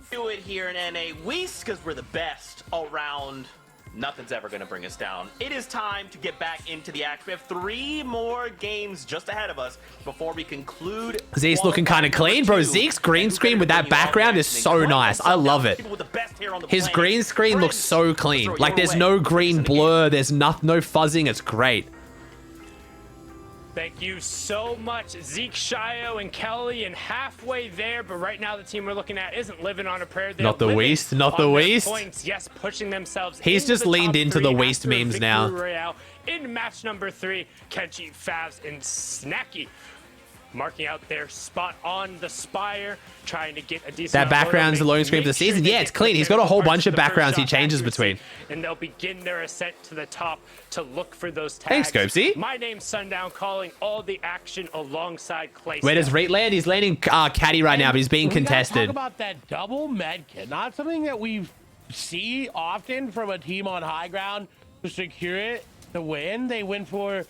Do it here in NA West because we're the best all around. Nothing's ever going to bring us down. It is time to get back into the action. We have 3 more games just ahead of us before we conclude. Zeke's looking kind of clean, bro. Zeke's green screen with that background is so nice. I love it. His green screen looks so clean. Like there's no green blur. There's no fuzzing. It's great. Thank you so much, Zeke, Shio, and Kelly, and halfway there. But right now, the team we're looking at isn't living on a prayer. They're not the Waste, not the Waste. Points, yes, pushing themselves. He's just leaned into the Waste memes now. Royale. In match number 3, Kenshi, Favs, and Snacky marking out their spot on the Spire, trying to get a decent. That background's the loading screen for the season. Yeah, it's clean. He's got a whole bunch of backgrounds he changes between. And they'll begin their ascent to the top to look for those tags. Thanks, Scopesy. My name's Sundown, calling all the action alongside Clay. Where does Rate land? He's landing caddy right now, but he's being contested. Talk about that double med kit. Not something that we see often from a team on high ground to secure it, to win. They went for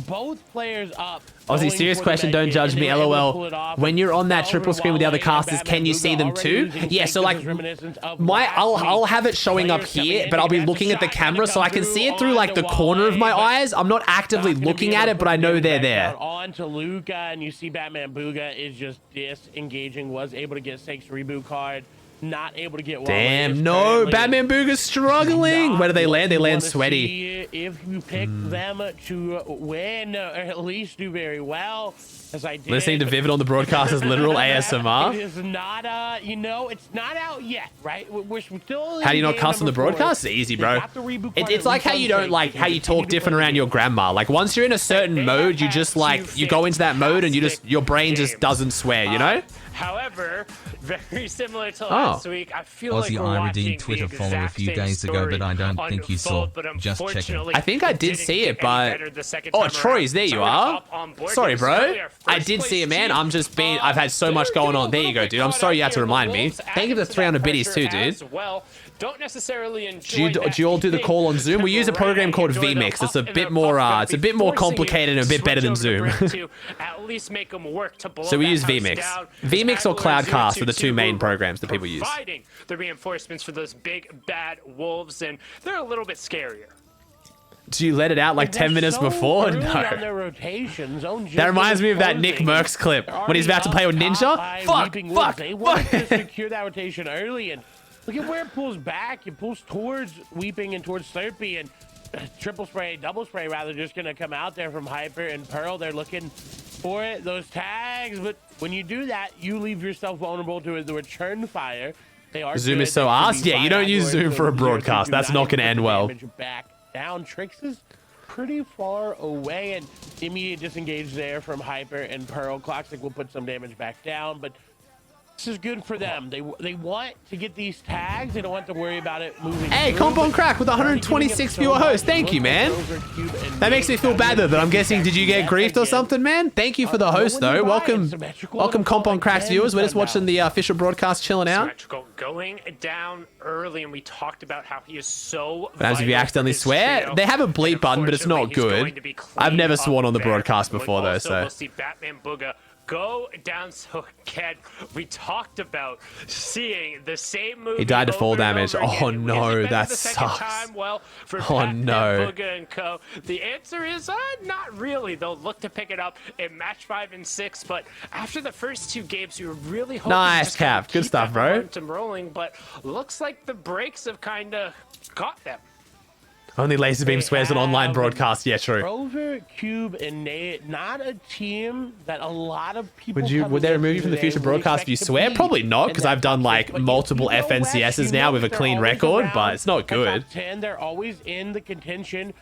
both players up. Aussie, serious question, don't judge me, LOL. When you're on that triple screen with the other casters, can you see them too? Yeah, so like, I'll have it showing up here, but I'll be looking at the camera so I can see it through like the corner of my eyes. I'm not actively looking at it, but I know they're there. On to Luca, and you see Batman Booga is just disengaging, was able to get Sake's reboot card. Not able to get. Damn, no, Batman Booga's struggling. Where do they land? They land sweaty. If you pick them to win, or at least do very well, as I did. Listening to Vivid on the broadcast is literal ASMR. It is not, you know, it's not out yet, right? We're still. How do you not cuss on the broadcast? It's easy, bro. It's like how you don't like how you talk different around your grandma. Like once you're in a certain mode, you just like you go into that mode and you just your brain just doesn't swear, you know? However, very similar to last week, I feel like Aussie we're I watching redeemed Twitter the follow a exact few same days ago, but I don't story think you saw. unfold, but Just checking. unfortunately, I think I it did didn't see get it, any but better the second oh, time Troy's around. there. So You we're are. up on board. Sorry, It was bro. really our I first did place see it, man. team. I'm just being. I've had so much going on. There you go, dude. I'm sorry you had to remind me. Thank you for the 300 biddies too, dude. Well, don't necessarily enjoy Do you all do the call on Zoom? We use a program called vMix. It's a bit more. It's a bit more complicated and a bit better than Zoom. At least make them work to blow So we that use house vMix. down. vMix or Jaguars Cloudcast are the 0-2-2 two main were programs that people use. Providing the reinforcements for those big bad wolves, and they're a little bit scarier. Do you let it out like 10 minutes before? Early on No. their rotation. Zone That reminds me of that Nick closing. Merckx clip They're when he's about to play with already Ninja. up by Fuck, Weeping Wolves. fuck, They want fuck. to secure that rotation early, and look at where it pulls back. It pulls towards Weeping and towards Slurpee, and triple spray, double spray rather, just going to come out there from Hyper and Pearl. They're looking for it, those tags, but when you do that, you leave yourself vulnerable to the return fire. They are Zoom good. is so They can ass. be Yeah, you fine don't use afterwards, Zoom so for a 0-2-2 broadcast. That's not going to end well. Back down. Trix is pretty far away, and the immediate disengage there from Hyper and Pearl. Cloxic will put some damage back down, but this is good for them. They want to get these tags. They don't want to worry about it moving. Hey, through, Compound but Crack with already 126 giving it viewer so host. much. Thank you, Look man. at Overcube and That makes me feel bad though that I'm guessing, did you get griefed or again. something, man? Thank you for the host though. Welcome, Compound Cracks viewers. We're just watching the official broadcast, chilling out. Symmetrical going down early, and we talked about how he is so. But as if you vital accidentally for his swear, trio. they have a bleep button, but it's not Unfortunately, he's going good. to be I've never cleaned sworn up on the there. broadcast But before though, also, so. we'll see Batman Booga go down. So again, we talked about seeing the same movie. He died to full over and damage. over Oh, again. no, Is it better that the second sucks. time? Well, for Oh, Batman no. Booga and co, the answer is not really. They'll look to pick it up in match 5 and 6, but after the first two games, we were really hoping Nice, to just kind of Cap. Good keep stuff, that bro. momentum rolling, but looks like the breaks have kind of got them. Only Laser Beam swears on online broadcast. Yeah, true. Rover, Cube, and Nate, not a team that a lot of people. Would they remove you from the future broadcast if you swear? Probably not, because I've done like multiple FNCSs now with a clean record, but it's not good. 10, they're always in the contention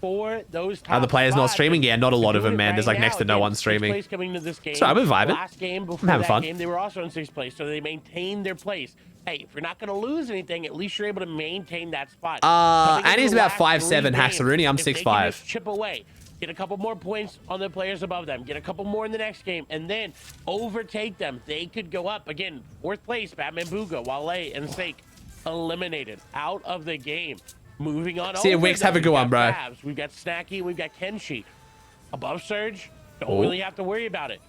for those. Are the players not streaming? Yeah, not a lot of them, man. There's like next to no one Sixth streaming. place coming to this game. So I've been vibing. Last game before I'm having that fun. game, they were also in 6th place, so they maintained their place. Hey, if you're not going to lose anything, at least you're able to maintain that spot. And he's about 5'7", Haxaruni. I'm 6'5". Chip away. Get a couple more points on the players above them. Get a couple more in the next game, and then overtake them. They could go up again. 4th place, Batman Booga, Wale, and Sake eliminated out of the game. Moving on. See you, over Wix. them, Have a good we've one, got bro. Fabs, we've got Snacky. We've got Kenshi. Above Surge, don't Oh. really have to worry about it.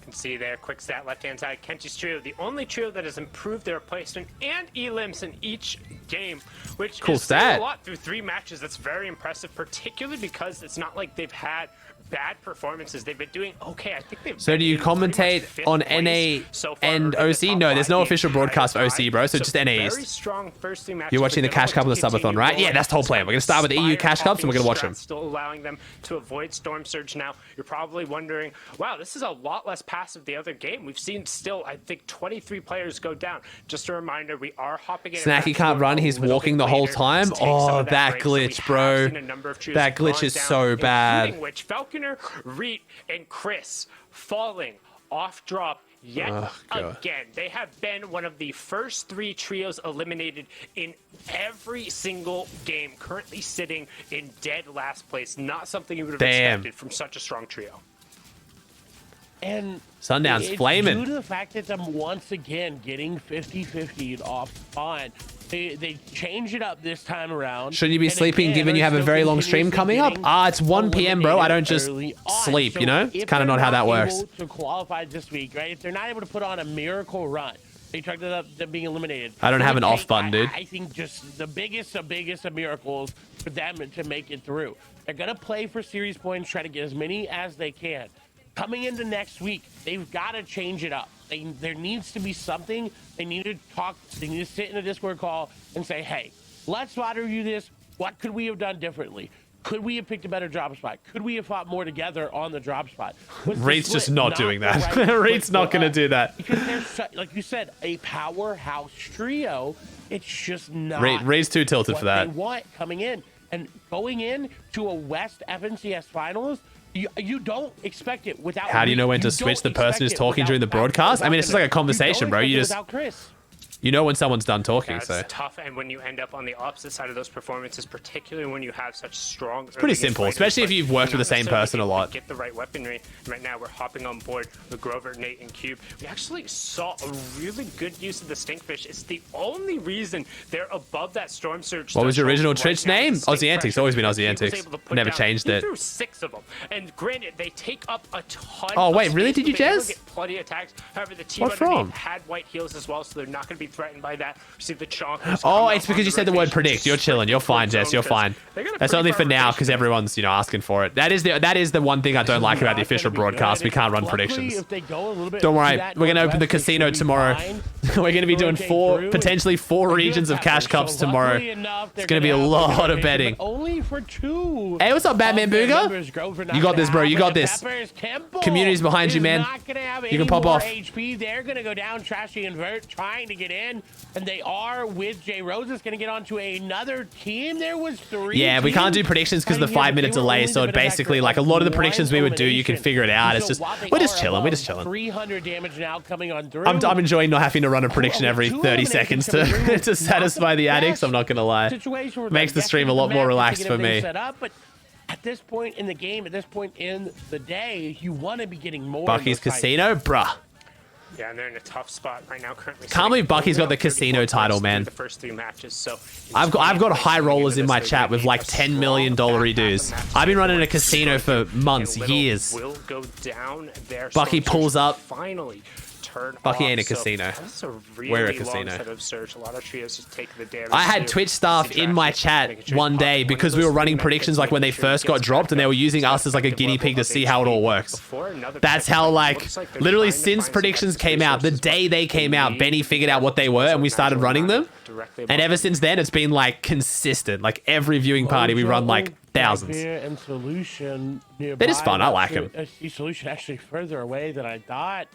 Can see there, quick stat left-hand side. Kenchi's trio, the only trio that has improved their replacement and elims in each game, which Cool is still stat. a lot through 3 matches. That's very impressive, particularly because it's not like they've had bad performances. They've been doing okay. I think they've So do you been pretty much commentate 5th on place NA so far and in the OC? top No, there's no 5 official the broadcast for entire OC, bro, so time. just NAs. Very strong first 3 matches. You're watching the for Cash them Cup and the to Subathon, continue right? Yeah, going. that's the whole plan. We're gonna start with the EU Cash Cups, and we're gonna watch them. Still allowing them to avoid Storm Surge now. You're probably wondering, wow, this is a lot less passive the other game. We've seen still, I think, 23 players go down. Just a reminder, we are hopping in. Snacky can't run. He's walking the whole time. Oh, that glitch, bro. That glitch is so bad. Which Falconer, Reet, and Chris falling off drop yet again. They have been one of the first 3 trios eliminated in every single game, currently sitting in dead last place. Not something you would have expected from such a strong trio. And Sundown's it's flaming. due to the fact that I'm once again getting 50-50 off on. They changed it up this time around. Shouldn't you be and sleeping again, given you have a they're very still long stream coming continuously up? getting It's 1 p.m., bro. I don't eliminated just early on. sleep, So you know? It's if kind of they're not how that able works. to qualify this week, right? If they're not able to put on a miracle run, they talked about them being eliminated. I don't It have would an off take, button, dude. I think just the biggest of miracles for them to make it through. They're going to play for series points, try to get as many as they can. Coming into next week, they've got to change it up. There needs to be something. They need to talk. They need to sit in a Discord call and say, hey, let's VOD review this. What could we have done differently? Could we have picked a better drop spot? Could we have fought more together on the drop spot? Reed's just not doing that. Reed's not going to do that. Because they're, like you said, a powerhouse trio. It's just not. Reed's too tilted what for that. they want coming in. And going in to a West FNCS finals, you don't expect it without. How do you know when to switch the person who's talking during the broadcast? I mean, it's just like a conversation, bro. You just, you know when someone's done talking. That's So tough, and when you end up on the opposite side of those performances, particularly when you have such strong. It's pretty simple, especially if you've worked with the same person a lot. Get the right weaponry. Right now, we're hopping on board with Grover, Nate, and Cube. We actually saw a really good use of the Stinkfish. It's the only reason they're above that Storm Surge. what was your original right Twitch now. name? Stink Aussie Antics. pressure. Always been Aussie He was Antics. able to put Never down- changed he it. threw 6 of them, and granted, they take up a ton. Oh, of wait, really? space, Did you, but they Jez? get plenty of attacks. However, the team What underneath from? had white heals as well, so they're not going to be threatened by that. You see the Chonkers. Oh, it's because you said the word predict. You're chilling. You're fine, Jess. You're fine. That's only for now because everyone's, you know, asking for it. That is the one thing I don't like about the official broadcast. We can't run predictions. Don't worry. We're going to open the casino tomorrow. We're going to be doing potentially four regions of cash cups tomorrow. It's going to be a lot of betting. Only for 2. Hey, what's up, Batman Booger? You got this, bro. You got this. Community's behind you, man. You can pop off. HP. They're going to go down. Trashy Invert trying to get in, and they are with J Rose. Is going to get onto another team. There was 3. Yeah, we can't do predictions because of the 5-minute delay. So it basically, like a lot of the predictions we would do, you can figure it out. It's just we're just chilling. We're just chilling. 300 damage now coming on through. I'm enjoying not having to run a prediction every 30 seconds to satisfy the addicts. I'm not gonna lie. Makes the stream a lot more relaxed for me. But at this point in the game, at this point in the day, you want to be getting more. Bucky's Casino, bruh. Yeah, and they're in a tough spot right now. Currently, Can't believe Bucky's got the casino title, man. The first 3 matches, so I've got high rollers in my chat with like $10 million redos. I've been running a casino for months, years. Will go down there. Bucky pulls up. Finally. Bucky ain't a casino. That's a really We're a long casino. set of Surge. A lot of trios just take the damage. I had too. Twitch staff in my chat one day because we were running predictions like when they first got dropped and they were using us as like a guinea pig to see how it all works. That's how like literally since predictions came out, the day they came out, Benny figured out what they were and we started running them. And ever since then, it's been like consistent. Like every viewing party, we run like thousands. And Solution They're just fun. I like them. I see Solution actually further away than I thought.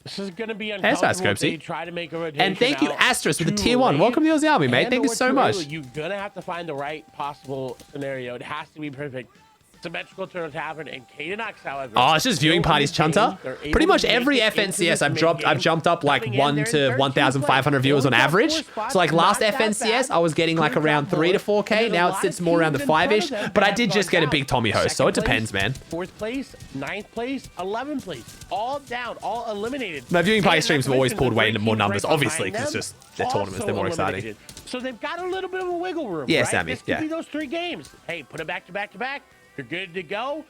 This is going to be Hey, that's uncomfortable. nice, They Scopesy. try to make a rotation And thank you, out Asterisk, with the too tier 1. late Welcome to the army, mate. and Thank you or so too much. early. You're going to have to find the right possible scenario. It has to be perfect. Symmetrical Turtle Tavern and Kadenox, however. Oh, it's just viewing still parties, in the Chunter. game. They're able Pretty much to make every it into FNCS this I've jumped up like Coming in, 1 they're to in 1,500 13th viewers on place. average. Only got 4 So like spots, last not that FNCS, bad. I was getting like Good around 3 to 4K. and Now a it lot sits of more around the teams in front of 5-ish. them But I have did just gone get a down. big Tommy host, so it Second depends, place, man. 4th place, 9th place, 11th place, all down, all eliminated. My viewing party streams have always Kadenox pulled way into with the more three numbers, teams right obviously, behind because it's them, just they're tournaments, also they're more exciting. eliminated. So they've got a little bit of a wiggle room. Yeah, right? Sammy, This could yeah. be those 3 games. Hey, put them back to back to back. You're good to go.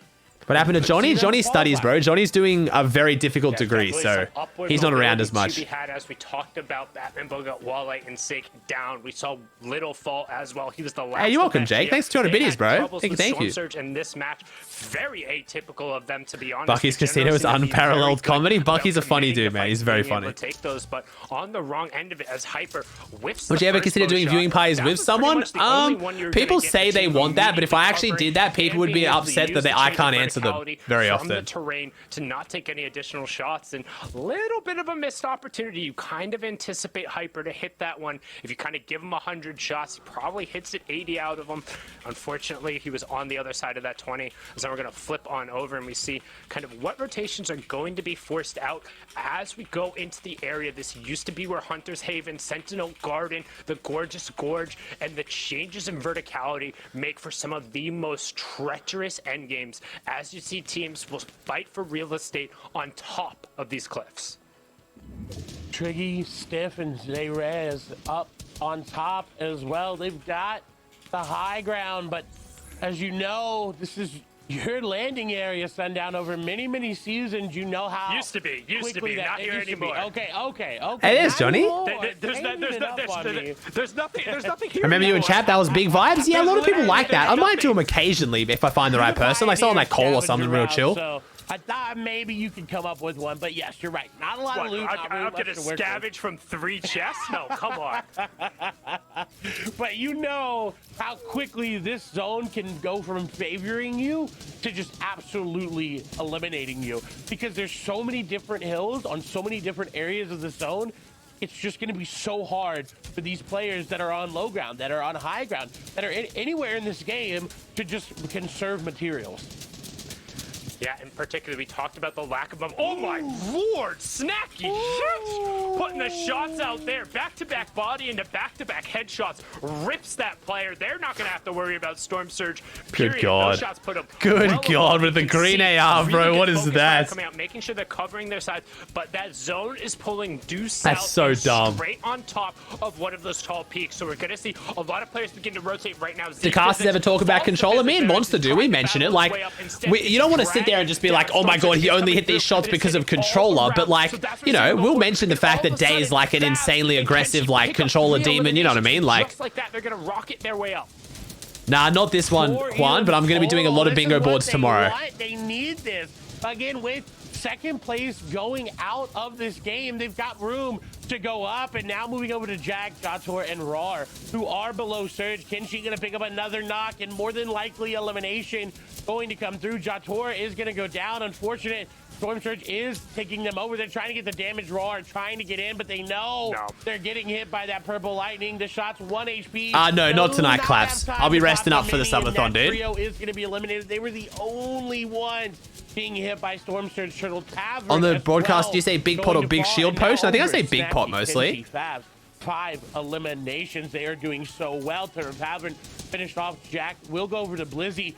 What happened to Johnny? See them Johnny studies, qualify. bro. Johnny's doing a very difficult Yeah, degree, definitely so some upward he's not around mobility as much. to be had, as we talked about Batman Boga, Wale, and Sake down. We saw Little fall as well. He was the last. Hey, you're of welcome, that Jake. trio. Thanks for 200 They biddies, had bro. troubles with Thank Storm you. Surge in this match. Very atypical of them, to be honest. Bucky's They Casino is generally seem to be unparalleled very good comedy. about Bucky's a funny committing dude, to man. fight, He's very being able funny. to take those, but on the wrong end of it, as Hyper whiffs. Would the you ever first consider bow doing shot, viewing parties that with was pretty someone? much the only one you're People gonna get say the they team want that, but if I actually immediately did that, people would be being able to upset use that the I change can't of answer them verticality very from the often. terrain to not take any additional shots, and a little bit of a missed opportunity. You kind of anticipate Hyper to hit that one. If you kind of give him 100 shots, he probably hits it 80 out of them. Unfortunately, he was on the other side of that 20. So we're going to flip on over and we see kind of what rotations are going to be forced out as we go into the area. This used to be where Hunter's Haven, Sentinel Garden, the Gorgeous Gorge, and the changes in verticality make for some of the most treacherous endgames, as you see teams will fight for real estate on top of these cliffs. Triggy, Stiff, and Zayres up on top as well. They've got the high ground, but as you know, this is your landing area, Sundown. Over many, many seasons, you know how Used to be, quickly that not it here used to be. anymore. Okay. It is, Not Johnny. anymore. There's nothing here. Remember you in chat? That was big vibes. Yeah, a lot of people like that. I might do them occasionally if I find the right person. Like someone like Cole or something real chill. So I thought maybe you could come up with one, but yes, you're right. Not a lot of loot. not really I'm much gonna to work with. scavenge from 3 chests? No, come on. But you know how quickly this zone can go from favoring you to just absolutely eliminating you, because there's so many different hills on so many different areas of the zone. it's just going to be so hard for these players that are on low ground, that are on high ground, that are anywhere in this game to just conserve materials. Yeah, in particular, we talked about the lack of... Oh my lord! Snacky shit! Putting the shots out there. Back-to-back body into back-to-back headshots. Rips that player. They're not going to have to worry about Storm Surge. Period. Good God. Those shots put up Good well God, with the green AR, bro. Really what is that? coming out, making sure they're covering their sides. But that zone is pulling due south. That's so dumb. Straight on top of one of those tall peaks. So we're going to see a lot of players begin to rotate right now. Do casters ever talk about controller? Me and Monster do. We mention it. Like, you don't want to sit there and just be like, oh my God, he only hit these shots because of controller. But like, you know, we'll mention the fact that Day is like an insanely aggressive, like, controller demon. You know what I mean? Like, just like that, they're going to rocket their way up. Nah, not this one, Juan, but I'm going to be doing a lot of bingo boards tomorrow. They need this. Again, with second place going out of this game, they've got room to go up. And now moving over to Jack, Jator, and Rar, who are below Surge. Kenshi going to pick up another knock, and more than likely elimination going to come through. Jator is going to go down. Unfortunate. Storm Surge is taking them over. They're trying to get the damage. Rar trying to get in, but they know they're getting hit by that purple lightning. The shot's 1 HP. No, not tonight, Claps. I'll be resting up for the subathon, dude. Trio is going to be eliminated. They were the only ones being hit by Storm Surge. Turtle Tavern. On the broadcast, do you say big pot or big shield potion? I think I say big pot mostly. 5 eliminations. They are doing so well. Turtle Tavern finished off. Jack will go over to Blizzy.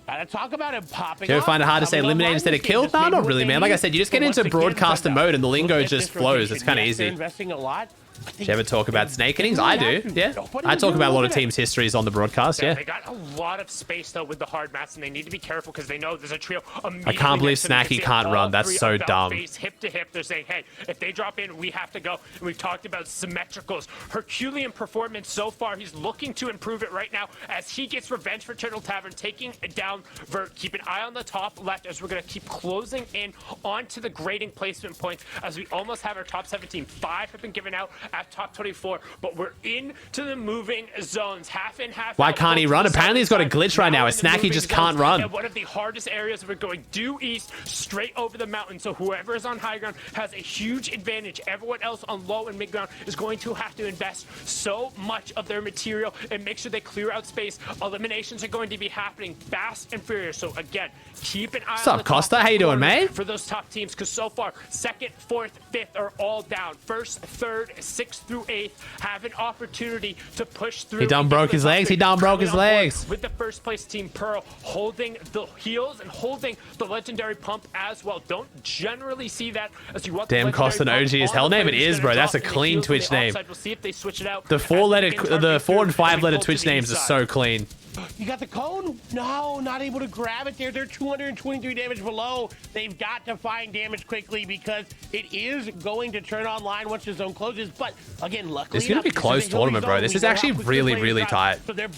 Gotta talk about him popping. Do you ever find it hard to say eliminate instead of kill? No, not really, man. Like I said, you just get into broadcaster mode and the lingo just flows. It's kind of easy. Investing a lot. Do you ever talk about snake innings? I do, yeah. I talk about a lot of teams' histories on the broadcast, yeah. They got a lot of space, though, with the hard mats, and they need to be careful because they know there's a trio. I can't believe Snacky can't run. That's so dumb. Hip to hip, they're saying, hey, if they drop in, we have to go. And we've talked about symmetricals. Herculean performance so far. He's looking to improve it right now as he gets revenge for Turtle Tavern, taking it down Vert. Keep an eye on the top left as we're going to keep closing in onto the grading placement points as we almost have our top 17. 5 have been given out at top 24, but we're into the moving zones. Half in, half out. Why can't he run? Apparently he's got a glitch right now. Snacky just can't run. And one of the hardest areas, we're going due east, straight over the mountain. So whoever is on high ground has a huge advantage. Everyone else on low and mid ground is going to have to invest so much of their material and make sure they clear out space. Eliminations are going to be happening fast and furious. So again, keep an eye What's on up, the Costa? top How you doing, mate? for those top teams, because so far, 2nd, 4th, 5th are all down. 1st, 3rd, 6th through 8th have an opportunity to push through. He done broke his legs. He done broke his legs. With the first place team, Pearl holding the heels and holding the legendary pump as well. Don't generally see that as you want. Damn, Costa and OG is hell name. It is, bro. That's a clean Twitch name. We'll see if they switch it out. The 4 and 5-letter Twitch names are so clean. You got the cone? No, not able to grab it there. They're 223 damage below. They've got to find damage quickly because it is going to turn online once the zone closes. But again, luckily, It's going to be close tournament, bro. This is actually really, really tight. So they're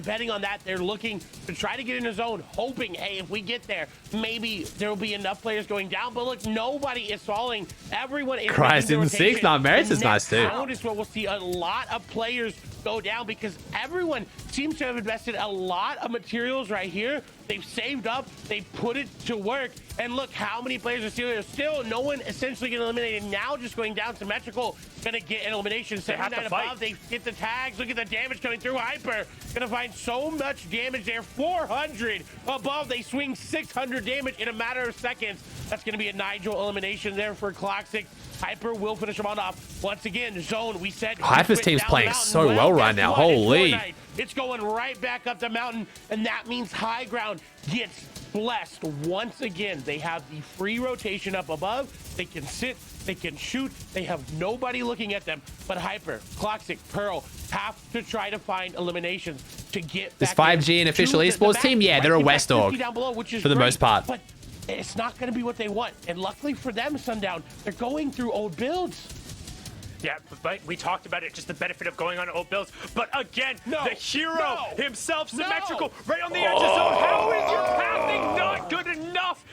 betting on that. They're looking to try to get in a zone, hoping, hey, if we get there, maybe there will be enough players going down. But look, nobody is falling. Everyone is Christ, in the 6th. Nah, Merits is nice too. Notice where we'll see a lot of players go down because everyone seems to have invested a lot of materials right here. They've saved up, they put it to work, and look how many players are still here. Still, no one essentially getting eliminated. Now just going down symmetrical, gonna get an elimination. 79 above, they hit the tags. Look at the damage coming through. Hyper gonna find so much damage there. 400 above, they swing 600 damage in a matter of seconds. That's gonna be a Nigel elimination there for Cloxic. Hyper will finish him on off. Once again, zone, we said. Hyper's team's playing so well right now. Holy. It's going right back up the mountain, and that means high ground gets blessed once again. They have the free rotation up above. They can sit, they can shoot. They have nobody looking at them. But Hyper, Cloxic, Pearl have to try to find eliminations to get this back 5G and official esports team. Yeah, they're a West Dog for the most part. But it's not going to be what they want. And luckily for them, Sundown, they're going through old builds. Yeah, but we talked about it, just the benefit of going on old builds. But again, the hero himself, symmetrical, right on the edge of zone. How is your pathing not good enough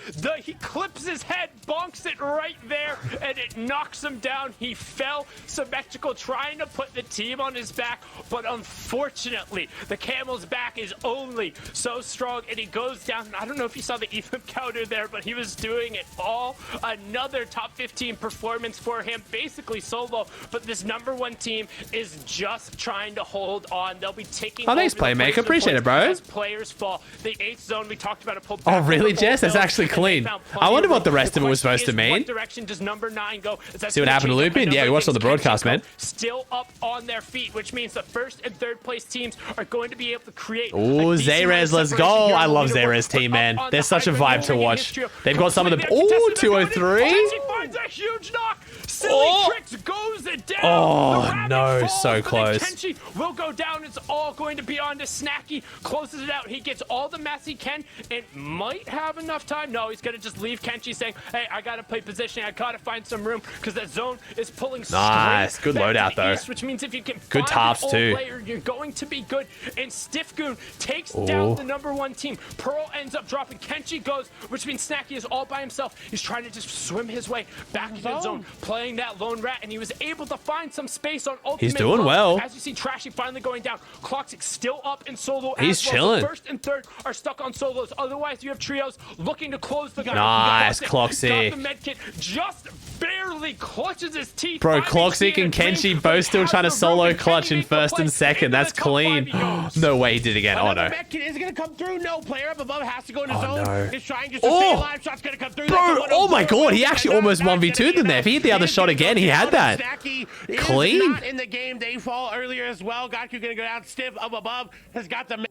He clips his head, bonks it right there, and it knocks him down. He fell. Symmetrical trying to put the team on his back, but unfortunately, the Camel's back is only so strong, and he goes down. I don't know if you saw the EFIP counter there, but he was doing it all. Another top 15 performance for him, basically solo, but this #1 team is just trying to hold on. They'll be taking Oh, thanks, Playmaker. Appreciate it, bro. as players fall. The 8th zone, we talked about it. Pulled Oh, back really, on the Jess? That's bulldogs, actually and they clean. found I plenty wonder of what the room. rest of it was question supposed to is, mean. What direction does #9 go? Is that See what gonna happened to change up Lupin? Yeah, we number watched on the things? broadcast, man. Still up on their feet, which means the 1st and 3rd place teams are going to be able to create. Ooh, a decent amount Zayrez, of let's separation go. here I on the love leaderboard, Zayrez team, but up man. on They're the such a high vibe to moving watch. history. They've got some of the... Completely Ooh, contested 203. ability. He finds a huge knock. Silly Oh. Tricks goes it down. Oh, The rabbit no, falls, so but then close. Kenshi will go down. It's all going to be on to Snacky. Closes it out. He gets all the mess he can and might have enough time. No, he's going to just leave Kenshi saying, hey, I got to play positioning. I got to find some room because that zone is pulling Nice. straight Good back to loadout, the though. east, which means if you can Good find an tops, old too. player, you're going to be good. And Stiffgoon takes Ooh. down the #1 team. Pearl ends up dropping. Kenshi goes, which means Snacky is all by himself. He's trying to just swim his way back to the zone, playing that lone rat, and he was able to find some space on ultimate. He's doing Glow. well. As you see, Trashy finally going down. Cloxic still up in solo. He's as well. chilling. The 1st and 3rd are stuck on solos. Otherwise, you have trios looking to close the gap. Nice, Cloxic. Cloxic. Got the medkit, just barely clutches his teeth. Bro, 5 Cloxic HP and green, Kenshi but both still has trying to the solo room. Can clutch he in make the 1st play? and 2nd. Into That's the top 5 clean. he goes. No way he did again. Oh, Another no. Medkit is going to come through. No, player up above has to go in his Oh, zone. no. He's trying just to Oh! stay alive. Shot's going to come through. Bro, oh my god, he actually almost 1v2'd them there. If he hit the other shot again, he had that. Snacky Clean. is not in the game. They fall earlier as well. Gaku going to go down. Stiff up above has got the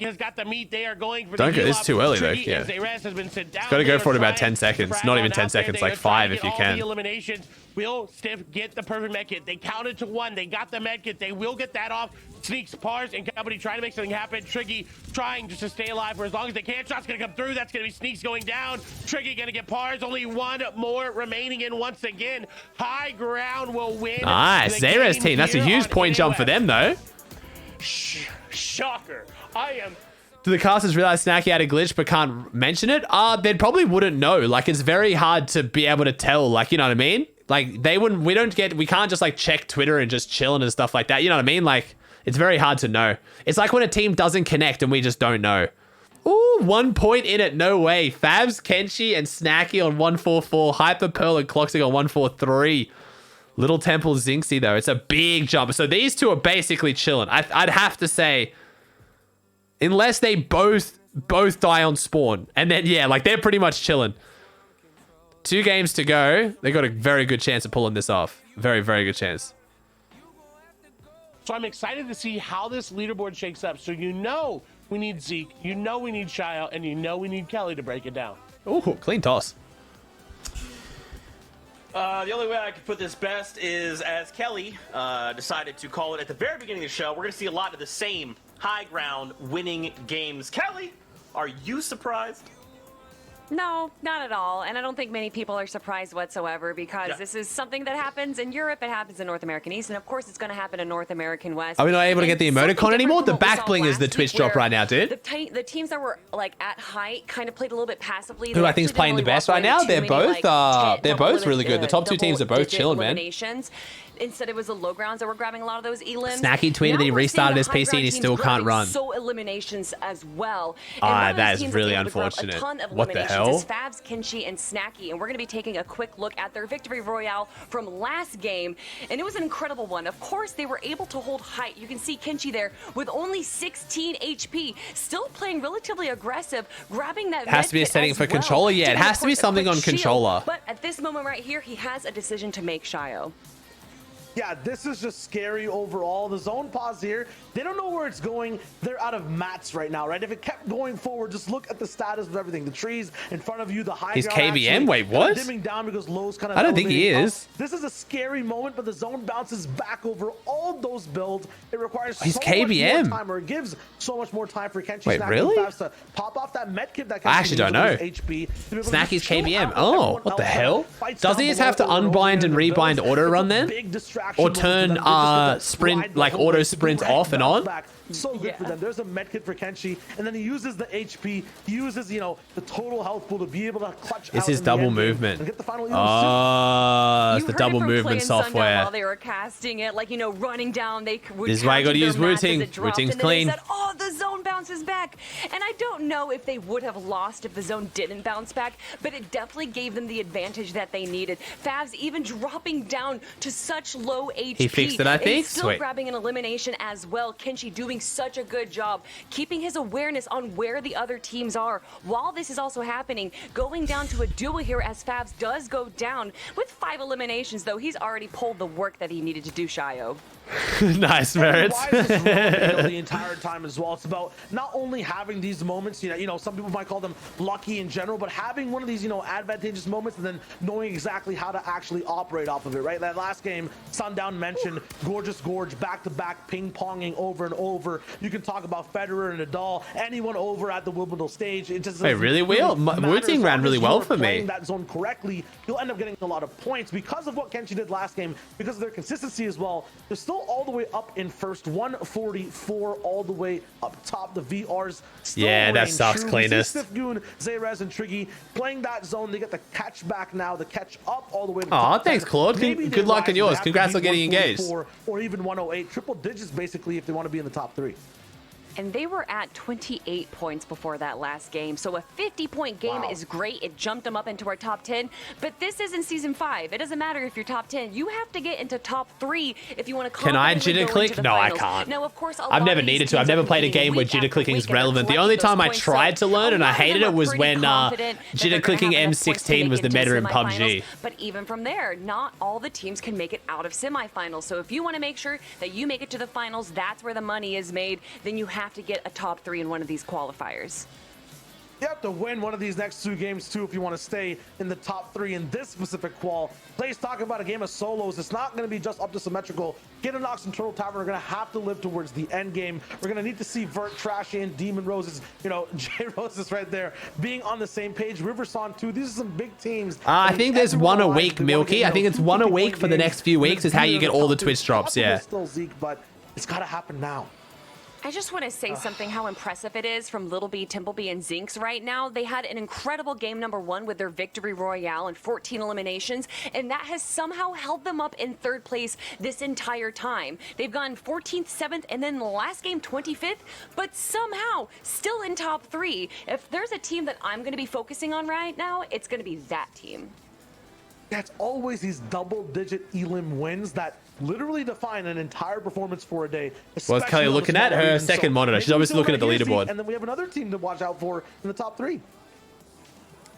has got the meat. They are going for Don't the go- heal it's up. too early, though, Tricky yeah. as Zayrez has been sent down. Gotta go They for it are about trying 10 seconds. to Not frag even on 10 out there. seconds, They like are trying 5 to if get you all can. The eliminations. Will Stiff get the perfect medkit? They counted to 1. They got the medkit. They will get that off. Sneaks, Pars, and company trying to make something happen. Triggy trying just to stay alive for as long as they can. Shot's gonna come through. That's gonna be Sneaks going down. Triggy gonna get Pars. Only 1 more remaining. And once again, High Ground will win. Nice. the Zayrez game team. That's a here huge on point jump for NAWF. them, though. Shocker. I am Do the casters realize Snacky had a glitch but can't mention it? They probably wouldn't know. Like, it's very hard to be able to tell. Like, you know what I mean? Like, they wouldn't, we can't just like check Twitter and just chilling and stuff like that. You know what I mean? Like, it's very hard to know. It's like when a team doesn't connect and we just don't know. Ooh, 1 point in it. No way. Fabs, Kenshi, and Snacky on 144. Hyper Pearl and Cloxic on 143. Little Temple, Zinxie, though. It's a big jump. So these two are basically chilling. I'd have to say, unless they both die on spawn. And then, yeah, like, they're pretty much chilling. 2 games to go. They got a very good chance of pulling this off. Very, very good chance. So I'm excited to see how this leaderboard shakes up. So you know we need Zeke, you know we need Shio, and you know we need Kelly to break it down. Ooh, clean toss. The only way I could put this best is as Kelly decided to call it at the very beginning of the show. We're going to see a lot of the same high ground winning games. Kelly, are you surprised? No, not at all. And I don't think many people are surprised whatsoever because this is something that happens in Europe, it happens in North American East, and of course it's going to happen in North American West. Are we not able to get the And something emoticon anymore? different The from what we back saw bling is the last Twitch week drop where right now, dude. The teams that were like at height kind of played a little bit passively. Who They I think's actually playing the didn't really best walk right away now? with They're too many, both double both really good. The top 2 teams are both double-digit chilling, man. eliminations. Instead, it was the low grounds that were grabbing a lot of those elims. Snacky tweeted Now that he we're restarted seeing his the high PC and he ground still teams can't grabbing run. So eliminations as well. And Ah, one of that those is teams really able to grab unfortunate. A ton of What the eliminations hell? is Fabs, Kenshi, and Snacky, and we're going to be taking a quick look at their victory royale from last game, and it was an incredible one. Of course, they were able to hold height. You can see Kenshi there with only 16 HP, still playing relatively aggressive, grabbing that. Has to be a medkit setting as for well controller. Yeah, it get, has of to be course, a something quick on shield. controller. But at this moment right here, he has a decision to make, Shio. Yeah, this is just scary overall. The zone pause here, they don't know where it's going. They're out of mats right now, right? If it kept going forward, just look at the status of everything. The trees in front of you, the high He's ground KVM? actually Wait, what? dimming down because Low's kind of I don't think he elevating up. is. This is a scary moment, but the zone bounces back over all those builds. It requires He's so KVM. much more time, or it gives so much more time for Kenshi Wait, Snacky really? and Fabs to pop off that med kit that I actually don't know. Snacky's KVM. Oh, what the hell? Doesn't he just have to unbind and rebind auto run then? Or turn sprint, like auto sprint off and on? on? Back. So good for them. There's a med kit for Kenshi, and then he uses the HP, he uses, you know, the total health pool to be able to clutch This out is in the double end game movement. and get the final It's the double movement software. While they were casting it, like, you know, running down, they would This is why I gotta use Wu-Ting. Wu-Ting's clean. Said, oh, the zone bounces back. And I don't know if they would have lost if the zone didn't bounce back, but it definitely gave them the advantage that they needed. Favs even dropping down to such low HP. He fixed it, I think. And still Sweet. grabbing an elimination as well. Kenshi doing such a good job, keeping his awareness on where the other teams are. While this is also happening, going down to a duel here as Favs does go down. With 5 eliminations, though, he's already pulled the work that he needed to do, Shio. Nice, Merits. Why is this wrong, the entire time as well? It's about not only having these moments, you know, some people might call them lucky in general, but having one of these, you know, advantageous moments and then knowing exactly how to actually operate off of it, right? That last game, Sundown mentioned, Gorgeous Gorge, back-to-back ping-ponging over and over. You can talk about Federer and Nadal, anyone over at the Wimbledon stage. It just Wait, really well? Wu-Ting ran really well for me. Playing that zone correctly, you'll end up getting a lot of points because of what Kenshi did last game, because of their consistency as well. They're still all the way up in first, 144 all the way up top. The VRs still that reign sucks, true. cleanest. We see Stifgoon, Zayrez, and Triggy playing that zone. They get the catch back now, the catch up all the way to Aw, top thanks, 10. Claude. Maybe Good they luck rise on yours. and they have to Congrats on beat getting engaged. 144 or even 108. Triple digits, basically, if they want to be in the top 3. And they were at 28 points before that last game. So a 50-point game is great. It jumped them up into our top 10. But this isn't Season 5. It doesn't matter if you're top 10. You have to get into top 3 if you want to Can I confidently jitter go click? into the No, I finals. can't. Now, of course, I've never needed to. I've never played a game where jitter clicking is relevant. The only time I tried to learn and I hated it was when jitter clicking M16 was the meta in PUBG. But even from there, not all the teams can make it out of semifinals. So if you want to make sure that you make it to the finals, that's where the money is made, then you have to get a top 3 in one of these qualifiers. You have to win one of these next 2 games too if you want to stay in the top 3 in this specific qual. Play's talking about a game of solos. It's not going to be just up to symmetrical. Gatanox and Turtle Tavern are going to have to live towards the end game. We're going to need to see Vert, Trashy, and Demon Roses, you know, J Roses right there, being on the same page. Riverson too. These are some big teams. I think there's one a week, Milky. I think it's one a week for the next few weeks is how you get all the Twitch drops, yeah. Still Zeke, but it's got to happen now. I just want to say something, how impressive it is from Little B, Timbleby, and Zinx right now. They had an incredible game number 1 with their victory royale and 14 eliminations, and that has somehow held them up in 3rd place this entire time. They've gone 14th, 7th, and then the last game 25th, but somehow still in top 3. If there's a team that I'm going to be focusing on right now, it's going to be that team. That's always these double-digit Elim wins that literally define an entire performance for a day. What's Kelly looking at? Her second monitor. She's obviously looking at the leaderboard. And then we have another team to watch out for in the top 3.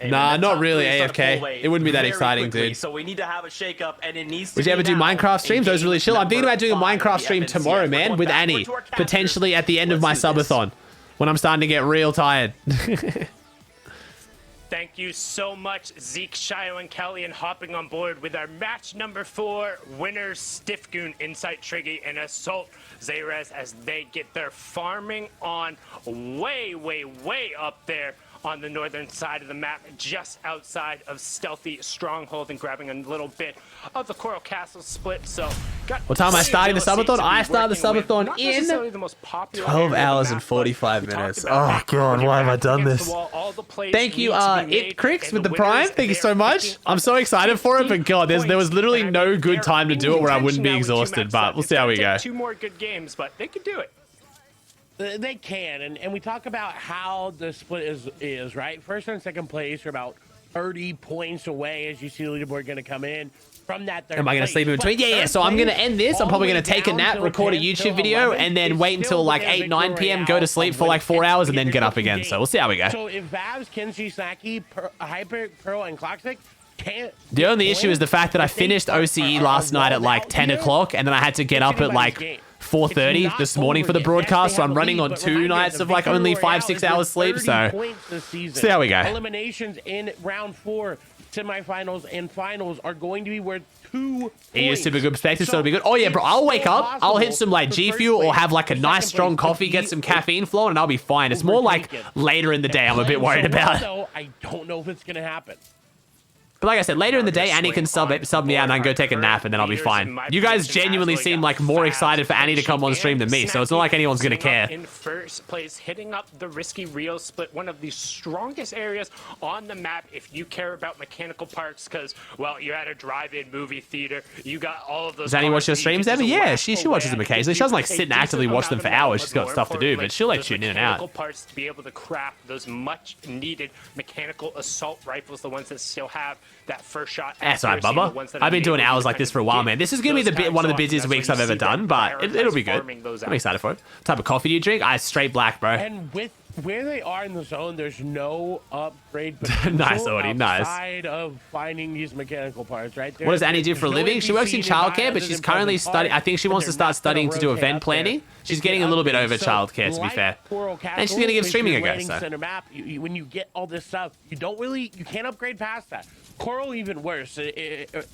Nah, not really, AFK. It wouldn't be that exciting, dude. So we need to have a shake-up, and it needs to Would you ever do Minecraft streams? Those are really chill. I'm thinking about doing a Minecraft stream tomorrow, man, with Annie. Potentially at the end of my subathon, when I'm starting to get real tired. Thank you so much, Zeke, Shio, and Kelly, and hopping on board with our match number 4 winners, Stifgoon, Insight, Triggy, and Assault Zayrez, as they get their farming on way, way, way up there on the northern side of the map, just outside of Stealthy Stronghold, and grabbing a little bit of the Coral Castle split. So, what time am I starting the subathon? I start the subathon in 12 hours and 45 minutes. Oh god, why have I done this? Thank you, It Cricks with the Prime. Thank you so much. I'm so excited for it, but god, there was literally no good time to do it where I wouldn't be exhausted. But we'll see how we go. 2 more good games, but they could do it. They can, and we talk about how the split is right. First and second place are about 30 points away as you see the leaderboard going to come in from that third Am I going to sleep in between? Yeah. So I'm going to end this. I'm probably going to take a nap, record a YouTube video, and then wait until like 8, 9 p.m., go to sleep for like 4 hours, and then get up again. So we'll see how we go. So if Vavs, Kenshi, Snacky, Hyper, Pearl, and Clockstick can't... The only issue is the fact that I finished OCE last night at like 10 o'clock, and then I had to get up at like 4:30 this morning for the broadcast, so I'm running on 2 nights of like only 5-6 hours sleep, so see how we go. Eliminations in round 4, semifinals and finals are going to be worth 2 points. He is super good perspective, so it'll be good. Oh yeah, bro, I'll wake up, I'll hit some like G Fuel or have like a nice strong coffee, get some caffeine flowing, and I'll be fine. It's more like later in the day I'm a bit worried about. I don't know if it's going to happen. But like I said, later in the day, Annie can sub me out and I can go take a nap and then I'll be fine. You guys genuinely seem like more excited for Annie to come on stream than me, so it's not like anyone's gonna care. In first place, hitting up the risky Rio split, one of the strongest areas on the map if you care about mechanical parts, because, well, you're at a drive-in movie theater, you got all of those. Does Annie watch your streams, Emma? Yeah, she watches them occasionally. She doesn't like sit and actively watch them for hours. She's got stuff to do, but she'll like tune in and out. Parts to be able to craft those much needed mechanical assault rifles, the ones that still have that first shot. That's all right, Bubba. I've been doing hours like this for a while, man. This is going to be one of the busiest weeks I've ever done, but it'll be good. I'm excited for it. What type of coffee do you drink? Straight black, bro. And with where they are in the zone, there's no upgrade potential nice, Odie, nice. outside of finding these mechanical parts, right? What does Annie do for a living? She works in childcare, but she's currently studying. I think she wants to start studying to do event planning. She's getting a little bit over childcare, to be fair. And she's going to give streaming a go, so. Center map, when you get all this stuff, you can't upgrade past that. Coral even worse,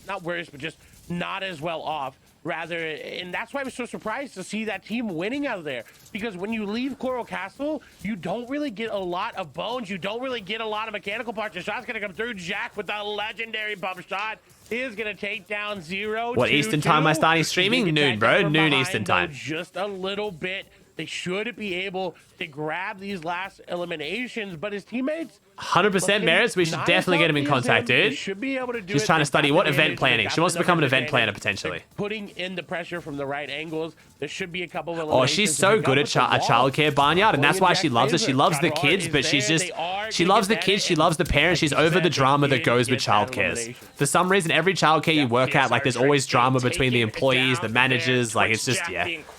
not worse, but just not as well off. Rather, and that's why I was so surprised to see that team winning out of there. Because when you leave Coral Castle, you don't really get a lot of bones. You don't really get a lot of mechanical parts. The shot's going to come through. Jack with that legendary bump shot is going to take down 0. What Eastern time am I starting streaming? Noon, bro. Noon Eastern time. Just a little bit. They should be able to grab these last eliminations, but his teammates 100% merits. We should definitely get him in contact, dude. Should be able to do She's trying to study what event planning. She wants to become an event planner potentially. Putting in the pressure from the right angles. There should be a couple of eliminations. Oh, she's so good at childcare barnyard, and that's why she loves it. She loves the kids, but she loves the kids. She loves the parents. She's over the drama that goes with childcares. For some reason, every childcare you work at, like there's always drama between the employees, the managers. Like it's just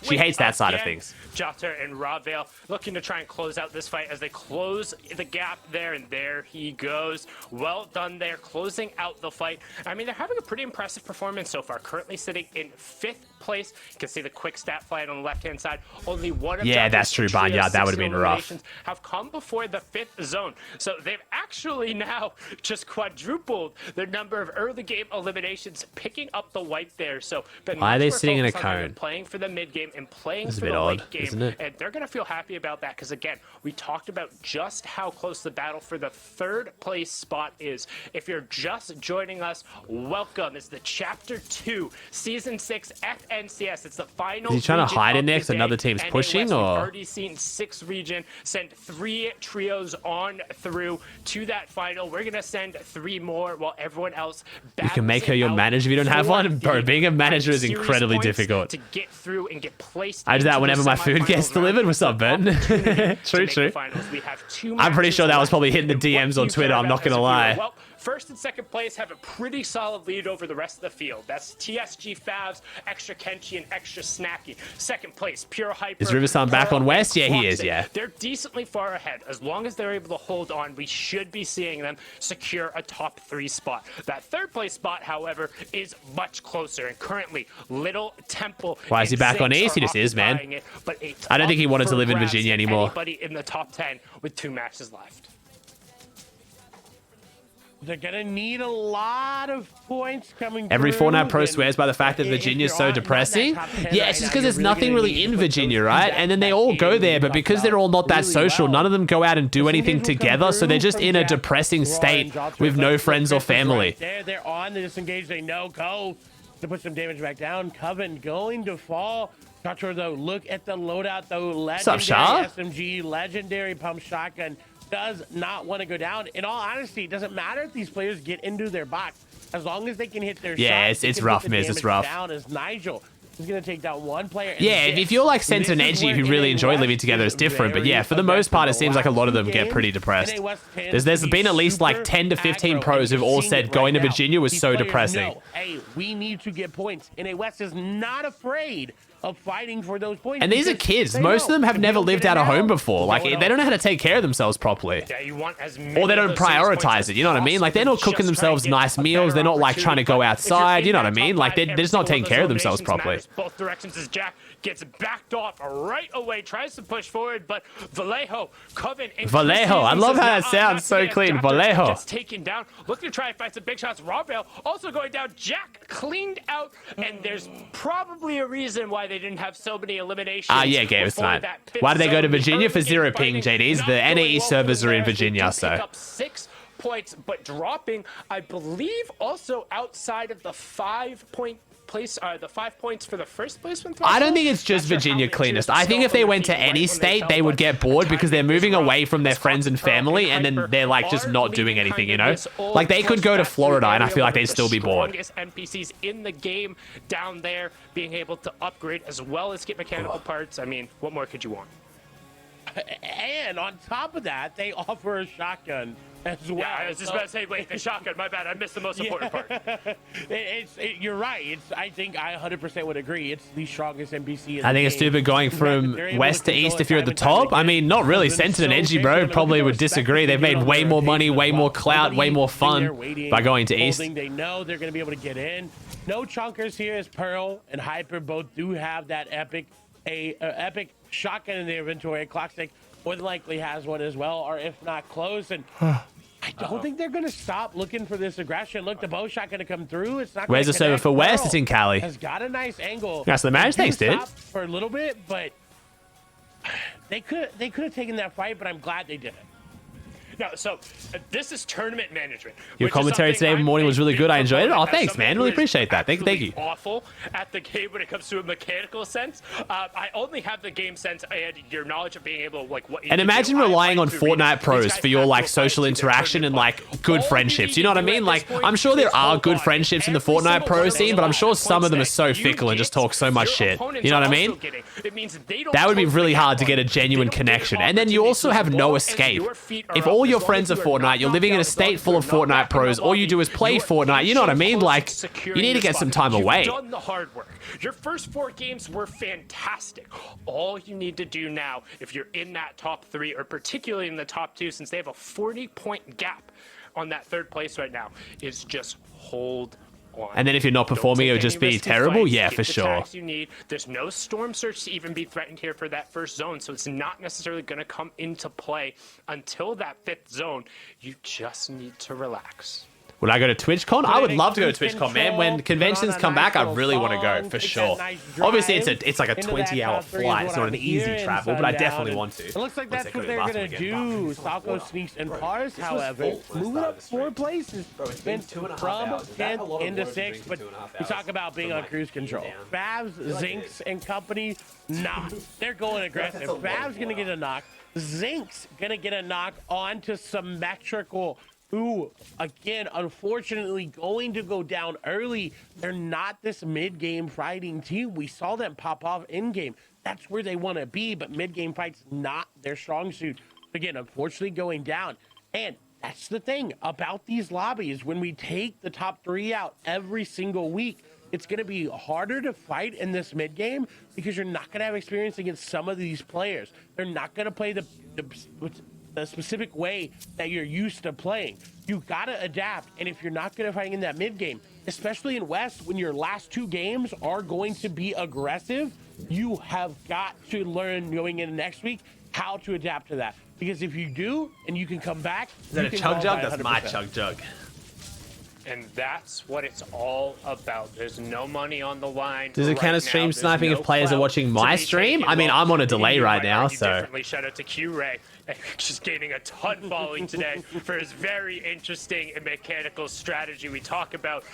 she hates that side of things. Jotter and Ravale looking to try and close out this fight as they close the gap there, and there he goes. Well done there, closing out the fight. I mean, they're having a pretty impressive performance so far, currently sitting in 5th place. You can see the quick stat flight on the left-hand side. Only one of that's true, Barnyard. That would have been rough. Have come before the 5th zone. So they've actually now just quadrupled their number of early game eliminations, picking up the wipe there. So why are they sitting in a cone? Playing for the mid game and playing for the late game. Isn't it? And they're going to feel happy about that because, again, we talked about just how close the battle for the 3rd place spot is. If you're just joining us, welcome. It's the Chapter 2, Season 6 FNCS. It's the final. Is he trying to hide in there because another team's pushing, or? We've already seen 6th region send 3 trios on through to that final. We're going to send 3 more while everyone else. You can make her your manager if you don't have one. Bro, being a manager is incredibly difficult. To get through and get placed. I do that whenever my food gets delivered. What's up, Ben? True. I'm pretty sure that was probably hitting the DMs on Twitter. I'm not going to lie. Well, 1st and 2nd place have a pretty solid lead over the rest of the field. That's TSG Favs, Extra Kenchi, and Extra Snacky. 2nd place, Pure Hyper. Is Riversun back on West? Yeah, he is, yeah. They're decently far ahead. As long as they're able to hold on, we should be seeing them secure a top 3 spot. That 3rd place spot, however, is much closer. And currently, Little Temple. Why is he back on East? He just is, man. I don't think he wanted to live in Virginia anymore. Anybody in the top 10 with 2 matches left. They're going to need a lot of points coming Every through. Fortnite pro swears by the fact that Virginia's so depressing. Yeah, it's just because there's nothing really in Virginia, right? And then they all go there, but because they're all not that social, none of them go out and do anything together, so they're just in a depressing state with no friends or family. They're on the disengage. They know go to put some damage back down. Coven going to fall. Jotter, though, look at the loadout, though. Legendary SMG, legendary pump shotgun. Does not want to go down. In all honesty, it doesn't matter if these players get into their box. As long as they can hit their shots, it's rough, Miz. It's rough. Down as Nigel is going to take down one player. Yeah, if you're like Sense and Edgy who really enjoy living together, it's different. But yeah, for the most part, it seems like a lot of them get pretty depressed. There's been at least like 10 to 15 pros who've all said going to Virginia was so depressing. Hey, we need to get points. NA West is not afraid of fighting for those points. And these are kids. Most of them have never lived out of home before. Like, they don't know how to take care of themselves properly. Or they don't prioritize it, you know what I mean? Like, they're not cooking themselves nice meals. They're not, like, trying to go outside, you know what I mean? Like, they're just not taking care of themselves properly. Both directions as Jack gets backed off right away, tries to push forward, but Vallejo, Coven, Vallejo, I love how that sounds so clean. Vallejo. Gets taken down, looking to try and find some big shots. Ravale also going down. Jack cleaned out, and there's probably a reason why they didn't have so many eliminations. Yeah, Gabe, it's fine. Why did they go to Virginia? For 0 ping, JDs. The NAE servers are in Virginia, so. points, but dropping, I believe, also outside of the 5-point place, the 5 points for the first placement threshold. I don't think it's just Virginia cleanest. I think if they went to any state, they would get bored because they're moving away from their friends and family, and then they're like just not doing anything, you know? Like they could go to Florida, and I feel like they'd still be bored. Strongest NPCs in the game down there, being able to upgrade as well as get mechanical parts. I mean, what more could you want? And on top of that, they offer a shotgun as well. Yeah, I was just about to say, wait, the shotgun. My bad, I missed the most important part. You're right. I think I 100% would agree. It's the strongest NPC. I think it's stupid going from west to east if you're at the top. I mean, not really. Centered and Edgy, bro, probably would disagree. They've made way more money, way more clout, way more fun by going to east. They know they're going to be able to get in. No chunkers here, as Pearl and Hyper both do have that epic shotgun in their inventory. Clockstick more than likely has one as well, or if not close. And I don't think they're going to stop looking for this aggression. Look, the bow shot going to come through. It's not. Where's the server for West? It's in Cali. Has got a nice angle. That's the match. Thanks, dude. For a little bit, but they could have taken that fight, but I'm glad they didn't. No, so this is tournament management. Your commentary today morning was really good. I enjoyed it. Oh, thanks, man. Really appreciate that. Thank you. Awful at the game when it comes to a mechanical sense. I only have the game sense and your knowledge of being able to, like, what. And imagine relying on Fortnite pros for your like social interaction and like good friendships. You know what I mean? Like, I'm sure there are good friendships in the Fortnite pro scene, but I'm sure some of them are so fickle and just talk so much shit. You know what I mean? That would be really hard to get a genuine connection. And then you also have no escape. If all your friends are Fortnite, you're living in a state full of Fortnite pros, all you do is play Fortnite, you know what I mean? Like, you need to get some time away. You've done the hard work. Your first 4 games were fantastic. All you need to do now, if you're in that top 3, or particularly in the top 2, since they have a 40-point gap on that 3rd place right now, is just hold on. And then if you're not performing, it would just be terrible? Yeah, for sure. You need. There's no storm surge to even be threatened here for that first zone, so it's not necessarily going to come into play until that 5th zone. You just need to relax. Would I go to TwitchCon? I would love to go to TwitchCon, man. When conventions come back, I really want to go, for sure. Obviously, it's like a 20-hour flight. It's not an easy travel, but I definitely want to. It looks like that's what they're going to do. Falco sneaks and Pars, however, moving up 4 places. Went from 10th into 6th, but we talk about being on cruise control. Fabs, Zinx, and company, nah, they're going aggressive. Fabs going to get a knock. Zinx going to get a knock onto Symmetrical, who, again, unfortunately going to go down early. They're not this mid-game fighting team. We saw them pop off in-game. That's where they want to be, but mid-game fight's not their strong suit. Again, unfortunately going down. And that's the thing about these lobbies. When we take the top 3 out every single week, it's going to be harder to fight in this mid-game because you're not going to have experience against some of these players. They're not going to play the specific way that you're used to playing. You gotta adapt, and if you're not good at fighting in that mid game, especially in West, when your last 2 games are going to be aggressive, you have got to learn going into next week how to adapt to that. Because if you do, and you can come back, is that a chug jug? That's my chug jug. And that's what it's all about. There's no money on the line. Does it count as stream sniping if players are watching my stream? I mean, I'm on a delay right now, so. Shout out to Q-Ray, just gaining a ton following today for his very interesting and mechanical strategy. We talk about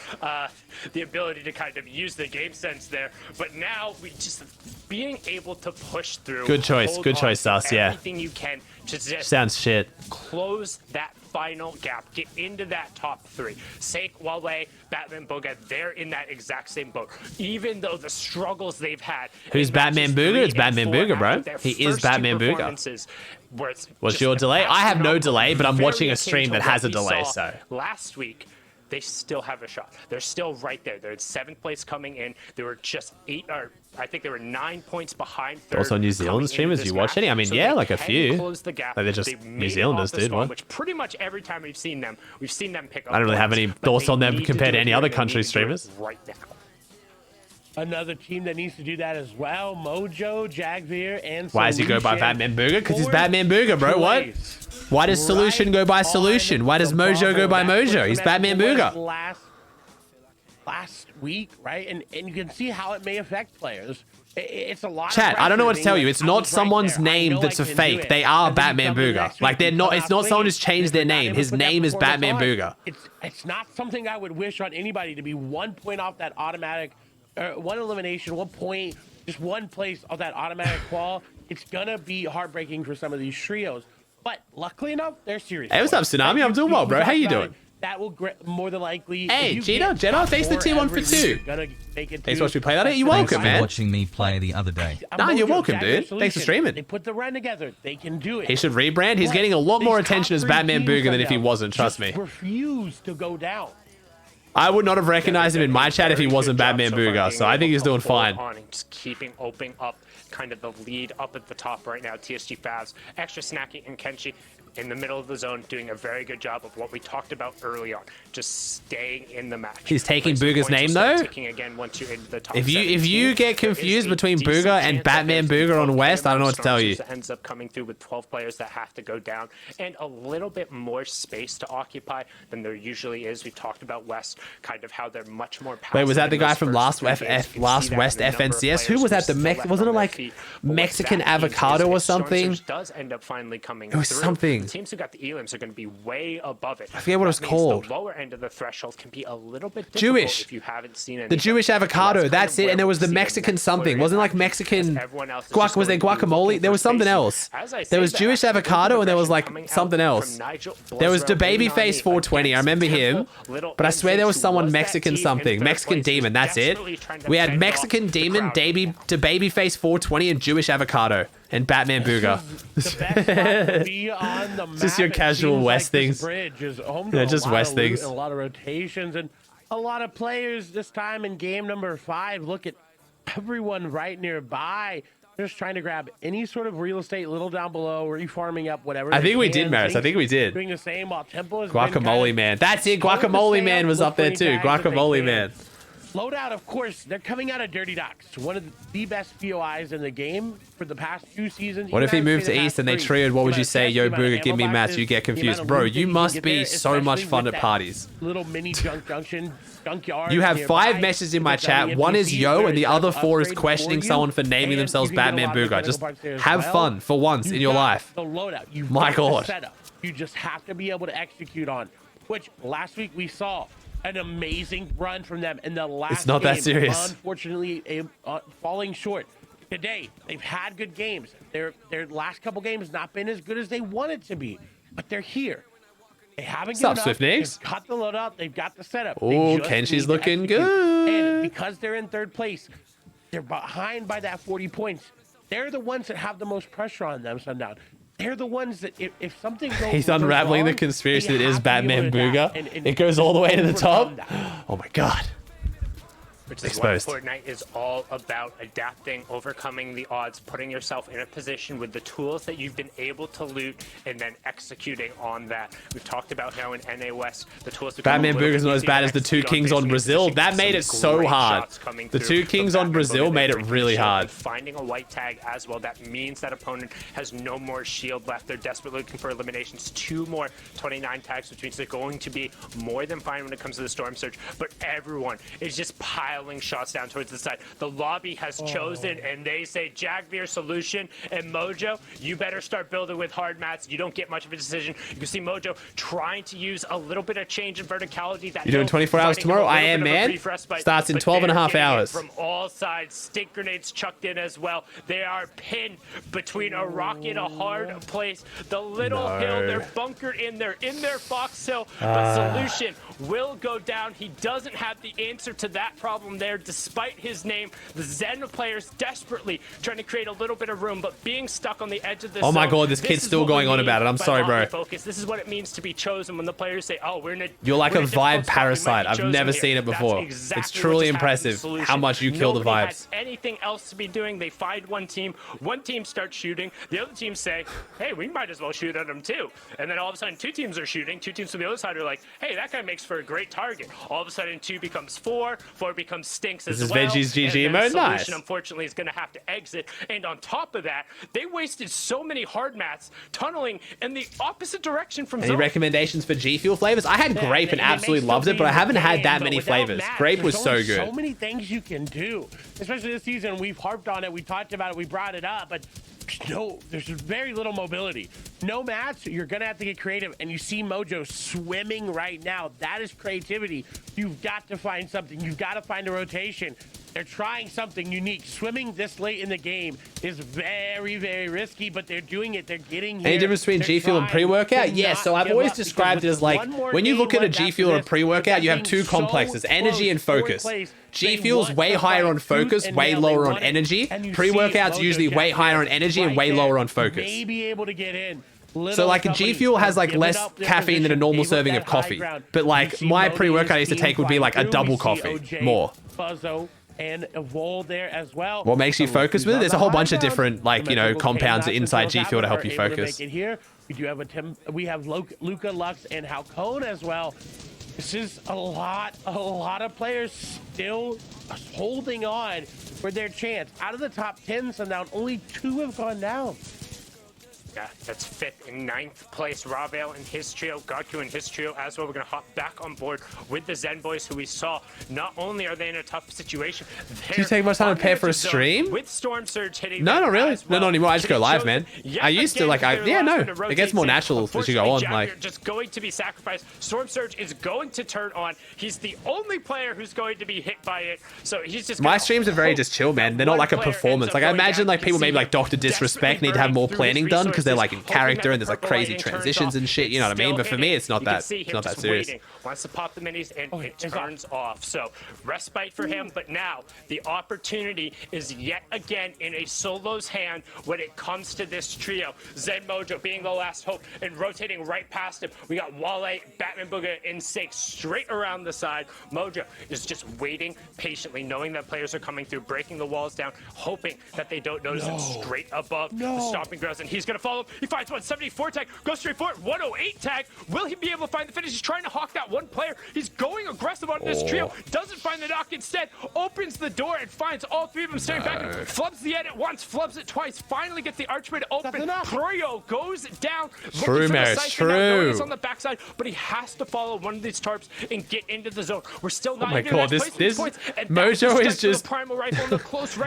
the ability to kind of use the game sense there, but now we just being able to push through. Good choice, Sus. Yeah. Everything you can to just sounds shit. Close that final gap, get into that top 3. Seik, Wale, Batman Booga, they're in that exact same boat. Even though the struggles they've had. Who's Batman Booga? It's Batman Booga, bro. He is Batman Booga. What's your delay? I have no delay, but I'm watching a stream that has a delay, so. Last week, they still have a shot. They're still right there. They're in 7th place coming in. They were just 8, or I think they were 9 points behind 3rd. Also New Zealand streamers, you watch any? I mean, so yeah, like a few. Close the gap. Like they're just New Zealanders, dude. What? Which pretty much every time we've seen them pick up. I don't really have any thoughts on them compared to any other country streamers. Right now. Another team that needs to do that as well. Mojo, Jagveer, and Why does he go by Batman Booga? Because he's Batman Booga, bro. What? Why does Solution go by Solution? Why does Mojo go by Mojo? He's Batman Booga. Last week, right? And you can see how it may affect players. It's a lot. Chat, I don't know what to tell you. It's not someone's name that's a fake. They are Batman Booga. Like, they're not. It's not someone who's changed their name. His name is Batman Booga. It's not something I would wish on anybody to be 1 point off that automatic, one elimination, 1 point, just one place of that automatic qual. It's gonna be heartbreaking for some of these trios. But luckily enough, they're serious. Hey, what's up, Tsunami? I'm doing well, bro. How you doing? That will more than likely. Hey, Gina, Jenna, thanks for T1 for 2. Thanks for watching me play that. You're welcome, man. Watching me play the other day. Nah, you're welcome, dude. Thanks for streaming. They put the run together. They can do it. He should rebrand. He's getting a lot more attention as Batman Booga than if he wasn't. Trust me. Refuse to go down. I would not have recognized him in my chat if he wasn't Batman Booga, so I think he's doing fine. Just keeping opening up kind of the lead up at the top right now. TSG Favs, Extra Snacky, and Kenshi in the middle of the zone doing a very good job of what we talked about early on, just staying in the match. He's taking Booga's name though. If you get confused between Booga and Batman Booga on West, I don't know what to tell you. Ends up coming through with 12 players that have to go down and a little bit more space to occupy than there usually is. We've talked about West, kind of how they're much more passive. Wait, was that the guy from last West FNCS? Who was that? Wasn't it like Mexican Avocado or something? Does end up finally coming. It was something. The teams who got the elims are going to be way above it. I forget what it was called. The lower end of the threshold can be a little bit difficult Jewish. if you haven't seen it. The Jewish avocado. That's it. And there was the Mexican something. Wasn't it like Mexican guac? Was there guacamole? There was something else. There was Jewish avocado and there was like something else. There was the Babyface 420. I remember him. But I swear there was someone Mexican something. Mexican Demon. That's it. We had Mexican Demon, Babyface 420, and Jewish avocado. And Batman Booga. Just your casual West things. Yeah, just West things. A lot of rotations and a lot of players this time in game number 5. Look at everyone right nearby. Just trying to grab any sort of real estate little down below, refarming up whatever. I think we did, Maris. I think we did. Doing the same while Tempo is Guacamole Man. That's it. Guacamole Man was up there too. Guacamole Man. Loadout, of course, they're coming out of Dirty Docks, one of the best POIs in the game for the past 2 seasons. What if he moved to East and they trioed? What would you say? Yo, Booga, give me mats. You get confused. Bro, you must be so much fun at parties. Little mini junkyard. You have 5 messages in my chat. 1 is yo, and the other 4 is questioning someone for naming themselves Batman Booga. Just have fun for once in your life. The loadout. My God. You just have to be able to execute on, which last week we saw an amazing run from them in the last It's not game. that serious. Unfortunately, falling short. Today, they've had good games. Their last couple games not been as good as they wanted to be, but they're here. They haven't given up. They've got the loadout. They've got the setup. Oh, Kenshi's looking good. And because they're in 3rd place, they're behind by that 40 points. They're the ones that have the most pressure on them, Sundown. They're the ones that if something goes He's unraveling the conspiracy that is Batman Booga. It goes all the way to the top. Oh my God. Which is what Fortnite is all about: adapting, overcoming the odds, putting yourself in a position with the tools that you've been able to loot, and then executing on that. We've talked about how in NA West, the tools. Batman Booga is not as bad as the 2 Kings on Brazil. That made it so hard. The 2 Kings on Brazil made it really hard. Finding a white tag as well. That means that opponent has no more shield left. They're desperately looking for eliminations. 2 more 29 tags, which means they're going to be more than fine when it comes to the Storm Surge. But everyone is just piling shots down towards the side. The lobby has chosen, and they say Jagbeer Solution and Mojo, you better start building with hard mats. You don't get much of a decision. You can see Mojo trying to use a little bit of change in verticality. That you're doing 24 hours tomorrow? I am, man. Starts in 12 and a half hours. From all sides, stink grenades chucked in as well. They are pinned between a rock and a hard place. The little hill, they're bunkered in there, in their fox hill. But Solution will go down. He doesn't have the answer to that problem there, despite his name. The Zen players desperately trying to create a little bit of room, but being stuck on the edge of this. Oh my God, this kid's still going on about it. I'm sorry, bro. Focus. This is what it means to be chosen when the players say, "Oh, we're in a." You're like a vibe parasite. I've never seen it before. It's truly impressive how much you kill the vibes. Anything else to be doing? They find one team starts shooting. The other team say, "Hey, we might as well shoot at them too." And then all of a sudden, 2 teams are shooting. 2 teams from the other side are like, "Hey, that guy makes for a great target." All of a sudden, 2 becomes 4. 4 becomes comes Stinks This as is well. Veggie's GG and then mode, Solution, nice. unfortunately, is going to have to exit. And on top of that, they wasted so many hard mats tunneling in the opposite direction from Any Zone. recommendations for G Fuel flavors? I had grape and absolutely loved it, but I haven't had that many flavors. Grape was so good. So many things you can do, especially this season. We've harped on it. We talked about it. We brought it up, but no, there's very little mobility. No mats. You're gonna have to get creative, and you see Mojo swimming right now. That is creativity. You've got to find something. You've got to find a rotation. They're trying something unique. Swimming this late in the game is very, very risky, but they're doing it. They're getting here. Any difference between G Fuel and pre-workout? Yeah, so I've always described it as like, when you look at a G Fuel or a pre-workout, you have two complexes, energy and focus. G Fuel's way higher on focus, way lower on energy. Pre-workout's usually way higher on energy and way lower on focus. May be able to get in. So like a G Fuel has like less caffeine than a normal serving of coffee. But like my pre-workout I used to take would be like a double coffee, more. Buzzo and Evol there as well. What makes you focus with it? There's a whole bunch of different like, you know, compounds inside G Fuel to help you focus. Here. We do have we have Luca, Lux, and Halcone as well. This is a lot of players still holding on for their chance. Out of the top 10 sundown, only 2 have gone down. Yeah, that's 5th and 9th place. Ravale and his trio, Gaku and his trio as well. We're going to hop back on board with the Zen Boys, who we saw. Not only are they in a tough situation, Do you take much time to prepare for a stream? with Storm Surge hitting. No, not really. as well. No, not anymore. I just go live, man. I used to like, yeah, no. It gets more natural as you go on. Like, just going to be sacrificed. Storm Surge is going to turn on. He's the only player who's going to be hit by it. So he's just. my streams are very just chill, man. They're not like a performance. Like I imagine like people maybe like Dr. Disrespect need to have more planning done because they're like in character and there's like crazy transitions and shit. You know what I mean? But for me, it's not that. It's not that serious. Wants to pop the minis and it turns off. So respite for him. But now the opportunity is yet again in a solo's hand when it comes to this trio. Zen Mojo being the last hope and rotating right past him. We got Wale, Batman Booga, and Sake straight around the side. Mojo is just waiting patiently, knowing that players are coming through, breaking the walls down, hoping that they don't notice him straight above the stomping grounds. And he's going to follow him. He finds 174 tag, goes straight for it. 108 tag. Will he be able to find the finish? He's trying to hawk that one player. He's going aggressive on this trio. Doesn't find the knock instead. Opens the door and finds all 3 of them staring back. Flubs the edit once, flubs it twice. Finally gets the archway to open. Proyo goes down. True, man. It's true. He's on the backside, but he has to follow one of these tarps and get into the zone. We're still not Oh my even god, this Mojo is just.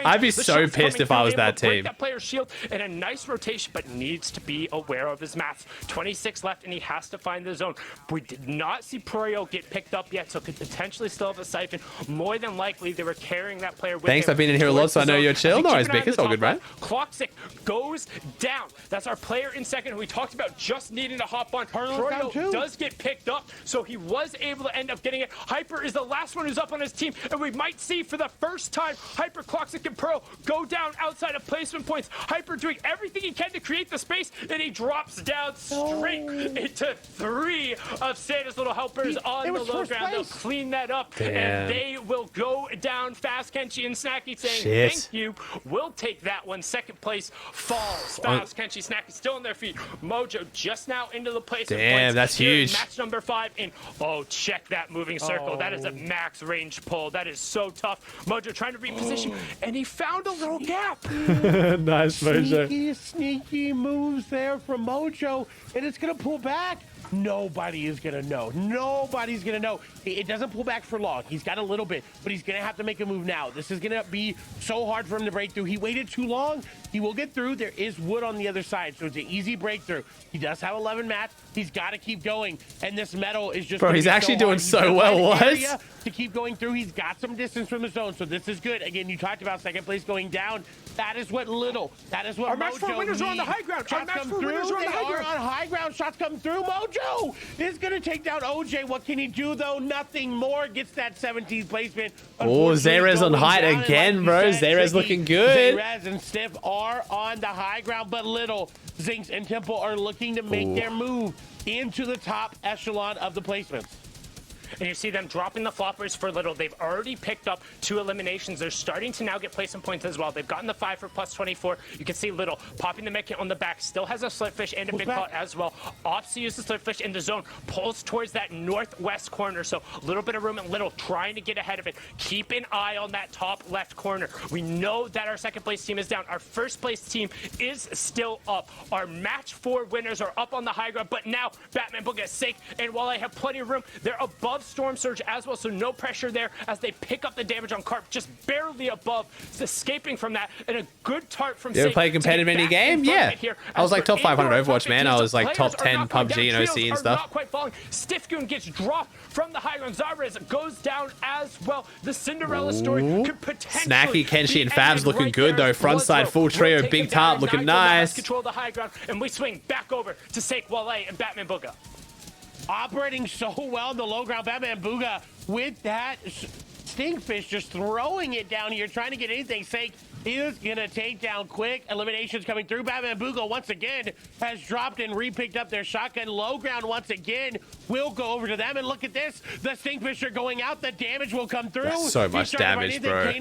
I'd be so pissed if I was that team. That player's shield and a nice rotation, but needs to be aware of his mats. 26 left, and he has to find the zone. We did not see Proyo get picked up yet, so could potentially still have a siphon. More than likely, they were carrying that player with Thanks, him I've been in here a lot, so I know you're chill. No worries, Keep an eye on Bick. It's the all good, top right? left. Cloxic goes down. That's our player in second, who we talked about just needing to hop on. Proyo does get picked up, so he was able to end up getting it. Hyper is the last one who's up on his team, and we might see for the first time Hyper, Cloxic, and Pro go down outside of placement points. Hyper doing everything he can to create the space, and he drops down straight into 3 of Santa's little helpers on the low ground. They'll clean that up, and they will go down fast. Kenshi and Snacky saying, thank you. We'll take that one. Second place falls. Fast, Kenshi, Snacky still on their feet. Mojo just now into the placement points. That's huge. Match number 5, and check that moving circle. That is a max range pull. That is so tough. Mojo trying to reposition, and he found a little gap. Nice, Mojo. Sneaky moves there from Mojo, and it's gonna pull back. Nobody is gonna know. Nobody's gonna know. It doesn't pull back for long. He's got a little bit, but he's gonna have to make a move now. This is gonna be so hard for him to break through. He waited too long. He will get through. There is wood on the other side, so it's an easy breakthrough. He does have 11 mats. He's got to keep going, and this metal is just. Bro, he's actually doing so well. What? To keep going through, he's got some distance from the zone, so this is good. Again, you talked about second place going down. That is what Little. That is what Our match for winners are on the high ground. Shots come through. They are on high ground. Shots come through. Mojo is going to take down OJ. What can he do, though? Nothing more. Gets that 17th placement. Oh, Zerez on height again, bro. Zerez looking good. Zerez and Stiff are on the high ground, but Little, Zinx, and Temple are looking to make their move into the top echelon of the placements. and you see them dropping the floppers for little. They've already picked up 2 eliminations. They're starting to now get placement points as well. They've gotten the 5 for plus 24. You can see little popping the mech on the back, still has a slipfish and a big pot as well. Opts to use the slipfish in the zone, pulls towards that northwest corner, so a little bit of room and little trying to get ahead of it. Keep an eye on that top left corner. We know that our second place team is down. Our first place team is still up. Our match 4 winners are up on the high ground, but now Batman Booga, Sake, and while I have plenty of room, they're above Storm Surge as well, so no pressure there as they pick up the damage on Carp, just barely above, escaping from that, and a good tart from Sake. You ever play competitive any game? Yeah. I was like top 500 Overwatch, man. I was like top 10 PUBG and OC and stuff. Not quite falling. Stiffgoon gets dropped from the high ground. Zarez goes down as well. The Cinderella story could potentially Snacky, Kenshi, and Fabs looking good though. Frontside full trio, Big Tart looking nice. Control the high ground, and we swing back over to Sake, Wale, and Batman Booga. Operating so well in the low ground. Batman Booga with that Stinkfish just throwing it down here, trying to get anything. Sake is gonna take down quick. Eliminations coming through. Batman Booga once again has dropped and re-picked up their shotgun. Low ground once again will go over to them, and look at this. The Stinkfish are going out. The damage will come through. That's so much damage, bro.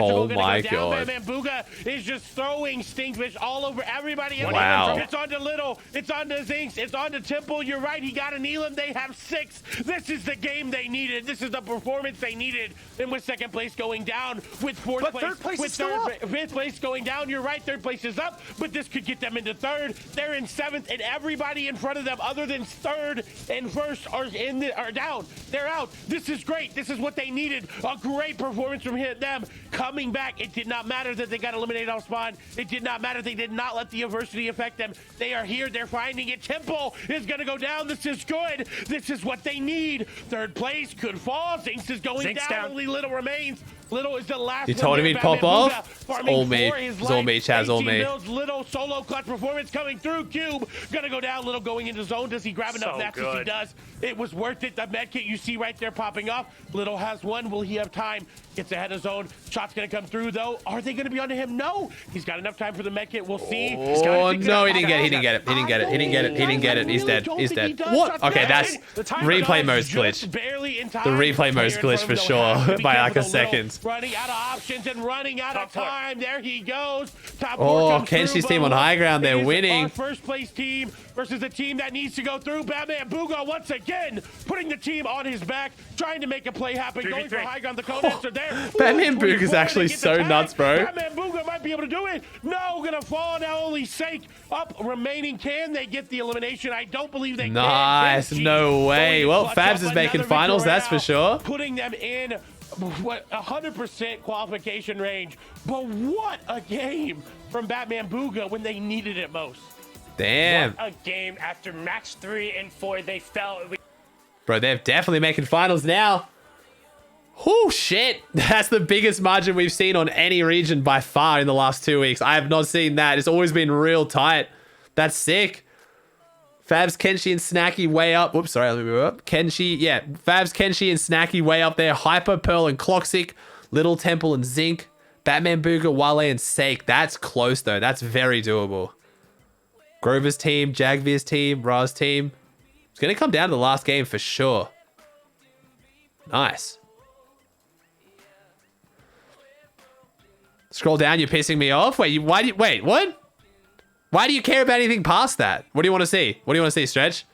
Oh my god. Batman Booga is just throwing Stinkfish all over everybody. Wow. It's on to Little. It's on to Zinx. It's on to Temple. You're right. He got an Elam. They have 6. This is the game they needed. This is the performance they needed. And with second place going down, with fourth place, third place with is still up. Fifth place going down. You're right. Third place is up, but this could get them into third. They're in 7th, and everybody in front of them, other than third and first, are down. They're out. This is great. This is what they needed. A great performance from them coming back. It did not matter that they got eliminated off spawn. It did not matter. They did not let the adversity affect them. They are here. They're finding it. Temple is going to go down. This is good. This is what they need. Third place could fall. Zinx is going down. Only Little remains. Little is the last. You told him he'd pop off? It's all me. It's all me, Chaz. All me. Little solo clutch performance coming through. Cube gonna go down. Little going into zone. Does he grab enough nets? Yes, he does. It was worth it. The med kit you see right there popping off. Little has one. Will he have time? Gets ahead of zone. Shot's gonna come through though. Are they gonna be onto him? No. He's got enough time for the med kit. We'll see. Oh no, he didn't get it. He didn't get it. He didn't get it. He didn't get it. He didn't get it. He's dead. He's dead. What? Okay, that's replay mode's glitch. The replay mode's glitch for sure by like a second. Running out of options and running out of time. There he goes. Oh, Kenshi's team on high ground. They're winning. First place team versus a team that needs to go through. Batman Booga once again putting the team on his back, trying to make a play happen. Going for high ground. The codex are there. Batman Booga is actually so nuts, bro. Batman Booga might be able to do it. No, gonna fall now. Only Sake up remaining. Can they get the elimination? I don't believe they can. Nice. No way. Well, Fabs is making finals, that's for sure. Putting them in what 100% qualification range. But what a game from Batman Booga when they needed it most. Damn. What a game. After match 3 and 4, they fell. Bro, they're definitely making finals now. Oh shit. That's the biggest margin we've seen on any region by far in the last 2 weeks. I have not seen that. It's always been real tight. That's sick. Fabs, Kenshi, and Snacky way up. Whoops, sorry, let me move up. Kenshi, yeah. Fabs, Kenshi, and Snacky way up there. Hyper, Pearl, and Cloxic. Little, Temple, and Zinc. Batman, Booga, Wale, and Sake. That's close, though. That's very doable. Grover's team, Jagvir's team, Ra's team. It's going to come down to the last game for sure. Nice. Scroll down, you're pissing me off. Wait, wait, what? Why do you care about anything past that? What do you want to see? What do you want to see, Stretch?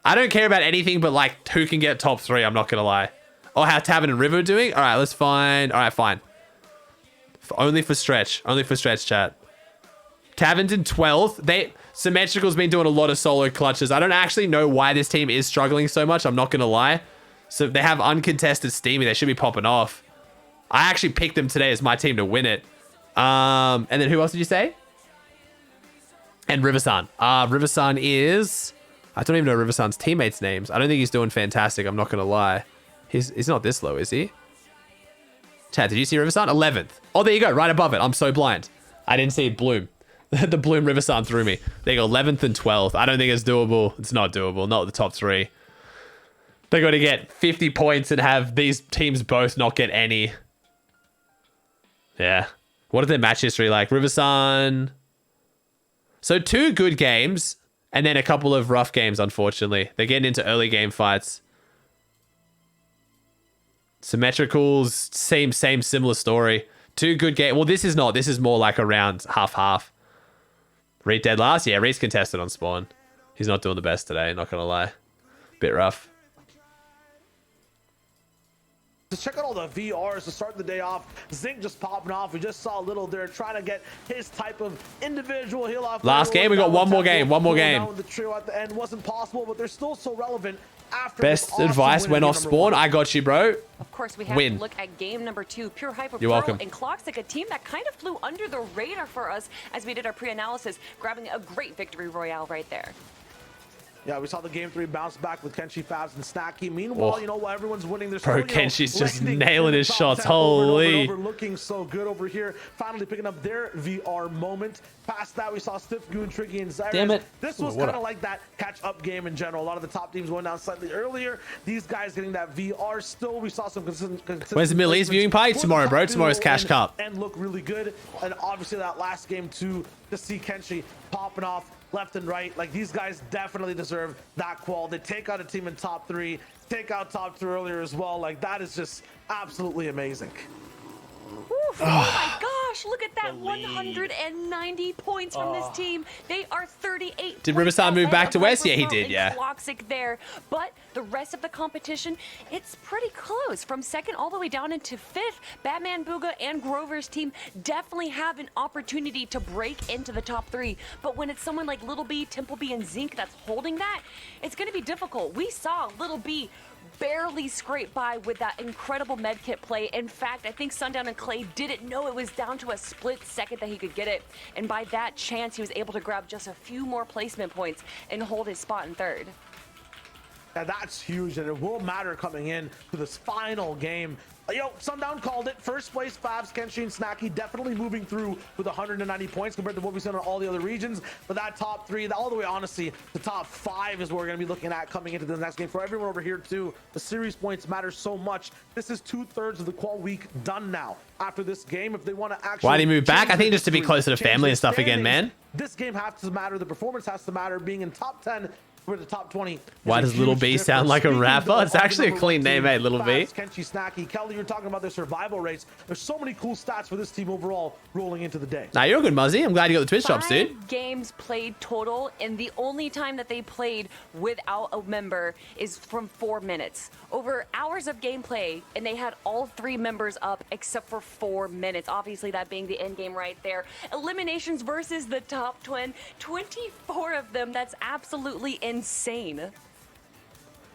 I don't care about anything but like who can get top 3, I'm not going to lie. Oh, how Tavern and River are doing? All right, let's find... All right, fine. Only for Stretch. Only for Stretch, chat. Tavern's in 12th. Symmetrical's been doing a lot of solo clutches. I don't actually know why this team is struggling so much. I'm not going to lie. So they have uncontested Steamy. They should be popping off. I actually picked them today as my team to win it. And then who else did you say? And Riversun. Riversun is... I don't even know Riversun's teammates' names. I don't think he's doing fantastic. I'm not going to lie. He's not this low, is he? Chad, did you see Riversun? 11th. Oh, there you go. Right above it. I'm so blind. I didn't see it bloom. The bloom Riversun threw me. They go 11th and 12th. I don't think it's doable. It's not doable. Not the top 3. They're going to get 50 points and have these teams both not get any. Yeah. What is their match history like? Riversun. So 2 good games. And then a couple of rough games, unfortunately. They're getting into early game fights. Symmetricals, same similar story. 2 good games. Well, this is not. This is more like around half-half. Reed dead last? Yeah, Reed's contested on spawn. He's not doing the best today, not going to lie. Bit rough. Just check out all the VRs to start the day off. Zinc just popping off. We just saw a little there trying to get his type of individual heal off. Last game, we got one more game. One more game. The trio at the end wasn't possible, but they're still so relevant. After Best advice went off spawn. I got you, bro. Of course, we have to look at game number 2. Pure Hyper You're Pearl welcome. and Cloxic, a team that kind of flew under the radar for us as we did our pre-analysis, grabbing a great victory royale right there. Yeah, we saw the game 3 bounce back with Kenshi, Fabs, and Snacky. Meanwhile, you know, while everyone's winning, there's bro, Kenshi's just nailing his shots. Holy. Looking so good over here. Finally picking up their VR moment. Past that, we saw Stiff, Goon, Tricky, and Zyrus. Damn it. This was kind of like that catch-up game in general. A lot of the top teams going down slightly earlier. These guys getting that VR still. We saw some consistent Where's the Middle East viewing party? Tomorrow, bro. Tomorrow's Cash Cup. And look really good. And obviously that last game, too, to see Kenshi popping off left and right. Like, these guys definitely deserve that qual. They take out a team in top 3, take out top 2 earlier as well. Like, that is just absolutely amazing. Oof, oh my gosh, look at that. 190 points from this team. They are 38. Did Riverside move back to West? Yeah, he did, yeah. Cloxic there, but the rest of the competition, it's pretty close. From 2nd all the way down into 5th, Batman, Bugha, and Grover's team definitely have an opportunity to break into the top 3. But when it's someone like Little B, Temple B, and Zinc that's holding that, it's going to be difficult. We saw Little B barely scrape by with that incredible medkit play. In fact, I think Sundown and Clay didn't know it was down to a split second that he could get it. And by that chance, he was able to grab just a few more placement points and hold his spot in 3rd. Yeah, that's huge, and it will matter coming in to this final game. Yo, Sundown called it. First place, Fabs, Kenshi, and Snacky definitely moving through with 190 points compared to what we've seen in all the other regions. But that top 3, all the way, honestly, the top 5 is what we're going to be looking at coming into the next game. For everyone over here, too, the series points matter so much. This is 2/3 of the qual week done now. After this game, if they want to actually... Why did he move back? I think just to be closer to family and stuff again, man. This game has to matter. The performance has to matter. Being in top 10... We're the top 20. Why does Little B sound like a rapper? It's actually a clean name, eh, Little B. Kenshi, Snacky, Kelly, you're talking about their survival rates. There's so many cool stats for this team overall rolling into the day. Nah, you're a good Muzzy. I'm glad you got the Twitch drops, dude. 5 games played total, and the only time that they played without a member is from 4 minutes. Over hours of gameplay, and they had all 3 members up except for 4 minutes. Obviously, that being the end game right there. Eliminations versus the top 10, 24 of them. That's absolutely insane.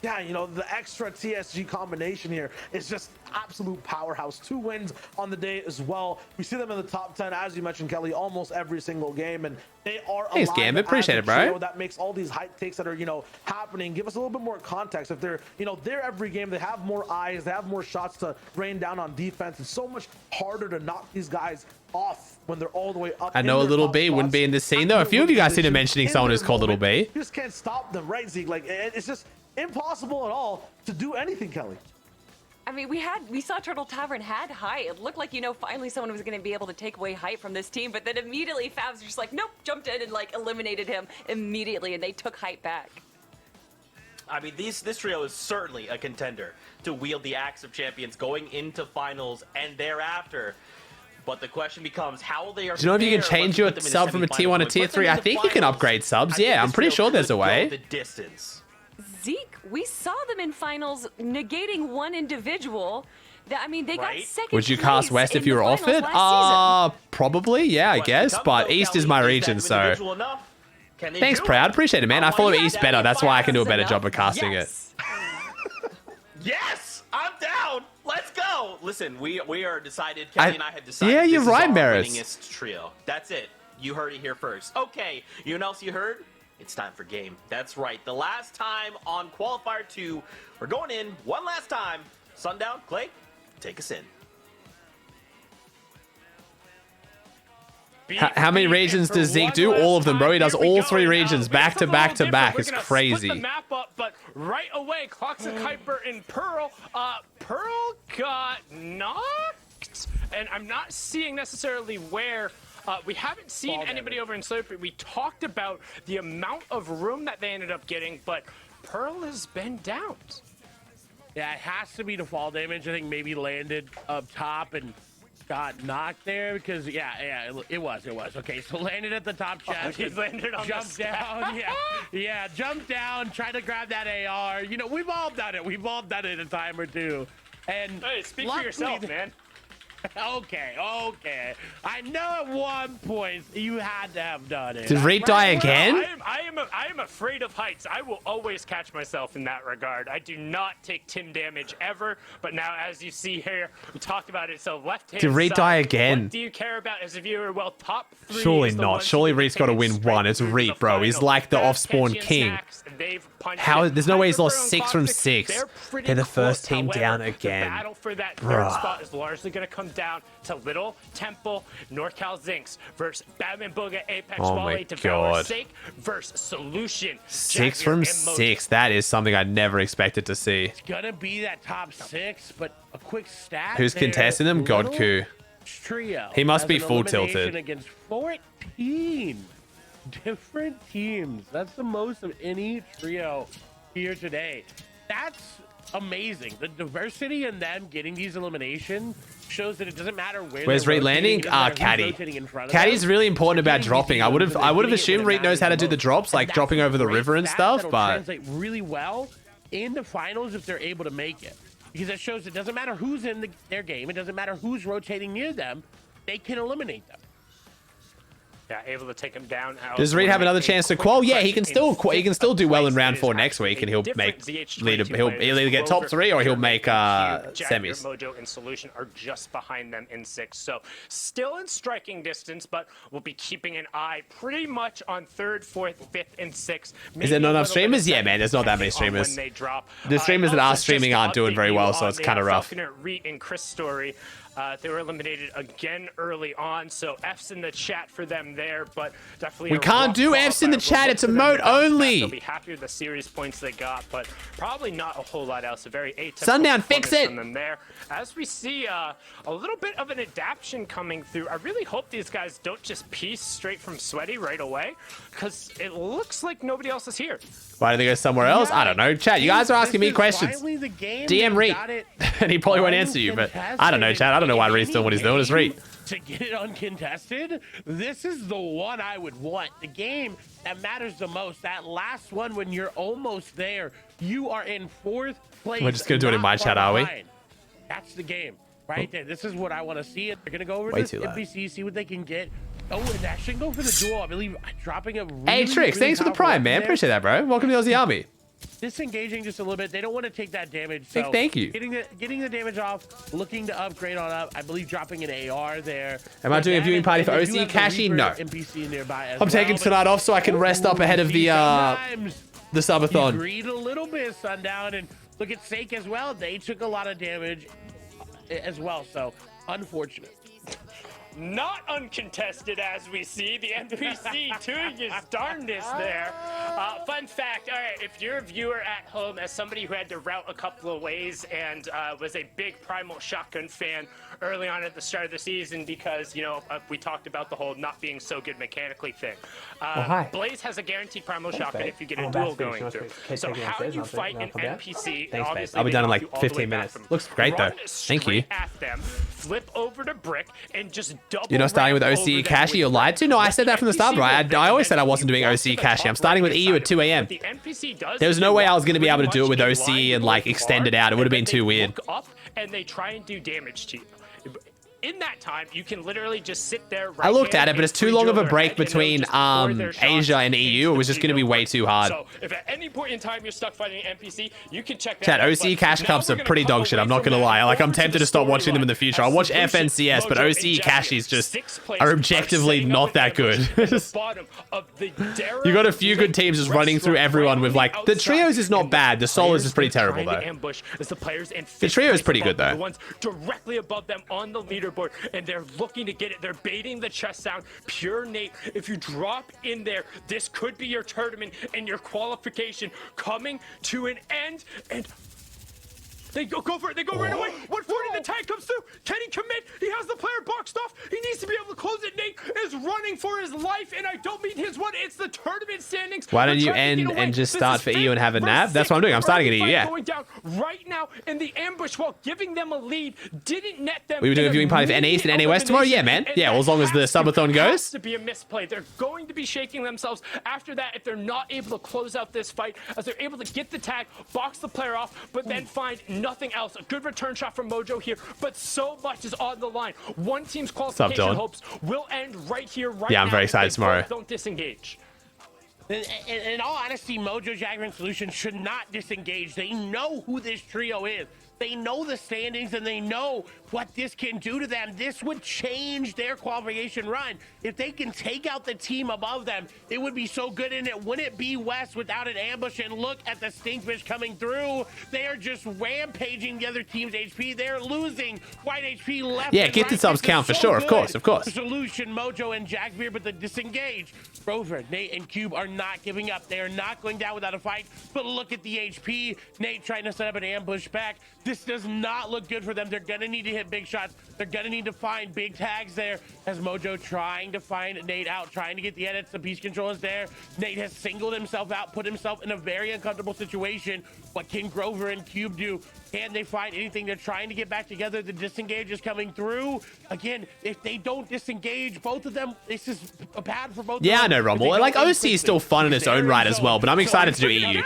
Yeah, you know, the extra TSG combination here is just absolute powerhouse. 2 wins on the day as well. We see them in the top 10, as you mentioned, Kelly, almost every single game, and they are Thanks, Gambit. Appreciate it, bro. That makes all these hype takes that are, you know, happening. Give us a little bit more context. If they're, you know, they're every game, they have more eyes, they have more shots to rain down on defense. It's so much harder to knock these guys off when they're all the way up. I know a Little B wouldn't be in this scene, though. A few of you guys seem to mentioning someone who's called Little B. You just can't stop them, right, Zeke? Like, it's just impossible at all to do anything, Kelly. I mean, we saw Turtle Tavern had height. It looked like, you know, finally someone was going to be able to take away height from this team, but then immediately Fabs was just like, nope, jumped in and like eliminated him immediately, and they took height back. I mean, this trio is certainly a contender to wield the Axe of Champions going into finals and thereafter. But the question becomes how they are. Do you know if you can change your sub from a tier 1 to tier 3? I think you can upgrade subs. Yeah, I'm pretty sure there's a way. The distance. Zeke, we saw them in finals negating one individual. I mean, they got second. Would you cast West if you were offered? Probably, yeah, I guess. But East is my region, so. Thanks, Proud. Appreciate it, man. I follow East better. That's why I can do a better job of casting it. Yes, I'm down. Let's go. Listen, we are decided. Kelly and I have decided. Yeah, you're right, Maris. Winningest trio. That's it. You heard it here first. Okay, you know what else you heard? It's time for game. That's right. The last time on Qualifier 2, we're going in one last time. Sundown, Clay, take us in. How many regions does Zeke do? All of them, bro. He does all 3 regions back to back to back. It's crazy. Split the map up, but right away, Cloxic, Hyper, and Pearl. Pearl got knocked, and I'm not seeing necessarily where. We haven't seen anybody over in Slurpee. We talked about the amount of room that they ended up getting, but Pearl has been downed. Yeah, it has to be the fall damage. I think maybe landed up top and got knocked there because it was. Okay, so landed at the top chest. He landed on jumped the down. Yeah, jumped down, tried to grab that AR. You know, we've all done it. We've all done it a time or two. And hey, speak for yourself, man. Okay. I know at one point you had to have done it. Did Reed die again? I am afraid of heights. I will always catch myself in that regard. I do not take Tim damage ever, but now as you see here, we talked about it. So left hand. Did Reed die again? What do you care about as a viewer? Well, top 3. Surely not. Surely Reed's got to win one. It's Reed, bro. He's like the off-spawn king. How? There's no way he's lost 6 from 6. They're the first team down again. The battle for that third spot is largely going to come down to Little, Temple, NorCal Zinx versus Batman Booga, Apex Wale, Devour Sake versus Solution. 6 from 6. That is something I never expected to see. It's gonna be that top 6, but a quick stat. Who's contesting them? Godku. Trio. He must be an full elimination tilted. Against 14 different teams. That's the most of any trio here today. That's amazing. The diversity in them getting these eliminations shows that it doesn't matter where's Reed landing? Caddy. Caddy's really important about dropping. I would have assumed Reed knows how to do the drops, like dropping over the river and stuff, but translate really well in the finals if they're able to make it. Because it shows it doesn't matter who's in their game, it doesn't matter who's rotating near them, they can eliminate them. Yeah, able to take him down. Does Reed have another chance to qual? Yeah, he can still do well in round 4 next week, and he'll either get top 3 or he'll make semis. Mojo and Solution are just behind them in 6, so still in striking distance, but we'll be keeping an eye pretty much on 3rd, 4th, 5th, and 6th. Is there not enough streamers? Yeah, man, there's not that many streamers. The streamers that are streaming aren't doing very well, so it's kind of rough. Reed and Chris story. They were eliminated again early on, so F's in the chat for them there, but definitely we can't do F's in the chat. It's emote only. They'll be happy with the series points they got, but probably not a whole lot else. A very atypical Sundown, fix it. from them there. As we see a little bit of an adaptation coming through. I really hope these guys don't just piece straight from Sweaty right away, because it looks like nobody else is here. Why do they go somewhere else? I don't know. Chat, you guys are asking me questions. DM Reed. And he probably won't answer you, but I don't know, chat. I don't know why Reed's doing what he's doing. It's Reed. To get it uncontested, this is the one I would want. The game that matters the most. That last one when you're almost there. You are in 4th place. We're just going to do it in my chat, are we? That's the game right there. This is what I want to see. They're going to go over Way to NPC, see what they can get. Oh, and actually go for the duel. I believe dropping a really, Hey, Trix, thanks for the prime, man. Appreciate that, bro. Welcome to the Aussie Army. Disengaging just a little bit. They don't want to take that damage. So thank you. Getting the damage off, looking to upgrade on up. I believe dropping an AR there. Am I doing a viewing party for OC Kashi? No. NPC nearby as I'm taking tonight off so I can rest up ahead of the subathon. Agreed a little bit, Sundown, and look at Sake as well. They took a lot of damage as well, so unfortunate. Not uncontested, as we see. The NPC doing his darndest there. Fun fact, all right, if you're a viewer at home, as somebody who had to route a couple of ways and was a big Primal Shotgun fan early on at the start of the season because, you know, we talked about the whole not being so good mechanically thing. Blaze has a guaranteed Primal Shotgun if you get a duel going through. So how you fight an NPC, I'll be done in like 15 minutes. Looks great, though. Thank you. At them, flip over to Brick, and just double. You're not starting with OCE Kashi? You're lied to? No, I said that from the start, bro. I always said I wasn't doing OCE Kashi. I'm starting with EU at 2 a.m. There was no way I was going to be able to do it with OCE and like extend it out. It would have been too weird. Up and they try and do damage to you. In that time, you can literally just sit there. I looked at it, but it's too long of a break between Asia and EU. It was just going to be way too hard. So if at any point in time you're stuck fighting an NPC, you can check that Chat, out. OCE Cash Cups are pretty dog shit. I'm not going to lie. Like, I'm tempted to stop watching them in the future. I'll watch FNCS, but OCE Cashies just are objectively not that good. You got a few good teams just running through everyone with like the trios is not bad. The solos is pretty terrible though. The trio is pretty good though. The ones directly above them on the leaderboard, and they're looking to get it. They're baiting the chest sound. Pure Nate, if you drop in there, this could be your tournament and your qualification coming to an end. And They go for it. They go right away. 140, the tag comes through. Can he commit? He has the player boxed off. He needs to be able to close it. Nate is running for his life, and I don't mean his one. It's the tournament standings. Why don't you end and just start for EU and have a nap? That's what I'm doing. I'm starting at EU, yeah. Going down right now in the ambush while giving them a lead. Didn't net them. We were doing a viewing party for NA East and NA West tomorrow? Yeah, man. Yeah, well, as long as the subathon goes. To be a misplay. They're going to be shaking themselves after that if they're not able to close out this fight, as they're able to get the tag, box the player off, but then find nothing else. A good return shot from Mojo here, but so much is on the line. One team's qualification hopes will end right here, right now. Yeah, I'm very excited tomorrow. Don't disengage. In all honesty, Mojo, Jagger, and Solution should not disengage. They know who this trio is. They know the standings, and they know what this can do to them. This would change their qualification run. If they can take out the team above them, it would be so good, and it wouldn't be West without an ambush. And look at the Stinkfish coming through. They are just rampaging the other team's HP. They're losing white HP left. Yeah, get the subs count for sure. Of course. Solution, Mojo, and Jackbeard, but the disengage. Rover, Nate, and Cube are not giving up. They are not going down without a fight. But look at the HP. Nate trying to set up an ambush back. This does not look good for them. They're going to need to hit big shots. They're going to need to find big tags there, as Mojo trying to find Nate out, trying to get the edits. The piece control is there. Nate has singled himself out, put himself in a very uncomfortable situation. What can Grover and Cube do? Can they find anything? They're trying to get back together. The disengage is coming through. Again, if they don't disengage, both of them, this is bad for both of them. Yeah, I know, Rommel. Like, OC is still fun in its own right as well, but I'm excited to do EU.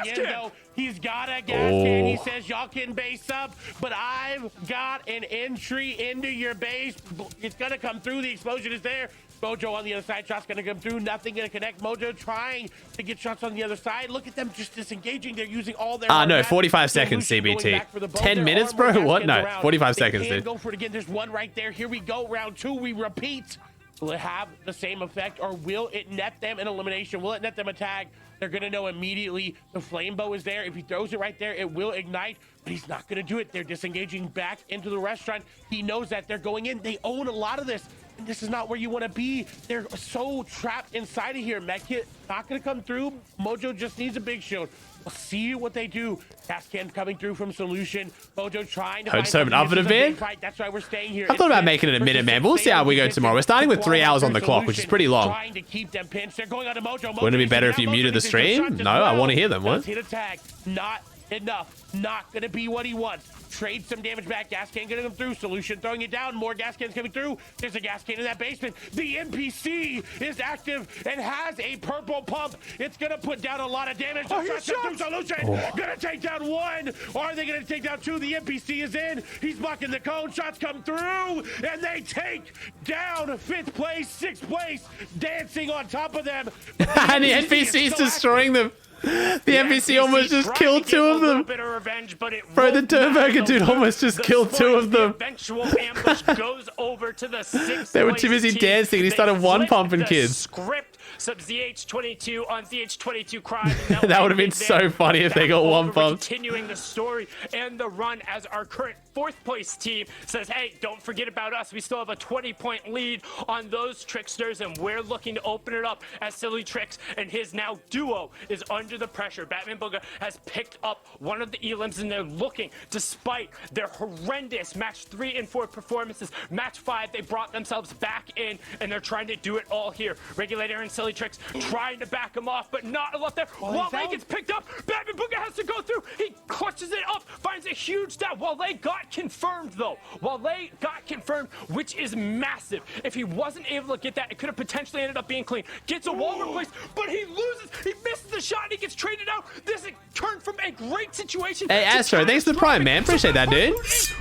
He's got a gas can. He says, y'all can base up, but I've got an entry into your base. It's going to come through. The explosion is there. Mojo on the other side. Shot's going to come through. Nothing going to connect. Mojo trying to get shots on the other side. Look at them just disengaging. They're using all their... no, 45 seconds, CBT. 10 minutes, bro? What? No, 45 seconds, dude. Go for it again. There's one right there. Here we go. Round two. We repeat. Will it have the same effect, or will it net them an elimination? Will it net them a tag? They're going to know immediately the flame bow is there. If he throws it right there, it will ignite, but he's not going to do it. They're disengaging back into the restaurant. He knows that they're going in. They own a lot of this, and this is not where you want to be. They're so trapped inside of here. Medkit not going to come through. Mojo just needs a big shield. We'll see what they do. Gascan coming through from Solution. Mojo trying to find an oven event. That's why we're staying here. I thought about making it a minute, man. We'll see how we go tomorrow. We're starting with 3 hours on the clock, which is pretty long. Trying to keep them pinched. They're going on to Mojo. Wouldn't it be better if you muted the stream? No, I want to hear them. What? Hit a tag. Not enough. Not going to be what he wants. Trade some damage back. Gas can getting them through. Solution throwing it down. More gas cans coming through. There's a gas can in that basement. The NPC is active and has a purple pump. It's going to put down a lot of damage. Solution going to take down one. Are they going to take down two? The NPC is in. He's blocking the cone. Shots come through, and they take down 5th place, 6th place, dancing on top of them. And the NPC is destroying them. The NPC almost just killed 2 of them. Bro, the Turnberger dude almost just killed 2 of them. Eventual ambush goes over to the 6th. They were too busy dancing. And he started one-pumping kids. Script sub ZH22 on ZH22 Crime. That would have been so funny if they got one-pumped. Continuing the story and the run as our current 4th place team says, hey, don't forget about us. We still have a 20-point lead on those tricksters, and we're looking to open it up as Silly Tricks and his now duo is under the pressure. Batman Booga has picked up one of the elims, and they're looking, despite their horrendous match 3 and 4 performances, match 5, they brought themselves back in, and they're trying to do it all here. Regulator and Silly Tricks trying to back him off, but not enough there. Wale gets picked up. Batman Booga has to go through. He clutches it up, finds a huge stab. Wale got confirmed, though. Wale got confirmed, which is massive. If he wasn't able to get that, it could have potentially ended up being clean. Gets a wall replaced, but he loses. He misses the shot, and he gets traded out. This is turned from a great situation. Hey, Astro, thanks for the prime, man. Appreciate that, dude.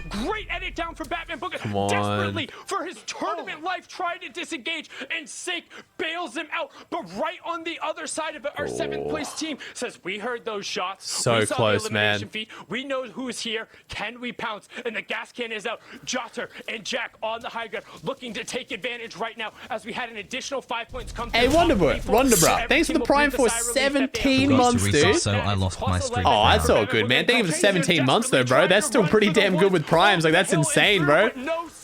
Great edit down from Batman Booga. Come on. Desperately for his tournament life, trying to disengage, and Sake bails him out. But right on the other side of it, our 7th place team says, we heard those shots. So close, man. Feed. We know who's here. Can we pounce? And the gas can is out. Jotter and Jack on the high ground, looking to take advantage right now as we had an additional 5 points come through. Hey, Wonderbra, thanks for the prime for 17 months, dude. So I lost my streak. Oh, that's all good, man. Thank you for 17 months, though, bro. That's still pretty damn good with primes. Like, that's insane, bro.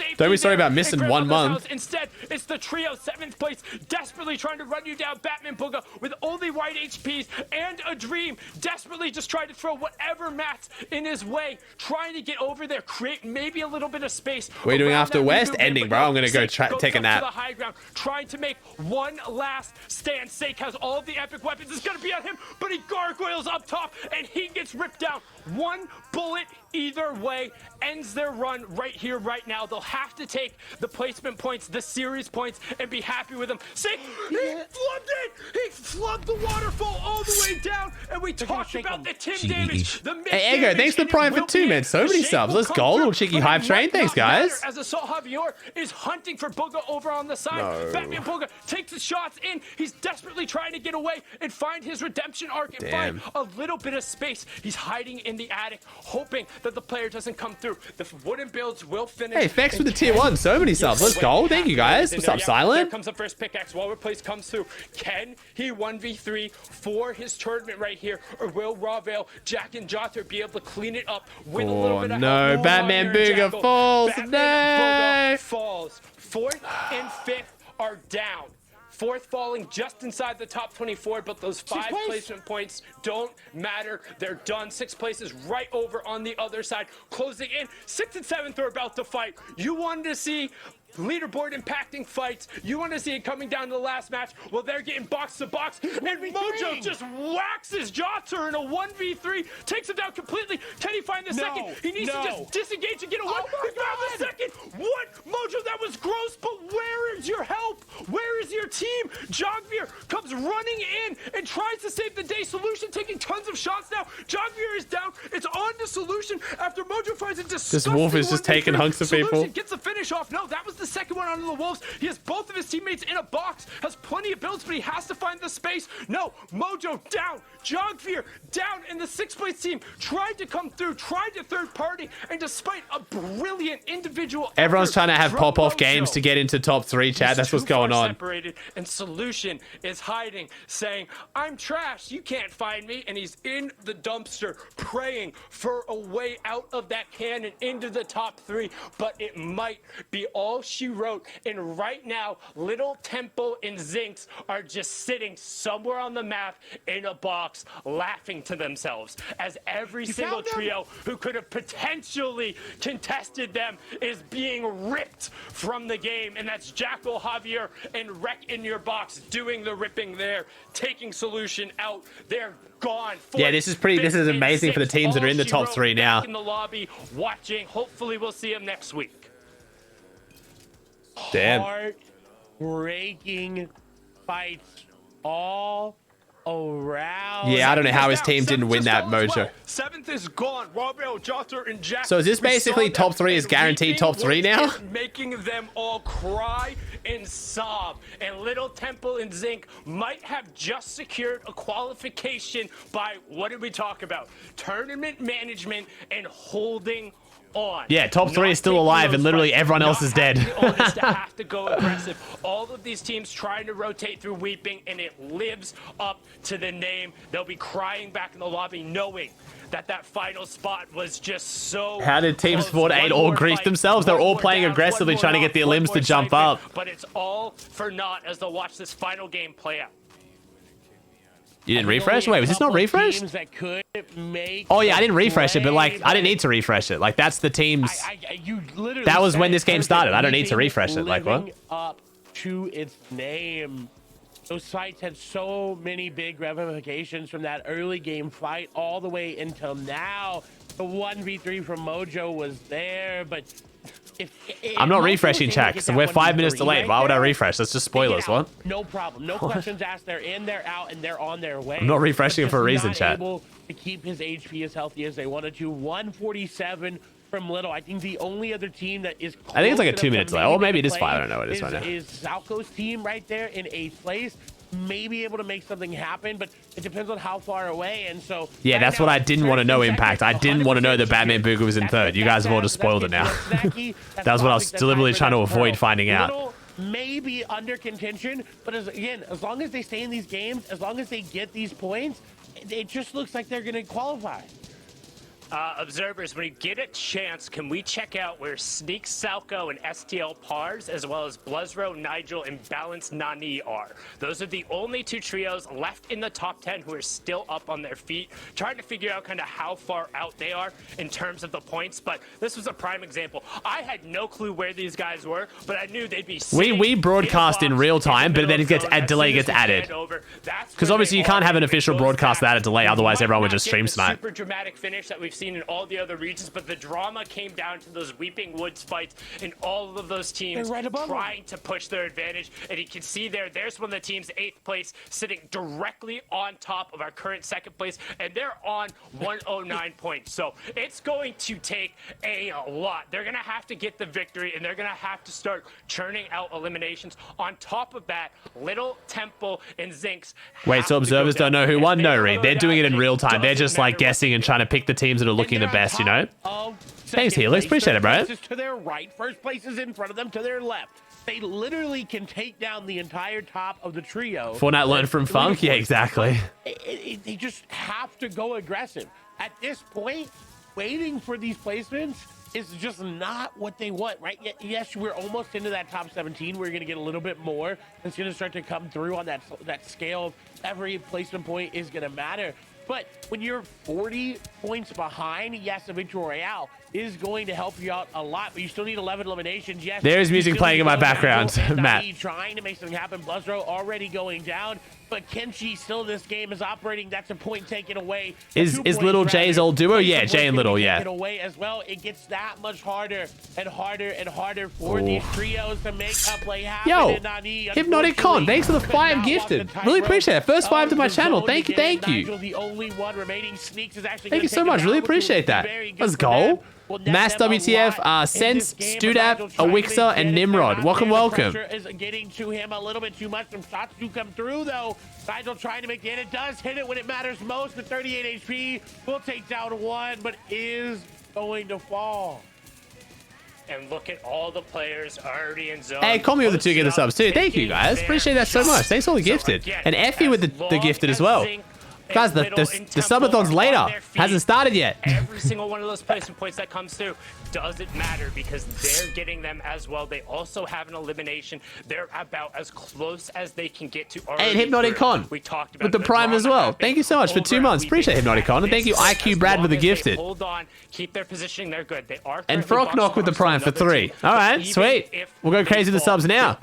safety. Don't be sorry there about missing and grab 1 on month. themselves. Instead, it's the trio, 7th place, desperately trying to run you down. Batman Booga with only white HPs and a dream, desperately just trying to throw whatever mats in his way, trying to get over there, create maybe a little bit of space. What are you doing around after that West? movement, Ending, but bro. no, I'm gonna go Sake goes take a up nap. to the high ground, trying to make one last stand. Sake has all of the epic weapons. It's gonna be on him, but he gargoyles up top and he gets ripped down. One bullet either way ends their run right here, right now. They'll have to take the placement points, the series points, and be happy with them. Sake, he flubbed it! He flubbed the waterfall all the way down, and we talked about the Tim damage, the mid Hey, Ego, thanks for Prime for 2, man. So many subs. Let's go. Little cheeky hype train. Thanks, guys. As Assault Javier is hunting for Booga over on the side. No. Batman Booga takes his shots in. He's desperately trying to get away and find his redemption arc and find a little bit of space. He's hiding in the attic, hoping that the player doesn't come through. The wooden builds will finish. Hey, thanks for the tier 1. So many subs. Let's go. Thank you, guys. What's up, There Silent? comes the first pickaxe. Waller Place comes through. Can he 1v3 for his tournament right here? Or will Ravale, Jack, and Jother be able to clean it up with a little bit of no. help? Batman Booga falls. Batman No. Booga falls. 4th and 5th are down. 4th falling just inside the top 24, but those 5 placement points don't matter. They're done. 6th place is right over on the other side, closing in. 6th and 7th are about to fight. You wanted to see leaderboard impacting fights. You want to see it coming down to the last match. Well, they're getting box to box, and Mojo just waxes Jotzer in a 1v3, takes him down completely. Can he find the second? He needs to just disengage and get away. He found the second. What? Mojo, that was gross, but where is your help? Where is your team? Jogveer comes running in and tries to save the day. Solution taking tons of shots now. Jogveer is down. It's on to Solution after Mojo finds it disgusting. This Wolf is just 1v3. taking hunks of people. Solution gets the finish off. No, that was the second one onto the Wolves. He has both of his teammates in a box, has plenty of builds, but he has to find the space. No, Mojo down, Jogveer down, and the 6th place team tried to come through, tried to third party, and despite a brilliant individual Everyone's effort trying to have from pop-off Mojo, games to get into top 3, chat. he's That's what's too going far on. Separated, and Solution is hiding, saying, "I'm trash. You can't find me." And he's in the dumpster, praying for a way out of that cannon into the top 3. But it might be all she wrote. And right now, Little Temple and Zinx are just sitting somewhere on the map in a box, laughing to themselves as every single trio who could have potentially contested them is being ripped from the game. And that's Jackal, Javier, and Wreck in your box doing the ripping there, taking Solution out. They're gone. Yeah, this is pretty. This is amazing for the teams that are in the top 3 now. In the lobby, watching. Hopefully, we'll see him next week. Damn. Heart-breaking fights all around. Yeah, I don't know how his team didn't win that, Mojo. 7th is gone. Ravale, Jotzer, and Jack. So is this basically top 3 is guaranteed top 3 now? Making them all cry and sob. And Little Temple and Zinc might have just secured a qualification by, what did we talk about? Tournament management and holding on. Yeah, top 3 is still alive, and literally everyone else is dead. Have to go aggressive. All of these teams trying to rotate through Weeping, and it lives up to the name. They'll be crying back in the lobby, knowing that that final spot was just so. How did Team close. Sport 8 One all more grease fight, themselves? They're one all more playing down, aggressively, one trying to more get the knock, one limbs to more jump siphon, up. But it's all for naught as they'll watch this final game play out. You didn't refresh? Wait, was this not refreshed? Oh yeah, I didn't refresh it, but like I didn't need to refresh it. Like that's the teams. That was when this game started. I don't need to refresh it. Like what? Living up to its name. Those fights had so many big ramifications from that early game fight all the way until now. The 1v3 from Mojo was there, but if I'm not Mojo refreshing was able to chat get because that we're 5 minutes 1v3 delayed. right Why would I there, refresh? That's just they get spoilers. out. What? No problem. No questions asked. They're in, they're out, and they're on their way. I'm not refreshing But for a just reason, not chat. able to keep his HP as healthy as they wanted to. 147 from Little. I think the only other team that is I think it's like a close 2 enough minutes to delay. Or maybe make it is a 5. I play don't know what it is right now. Is Zalco's team right there in 8th place. Maybe able to make something happen, but it depends on how far away. And so Yeah, right that's now, what I didn't want to know. Impact. I didn't want to know that 100% Batman Booga was in 3rd. You guys have all just spoiled it now. That was what I was deliberately trying to avoid finding out. Little may be under contention, but as long as they stay in these games, as long as they get these points, it just looks like they're going to qualify. Observers, when you get a chance, can we check out where Sneak, Salco, and STL Pars, as well as Bluzro, Nigel, and Balanced Nani are? Those are the only 2 trios left in the top 10 who are still up on their feet, trying to figure out kind of how far out they are in terms of the points. But this was a prime example. I had no clue where these guys were, but I knew they'd be. We broadcast in real time, but then it gets a delay gets added. Because obviously you can't have an official broadcast without a delay, otherwise everyone would just stream snipe. Super dramatic finish that we've seen in all the other regions, but the drama came down to those Weeping Woods fights and all of those teams trying to push their advantage. And you can see there's one of the teams 8th place sitting directly on top of our current 2nd place, and they're on 109 points. So it's going to take a lot. They're going to have to get the victory, and they're going to have to start churning out eliminations. On top of that, Little, Temple, and Zinx. Wait, so observers don't know who won? No, Reed. They're doing it in real time. They're just like guessing and trying to pick the teams that are looking the best, you know? Thanks, Helix. Appreciate it, bro. To their right, first place is in front of them. To their left, they literally can take down the entire top of the trio. Fortnite learned from Funk? Yeah, exactly. They just have to go aggressive. At this point, waiting for these placements is just not what they want, right? Yes, we're almost into that top 17. We're going to get a little bit more. It's going to start to come through on that scale. Every placement point is going to matter. But when you're 40 points behind, yes, a victory royale is going to help you out a lot, but you still need 11 eliminations. Yes, there's music playing in my background, Matt. Trying to make something happen. Bluzro already going down, but Kenshi still this game is operating. That's a point taken away. Is Little Jay's old duo? Yeah, Jay and Little, yeah. Away as well. It gets that much harder and harder and harder for these trios to make a play happen. Yo, Hypnotic Con, thanks for the 5 gifted. Really appreciate it. First 5 to my channel. Thank you, thank you. The only one remaining. Sneaks is actually thank you so much. Really appreciate that. Let's go. Mass WTF, Sense, Studap, Awixa, and Nimrod. Welcome, welcome. Is getting to him a little bit too much. Some shots do come through, though. Nigel trying to make the hit. It does hit it when it matters most. With 38 HP, will take down 1, but is going to fall. And look at all the players already in zone. Hey, call me with the 2 gifted subs too. Thank you guys. Appreciate that so much. Thanks for all the gifted. And Effie with the gifted as well. Guys, the subathon's later. Hasn't started yet. Every single one of those placement points that comes through doesn't matter because they're getting them as well. They also have an elimination. They're about as close as they can get to. And Hypnotic Con we talked about with the Prime as well. Thank you so much for 2 months. Appreciate Hypnotic Con. And thank you, IQ Brad, with the gifted. Hold on. Keep their positioning. They're good. They are. And Frogknock with the Prime for 3. All right, sweet. We'll go crazy with the subs now.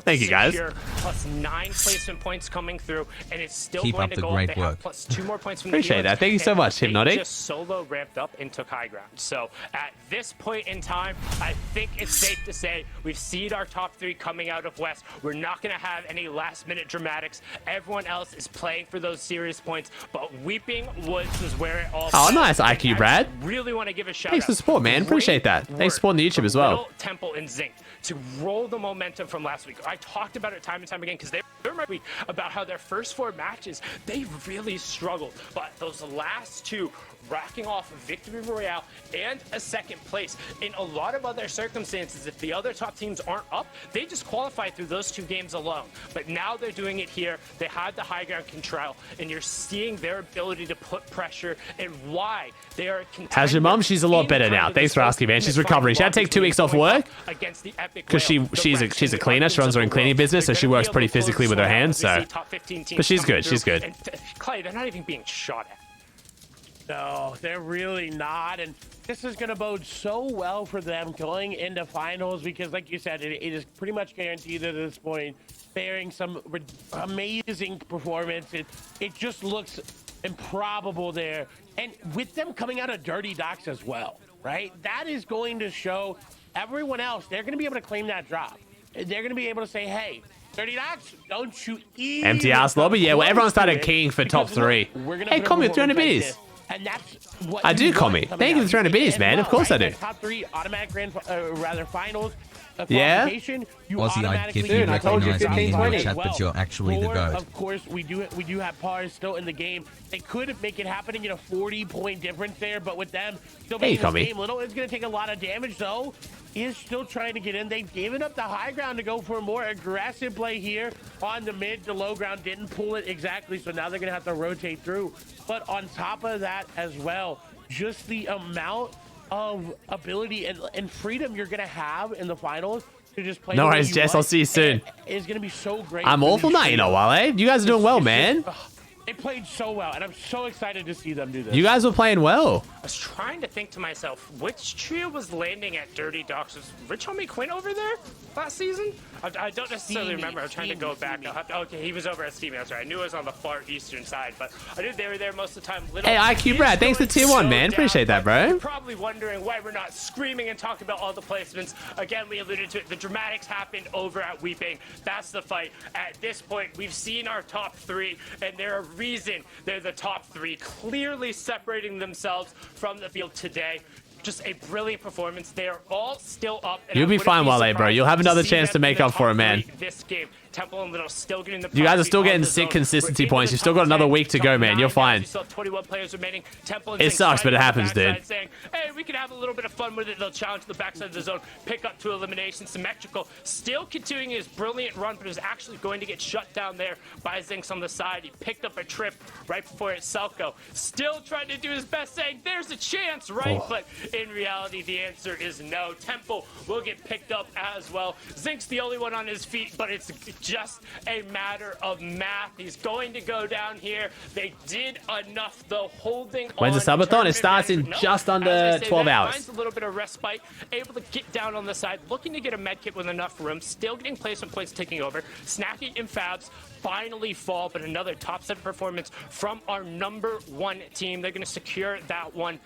Thank you, guys. Plus 9 placement points coming through, and it's still Keep going up to the go great up. They work. have plus 2 more points from Appreciate the that. Thank you so much, Hypnotic. They just solo ramped up and took high ground. So at this point in time, I think it's safe to say we've seen our top 3 coming out of West. We're not going to have any last-minute dramatics. Everyone else is playing for those serious points, but Weeping Woods is where it all. Oh, nice, IQ Brad. Really want to give a shout Thanks for the support, man. Appreciate that. Thanks for supporting the YouTube as well. Little, Temple, and Zinc to roll the momentum from last week. I talked about it time and time again because they remember me about how their first 4 matches they really struggled, but those last 2 racking off a victory royale and a 2nd place. In a lot of other circumstances, if the other top teams aren't up, they just qualify through those 2 games alone. But now they're doing it here. They had the high ground control, and you're seeing their ability to put pressure and why they are. How's your mum? She's a lot better now. Thanks for asking, man. She's recovering. She had to take 2 weeks off work because she's a cleaner. She runs her own cleaning business, so she works pretty physically with her hands. So, but she's good. She's good. And Clay, they're not even being shot at. No, they're really not. And this is going to bode so well for them going into finals because, like you said, it is pretty much guaranteed at this point, bearing some amazing performance. It just looks improbable there. And with them coming out of Dirty Docks as well, right? That is going to show everyone else, they're going to be able to claim that drop. They're going to be able to say, hey, Dirty Docks, don't you even empty ass lobby? Yeah, well, everyone started keying for top 3. Hey, call me with 300 biddies. And that's what I do call me. Thank you for 300 biddies, man. Of course I do. Top 3 automatic finals. Yeah. Aussie, I'd give you recognize me in your chat, but you're actually the GOAT. Of course, we do have Pars still in the game. They could make it happen and get a 40-point difference there, but with them still being in the game, Little is going to take a lot of damage, though. He is still trying to get in. They've given up the high ground to go for a more aggressive play here on the mid to low ground. Didn't pull it exactly, so now they're going to have to rotate through. But on top of that as well, just the amount of ability and freedom you're going to have in the finals to just play. No the way worries, you Jess. I'll want. see you soon. It's going to be so great. I'm for awful these now, you know, trios. Wale. You guys are doing well, man. They played so well, and I'm so excited to see them do this. You guys were playing well. I was trying to think to myself, which trio was landing at Dirty Docks? Was Rich Homie Quinn over there last season? I don't necessarily remember. I'm trying to go back. Okay, he was over at Steamy. That's right. I knew it was on the far eastern side, but I knew they were there most of the time. Little Hey, IQ Brad, thanks for tier 1, man. Appreciate that, bro. You're probably wondering why we're not screaming and talking about all the placements. Again, we alluded to it. The dramatics happened over at Weeping. That's the fight. At this point, we've seen our top 3, and they're a reason they're the top 3, clearly separating themselves from the field today. Just a brilliant performance. They are all still up. And You'll be fine, Wale, bro. You'll have another chance to make up for it, man. This game, Temple and Little still getting the. You guys are still getting sick consistency points. You've still got another week to go, man. You're fine. You still have 21 players remaining. Temple and It sucks, but it happens, dude. Saying, hey, we can have a little bit of fun with it. They'll challenge the backside of the zone, pick up 2 eliminations. Symmetrical still continuing his brilliant run, but is actually going to get shut down there by Zinx on the side. He picked up a trip right before it. Selko still trying to do his best, saying there's a chance, right? But in reality, the answer is no. Temple will get picked up as well. Zink's the only one on his feet, but it's just a matter of math. He's going to go down here. They did enough, though, holding When's the subathon? It starts in just under 12 hours. Finds a little bit of respite, able to get down on the side, looking to get a med kit with enough room, still getting placement points taking over. Snacky and Fabs finally fall, but another top 7 performance from our number 1 team. They're going to secure that one.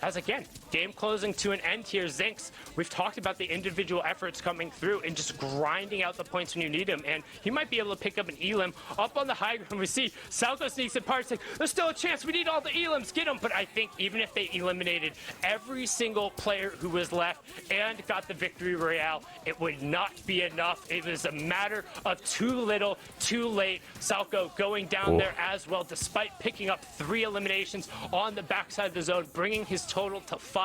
As again, game closing to an end here. Zinx, we've talked about the individual efforts coming through and just grinding out the points when you need them. And he might be able to pick up an Elim up on the high ground. We see Salco sneaks in parts, like, there's still a chance. We need all the Elims. Get them. But I think even if they eliminated every single player who was left and got the victory royale, it would not be enough. It was a matter of too little, too late. Salco going down there as well, despite picking up 3 eliminations on the backside of the zone, bringing his total to 5.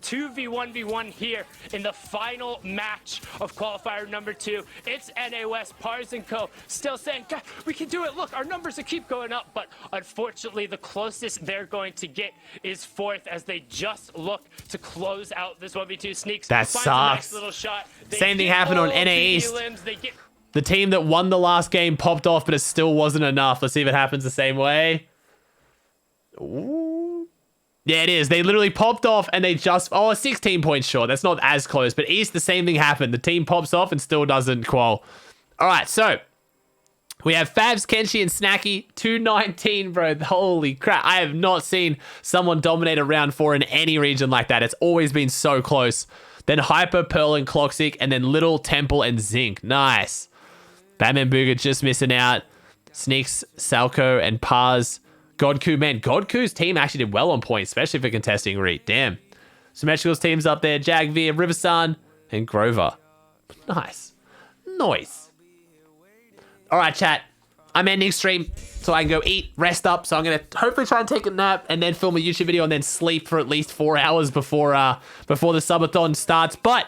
2v1v1 here in the final match of qualifier number 2. It's NA West. Pars and Co. still saying, God, we can do it. Look, our numbers will keep going up. But unfortunately, the closest they're going to get is 4th as they just look to close out this 1v2. Sneaks. That finds sucks. a nice little shot. Same thing happened on NA East. The team that won the last game popped off, but it still wasn't enough. Let's see if it happens the same way. Ooh. Yeah, it is. They literally popped off and they just... Oh, 16 points short. That's not as close. But East, the same thing happened. The team pops off and still doesn't qual. All right, so... We have Fabs, Kenshi, and Snacky. 219, bro. Holy crap. I have not seen someone dominate a round 4 in any region like that. It's always been so close. Then Hyper, Pearl, and Cloxic. And then Little, Temple, and Zinc. Nice. Batman Booger just missing out. Sneaks, Salco, and Pars. Godku, man, Godku's team actually did well on points, especially for contesting Reed. Damn. Symmetrical's team's up there. Jagveer, Riversan, and Grover. Nice. Nice. All right, chat. I'm ending stream so I can go eat, rest up. So I'm going to hopefully try and take a nap and then film a YouTube video and then sleep for at least 4 hours before the subathon starts. But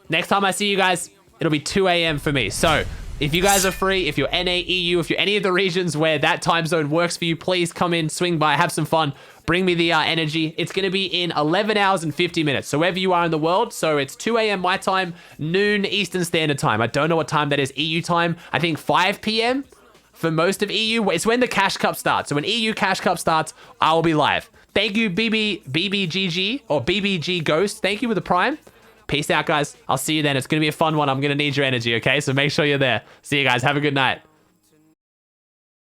next time I see you guys, it'll be 2 a.m. for me. So... if you guys are free, if you're NA, EU, if you're any of the regions where that time zone works for you, please come in, swing by, have some fun, bring me the energy. It's going to be in 11 hours and 50 minutes. So wherever you are in the world, so it's 2 a.m. my time, noon Eastern Standard Time. I don't know what time that is EU time. I think 5 p.m. for most of EU. It's when the Cash Cup starts. So when EU Cash Cup starts, I will be live. Thank you, BBGG or BBG Ghost. Thank you with the Prime. Peace out, guys. I'll see you then. It's going to be a fun one. I'm going to need your energy, okay? So make sure you're there. See you guys. Have a good night.